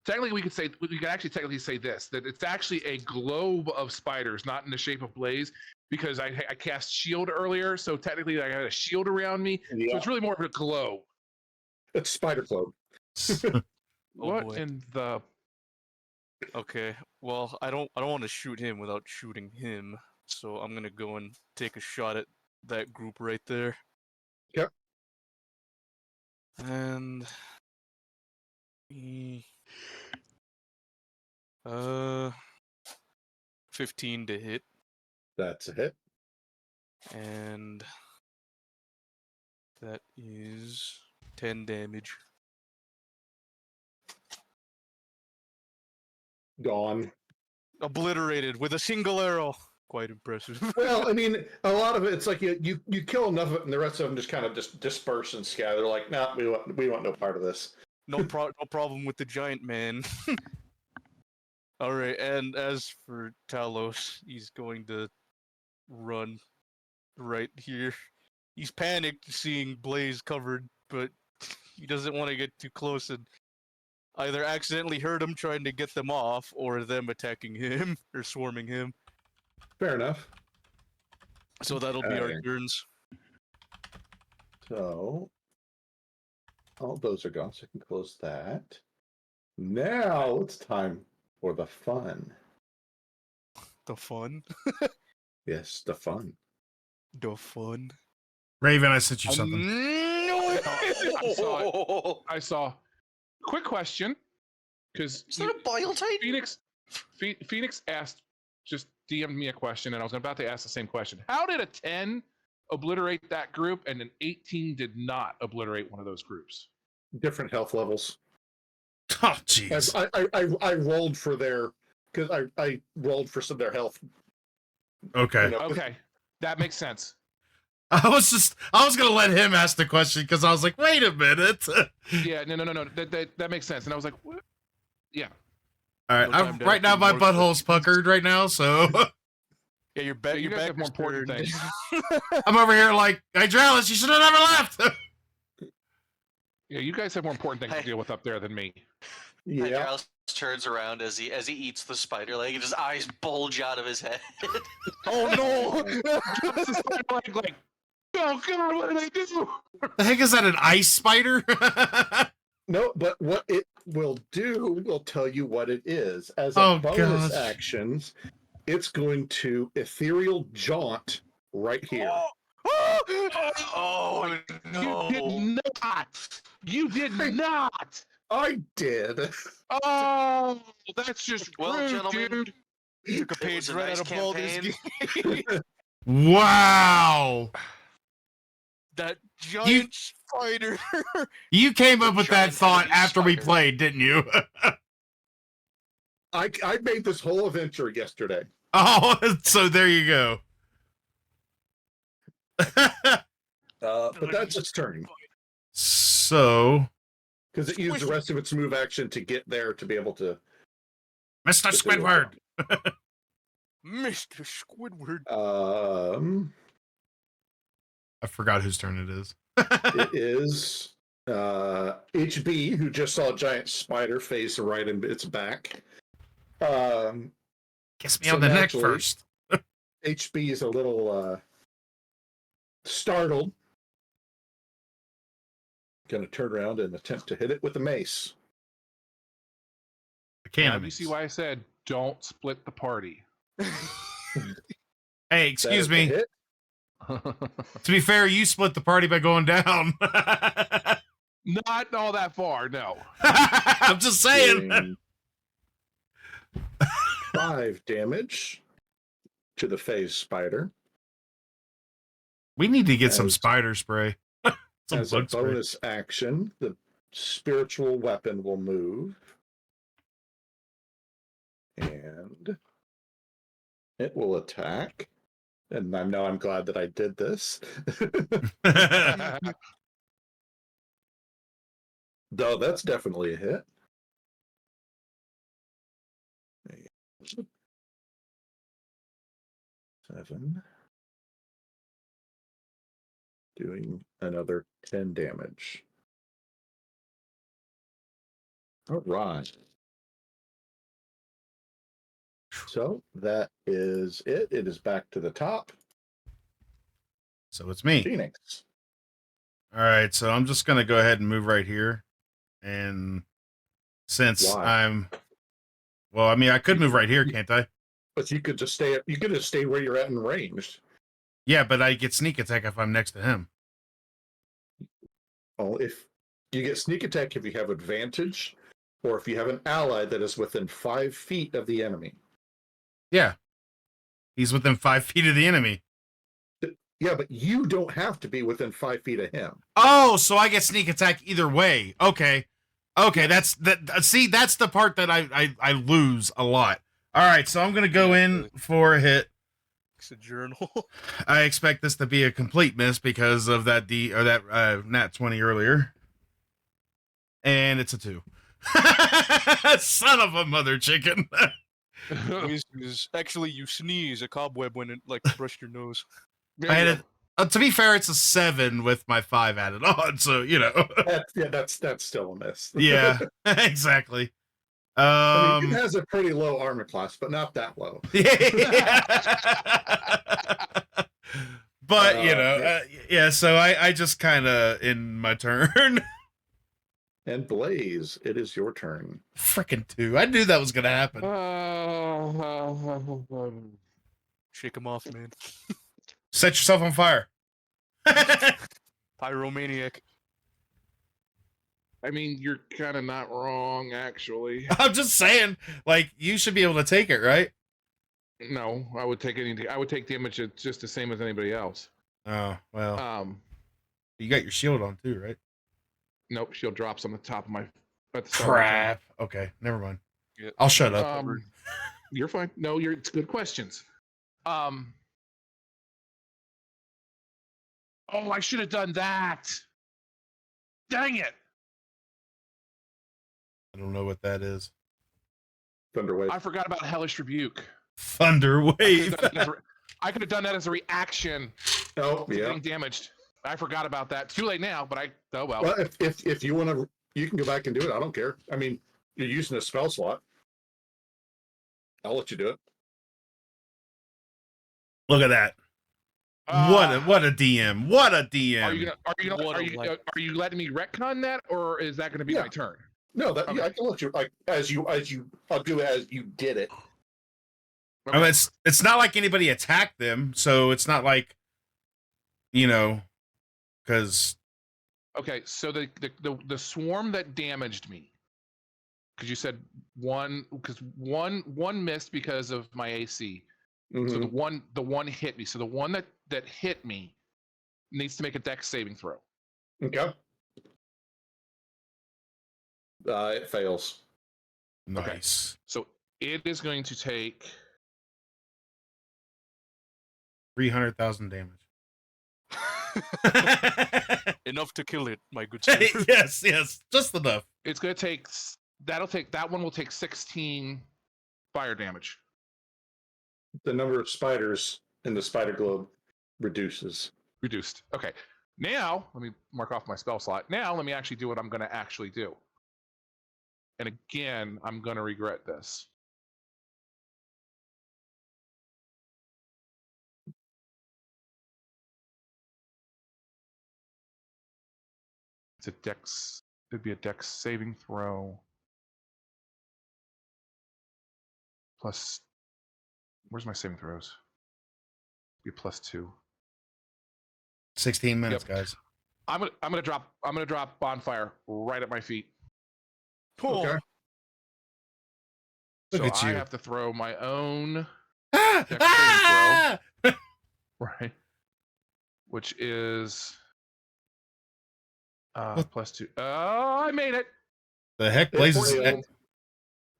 Technically, we could actually technically say this, that it's actually a globe of spiders, not in the shape of Blaze, because I cast shield earlier, so technically I had a shield around me. So Yeah. it's really more of a globe. It's Spider Cloak. Oh, What boy. in the? Okay. Well, I don't want to shoot him without shooting him. So I'm gonna go and take a shot at that group right there. Yep. And 15 to hit, That's a hit. and that is 10 damage. Gone. Obliterated with a single arrow. Quite impressive. Well, I mean, a lot of it's like you kill enough of it, and the rest of them just kind of just disperse and scatter. They're like, nah, we want no part of this. No problem with the giant man. All right, and as for Talos, he's going to run right here. He's panicked seeing Blaze covered, but he doesn't want to get too close and either accidentally hurt him trying to get them off, or them attacking him or swarming him. Fair enough. So that'll be our Okay. turns. So all those are gone, so I can close that. Now it's time for the fun. The fun. Yes, the fun. The fun. Raven, I sent you something. I saw it. I saw. Quick question, because Is that a bile titan? Phoenix asked, just DM'd me a question, and I was about to ask the same question. How did a 10 obliterate that group, and an 18 did not obliterate one of those groups? Different health levels. Oh, As jeez. I rolled for their because I rolled for some of their health. Okay. You know, Okay, that makes sense. I was gonna let him ask the question because I was like, wait a minute. Yeah, no. That makes sense. And I was like, what? Yeah. All right, No time to right now ask my more butthole's questions. puckered right now, so Yeah, your back. you Your guys back have more is important turned. things. I'm over here like, Hydraulis, you should have never left. Yeah, you guys have more important things Hey. to deal with up there than me. yeah. Hydraulis turns around as he eats the spider leg, and his eyes bulge out of his head. Oh no! like, oh God, what did I do? The heck is that, an ice spider? No, but what it will do will tell you what it is. As a Oh, bonus gosh. actions, it's going to ethereal jaunt right here. Oh no! You did not. You did not. I did. Oh, that's just Well, rude, gentlemen, dude. Took a It page was a right nice out of Baldur's campaign. Gate. Wow. That giant spider. You came up The with that giant thought enemy after we spider. played, didn't you? I made this whole adventure yesterday. Oh, so there you go. But that's its turn. So, Because it used the rest of its move action to get there to be able to. Mr. Squidward. Mr. Squidward. I forgot whose turn it is. It is HB, who just saw a giant spider face right in its back. Kiss me So on the neck naturally- first. HB is a little startled. Going to turn around and attempt to hit it with a mace. I can't. Now, you see why I said don't split the party. Hey, excuse me. To be fair, you split the party by going down. Not all that far, no. I'm just saying. Doing 5 damage to the phase spider. We need to get some As- spider spray. Some As a bug spray. bonus action, the spiritual weapon will move. And it will attack. And I'm glad that I did this. Though that's definitely a hit. 7. Doing another 10 damage. All right. So that is it. It is back to the top. So it's me. Phoenix. All right, so I'm just gonna go ahead and move right here, and since Why? I mean, I could move right here, can't I? But you could just stay. You could just stay where you're at in range. Yeah, but I get sneak attack if I'm next to him. Oh, if you get sneak attack if you have advantage, or if you have an ally that is within 5 feet of the enemy. Yeah, he's within 5 feet of the enemy. Yeah, but you don't have to be within 5 feet of him. Oh, so I get sneak attack either way. Okay, that's that. See, that's the part that I lose a lot. All right, so I'm gonna go in for a hit. It's a journal. I expect this to be a complete miss because of that nat 20 earlier, and it's a 2. Son of a mother chicken. Actually, you sneeze, a cobweb when it brushed your nose. There I you had to be fair, it's a 7 with my 5 added on, so you know. That's still a miss. Yeah, exactly. I mean, it has a pretty low armor class, but not that low. But you know, yeah. So I just kind of in my turn. And Blaze, it is your turn. Freaking 2! I knew that was gonna happen. Shake him off, man. Set yourself on fire. Pyromaniac. I mean, you're kind of not wrong, actually. I'm just saying, like, you should be able to take it, right? No, I would take anything. I would take damage just the same as anybody else. Oh well. You got your shield on too, right? Nope, shield drops on the top of my. At the start of my turn. Crap. Okay, never mind. Yeah. I'll shut up. You're fine. No, it's good questions. Oh, I should have done that. Dang it. I don't know what that is. Thunderwave. I forgot about Hellish Rebuke. Thunder wave. I could have done that as a reaction Oh, to yeah. being damaged. I forgot about that. It's too late now, but oh well. Well, if you want to, you can go back and do it. I don't care. I mean, you're using a spell slot. I'll let you do it. Look at that. What a DM. What a DM. Are you letting me retcon that, or is that going to be my turn? No, that Okay. I can let you I'll do it as you did it. I mean, it's not like anybody attacked them, so it's not like, because Okay, so the swarm that damaged me, because you said one missed because of my AC. So the one hit me. So the one that hit me needs to make a dex saving throw. Okay. It fails. nice. Okay. So it is going to take 300,000 damage. Enough to kill it, my good sir. yes, just enough. it's going to take that one will take 16 fire damage. The number of spiders in the spider globe reduces. Reduced. Okay. Now, let me mark off my spell slot. Now, let me actually do what I'm going to actually do. And again, I'm going to regret this. It's a dex. It'd be a dex saving throw. Plus, where's my saving throws? Be +2. 16 minutes, Yep. guys. I'm gonna drop bonfire right at my feet. Okay. Look So at I you. have to throw my own Ah! Dex Ah! right, which is What? +2. Oh, I made it. The heck, It Blazes? failed.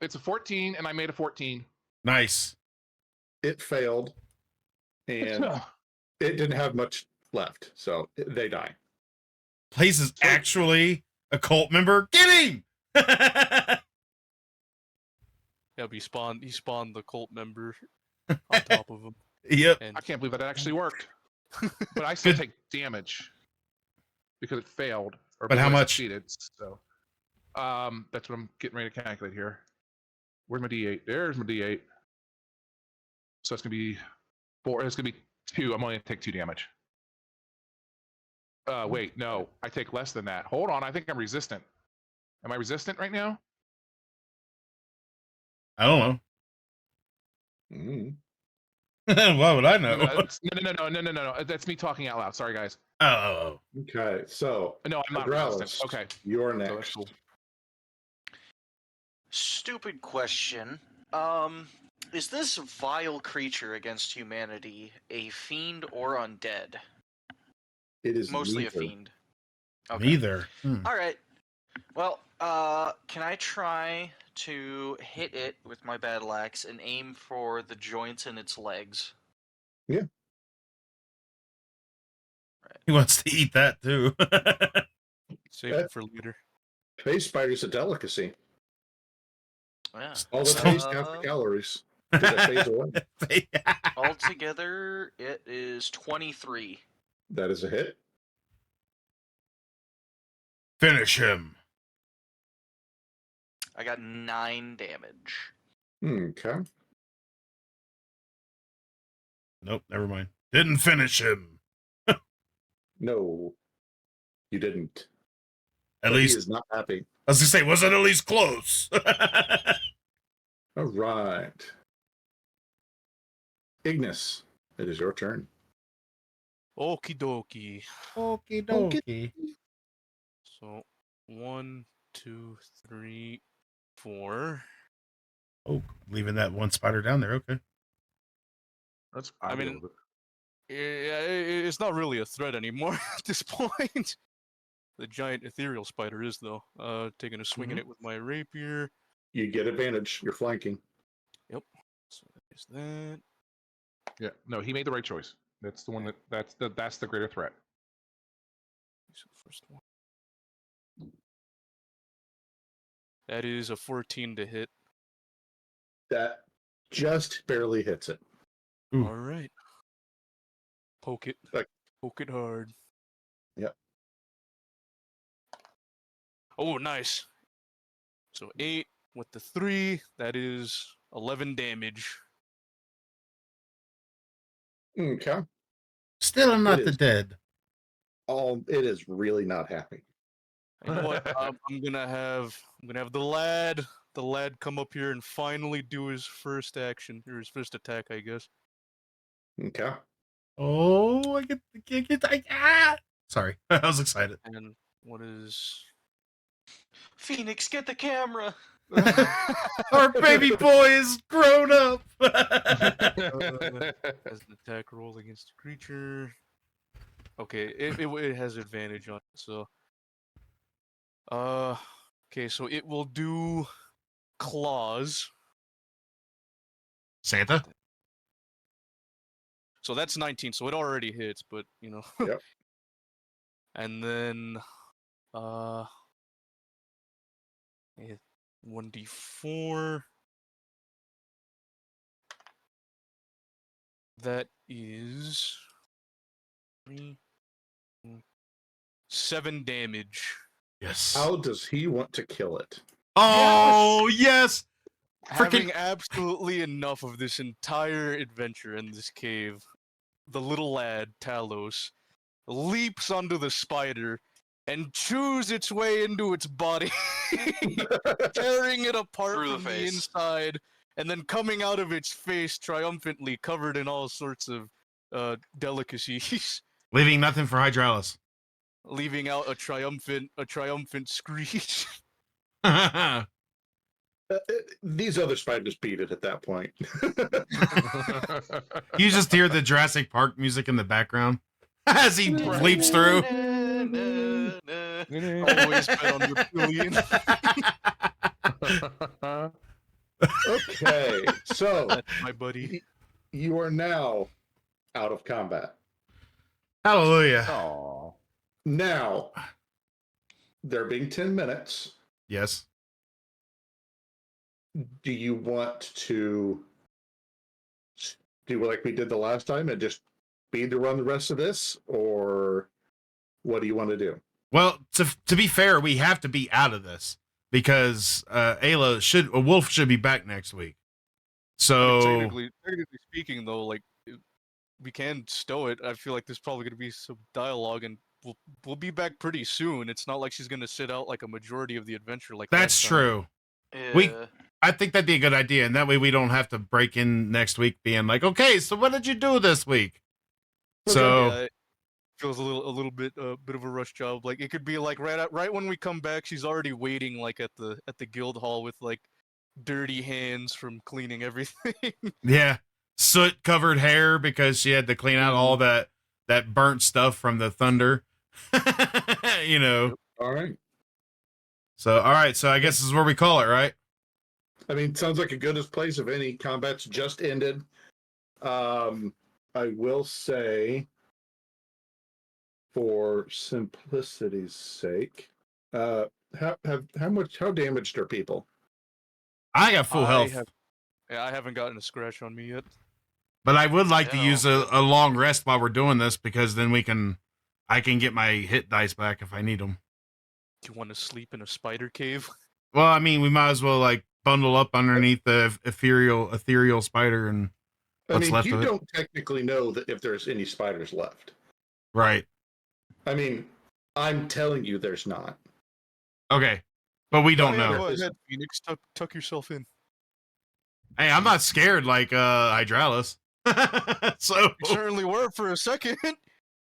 It's a 14, and I made a 14. Nice. It failed, and it didn't have much left, so they die. Blaze is actually a cult member. Get him! Yeah, but he spawned the cult member on top of him. Yep. And I can't believe that actually worked. But I still take damage because it failed. Or But how because I much? succeeded, so that's what I'm getting ready to calculate here. Where's my D8? There's my D8. So it's gonna be 4. It's gonna be 2. I'm only gonna take 2 damage. Wait, no, I take less than that. Hold on, I think I'm resistant. Am I resistant right now? I don't know. Mm. Why would I know? No. That's me talking out loud. Sorry, guys. Oh. Okay, so No, I'm not Hydraulis, resistant. Okay. you're So that's next. cool. Stupid question. Is this vile creature against humanity a fiend or undead? It is Mostly neither. a fiend. Okay. Neither. All right. Well, can I try to hit it with my battle axe and aim for the joints in its legs? Yeah. Right. He wants to eat that too. save it for later. Face spider's a delicacy. Yeah. All the taste, half the calories. Because it fades away. Altogether, it is 23. That is a hit. Finish him. I got 9 damage. Okay. Nope, never mind. Didn't finish him. No, you didn't. At But least, he is not happy. I was gonna say, was it at least close? All right. Ignis, it is your turn. Okie dokie. Okie dokie. So 1, 2, 3, 4. Oh, leaving that one spider down there. Okay. That's. I mean, yeah, it's not really a threat anymore at this point. The giant ethereal spider is though. Taking a swing at it with my rapier. You get advantage. You're flanking. Yep. So there's that. Yeah. No, he made the right choice. That's the one that's the greater threat. So first one. That is a 14 to hit. That just barely hits it. Ooh. All right. Poke it. Like- Poke it hard. Yep. Oh, nice. So 8 with the 3. That is 11 damage. Okay. Still not It the is. dead. It is really not happy. You know what? I'm gonna have the lad the lad come up here and finally do his first action, or his first attack, I guess. Okay. Oh, Sorry, I was excited. And what is... Phoenix, get the camera. Our baby boy is grown up. As an attack roll against a creature. Okay, it has advantage on it, so... Okay, so it will do claws. Santa? So that's 19, so it already hits, but, you know. Yep. And then, 1d4. That is 7 damage. Yes. How does he want to kill it? Oh, yes. Having absolutely enough of this entire adventure in this cave, the little lad, Talos, leaps onto the spider and chews its way into its body, tearing it apart Through the from the face. inside, and then coming out of its face triumphantly, covered in all sorts of delicacies, Leaving nothing for Hydralis. leaving out a triumphant screech. These other spiders beat it at that point. You just hear the Jurassic Park music in the background as he leaps through. Always bet on reptilian. Okay, so That's my buddy. you are now out of combat. Hallelujah. Aw. Now, there being 10 minutes, Yes. do you want to do like we did the last time and just speed to run the rest of this, or what do you want to do? Well, to be fair, we have to be out of this because a wolf should be back next week. So Technically speaking, though, like we can stow it. I feel like there's probably going to be some dialogue, and we'll be back pretty soon. It's not like she's going to sit out like a majority of the adventure. Like that's last time. true. Yeah. I think that'd be a good idea, and that way we don't have to break in next week being like, okay, so what did you do this week? So Yeah, it feels a little bit bit of a rush job. Like it could be like right when we come back, she's already waiting like at the guild hall with like dirty hands from cleaning everything. yeah, soot covered hair because she had to clean out all that burnt stuff from the thunder. You know. All right. So all right, so I guess this is where we call it, right? I mean, sounds like a good place if any combat's just ended. I will say, for simplicity's sake, how damaged are people? I got full health. I haven't gotten a scratch on me yet. But I would like to Yeah. use a long rest while we're doing this because then I can get my hit dice back if I need them. Do you want to sleep in a spider cave? Well, I mean, we might as well like bundle up underneath the ethereal spider and I what's mean, left you of it. don't technically know that if there's any spiders left. Right. I mean, I'm telling you there's not. Okay. But we don't Yeah, know. go ahead, Phoenix. Tuck yourself in. Hey, I'm not scared like Hydralis. So You certainly were for a second.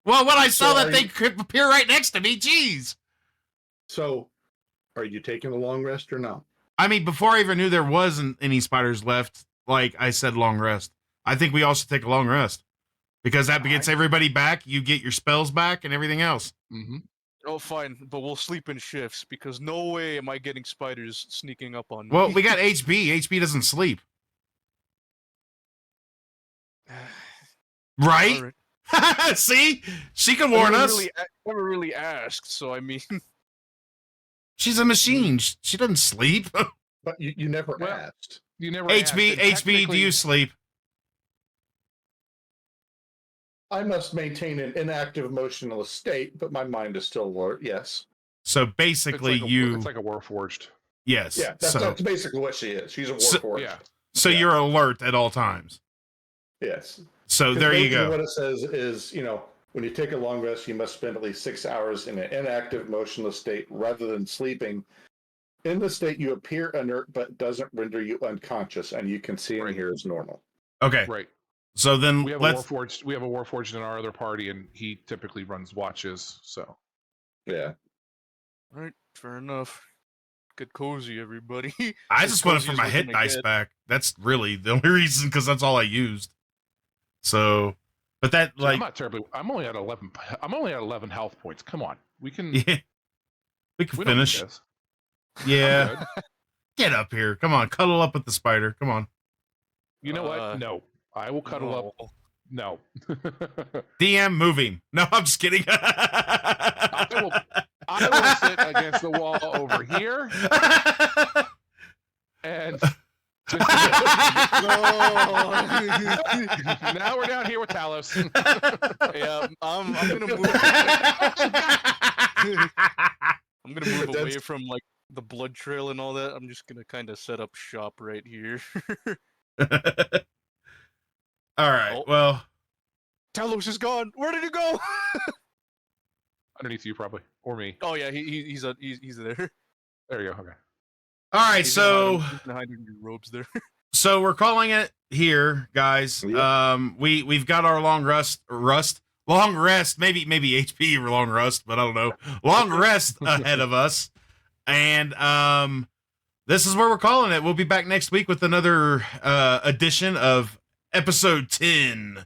well, when I saw So that thing could appear right next to me, jeez. So, are you taking a long rest or not? I mean, before I even knew there wasn't any spiders left, like I said, long rest. I think we all should take a long rest because that gets everybody back. You get your spells back and everything else. Mm-hmm. Oh, fine, but we'll sleep in shifts because no way am I getting spiders sneaking up on me. Well, we got HB. HB doesn't sleep, right? Alright. See, she can warn us. Never really asked, so I mean, She's a machine. She doesn't sleep. But you never Well, asked. You never asked, HB, and HB, do technically- you sleep? I must maintain an inactive, motionless state, but my mind is still alert. Yes. So It's basically, like you It's like a warforged. yes. Yeah, that's, so that's basically what she is. She's a So- warforged. Yeah. so yeah. you're alert at all times. Yes. So there you Basically go. What it says is, when you take a long rest, you must spend at least 6 hours in an inactive, motionless state rather than sleeping in the state you appear inert, but doesn't render you unconscious, and you can see and Right. hear as normal. Okay. Right. So then We have let's. a Warforged in our other party, and he typically runs watches. So Yeah. All right, fair enough. Get cozy, everybody. I As just wanted for cozy as my we're hit gonna dice get. back. That's really the only reason, because that's all I used. So, but that so I'm like, not terribly. I'm only at 11. I'm only at 11 health points. Come on, we can. yeah, we can We don't need finish. this. Yeah, I'm good. get up here. Come on, cuddle up with the spider. Come on. You know what? No, I will cuddle up. No. DM, move him. No, I'm just kidding. I will sit against the wall over here and just now we're down here with Talos. Yeah, I'm gonna move. I'm gonna move away from like the blood trail and all that. I'm just gonna kind of set up shop right here. All right. Oh. Well, Talos is gone. Where did he go? Underneath you, probably, or me. Oh yeah, he's there. There you go. Okay. all right. He's So, he's hiding in your robes there. so we're calling it here, guys. Yep. We've got our long rest, maybe HP or long rust, but I don't know. Long rest ahead of us, and this is where we're calling it. We'll be back next week with another edition of episode 10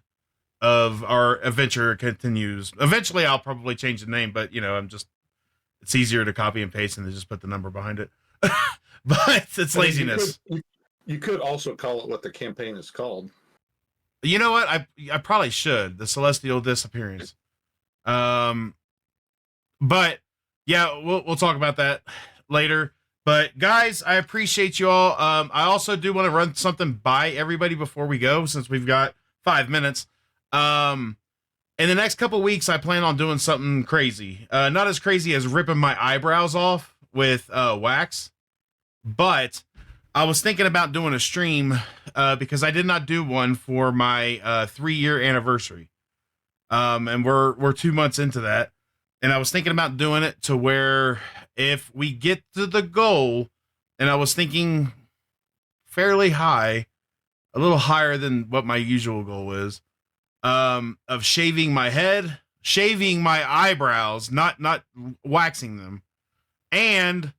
of our adventure continues. Eventually, I'll probably change the name, but it's easier to copy and paste and to just put the number behind it. But it's laziness. You could also call it what the campaign is called. You know what? I probably should. The Celestial Disappearance. But yeah, we'll talk about that later. But guys, I appreciate you all. I also do want to run something by everybody before we go, since we've got 5 minutes. In the next couple weeks, I plan on doing something crazy. Not as crazy as ripping my eyebrows off with wax, but I was thinking about doing a stream because I did not do one for my 3-year anniversary. And we're 2 months into that. And I was thinking about doing it to where if we get to the goal, and I was thinking fairly high, a little higher than what my usual goal is, of shaving my head, shaving my eyebrows, not waxing them, and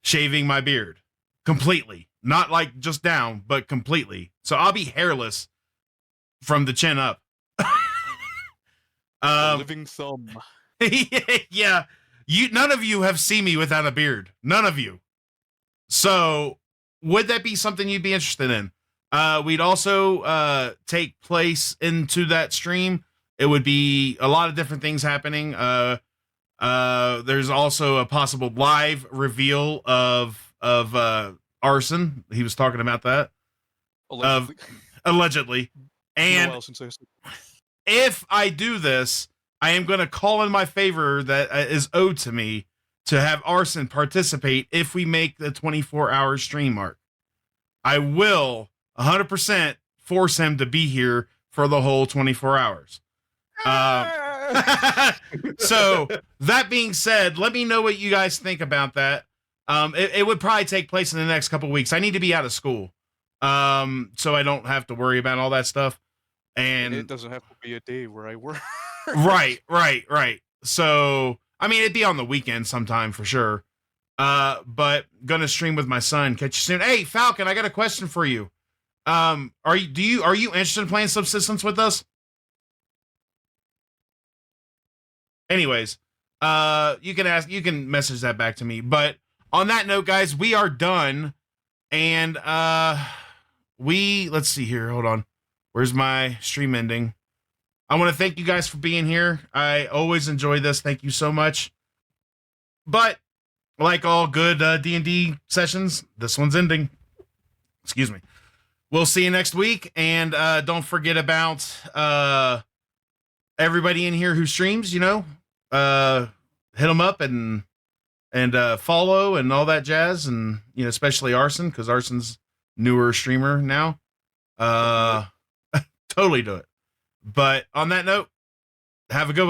shaving my beard completely, not like just down, but completely. So I'll be hairless from the chin up. Living thumb. Yeah, none of you have seen me without a beard. None of you. So would that be something you'd be interested in? We'd also take place into that stream. It would be a lot of different things happening. There's also a possible live reveal of arson. He was talking about that. Allegedly. And if I do this, I am going to call in my favor that is owed to me to have Arson participate if we make the 24-hour stream mark. I will 100% force him to be here for the whole 24 hours. So that being said, let me know what you guys think about that. It would probably take place in the next couple of weeks. I need to be out of school, so I don't have to worry about all that stuff. And it doesn't have to be a day where I work. Right. So, I mean, it'd be on the weekend sometime for sure. But gonna stream with my son. Catch you soon. Hey, Falcon, I got a question for you. Are you interested in playing Subsistence with us? Anyways, you can message that back to me. But on that note, guys, we are done. And let's see here. Hold on. Where's my stream ending? I want to thank you guys for being here. I always enjoy this. Thank you so much. But like all good D&D sessions, this one's ending. Excuse me. We'll see you next week. And don't forget about everybody in here who streams, hit them up and follow and all that jazz. And, especially Arson, because Arson's newer streamer now. Totally do it. But on that note, have a good one.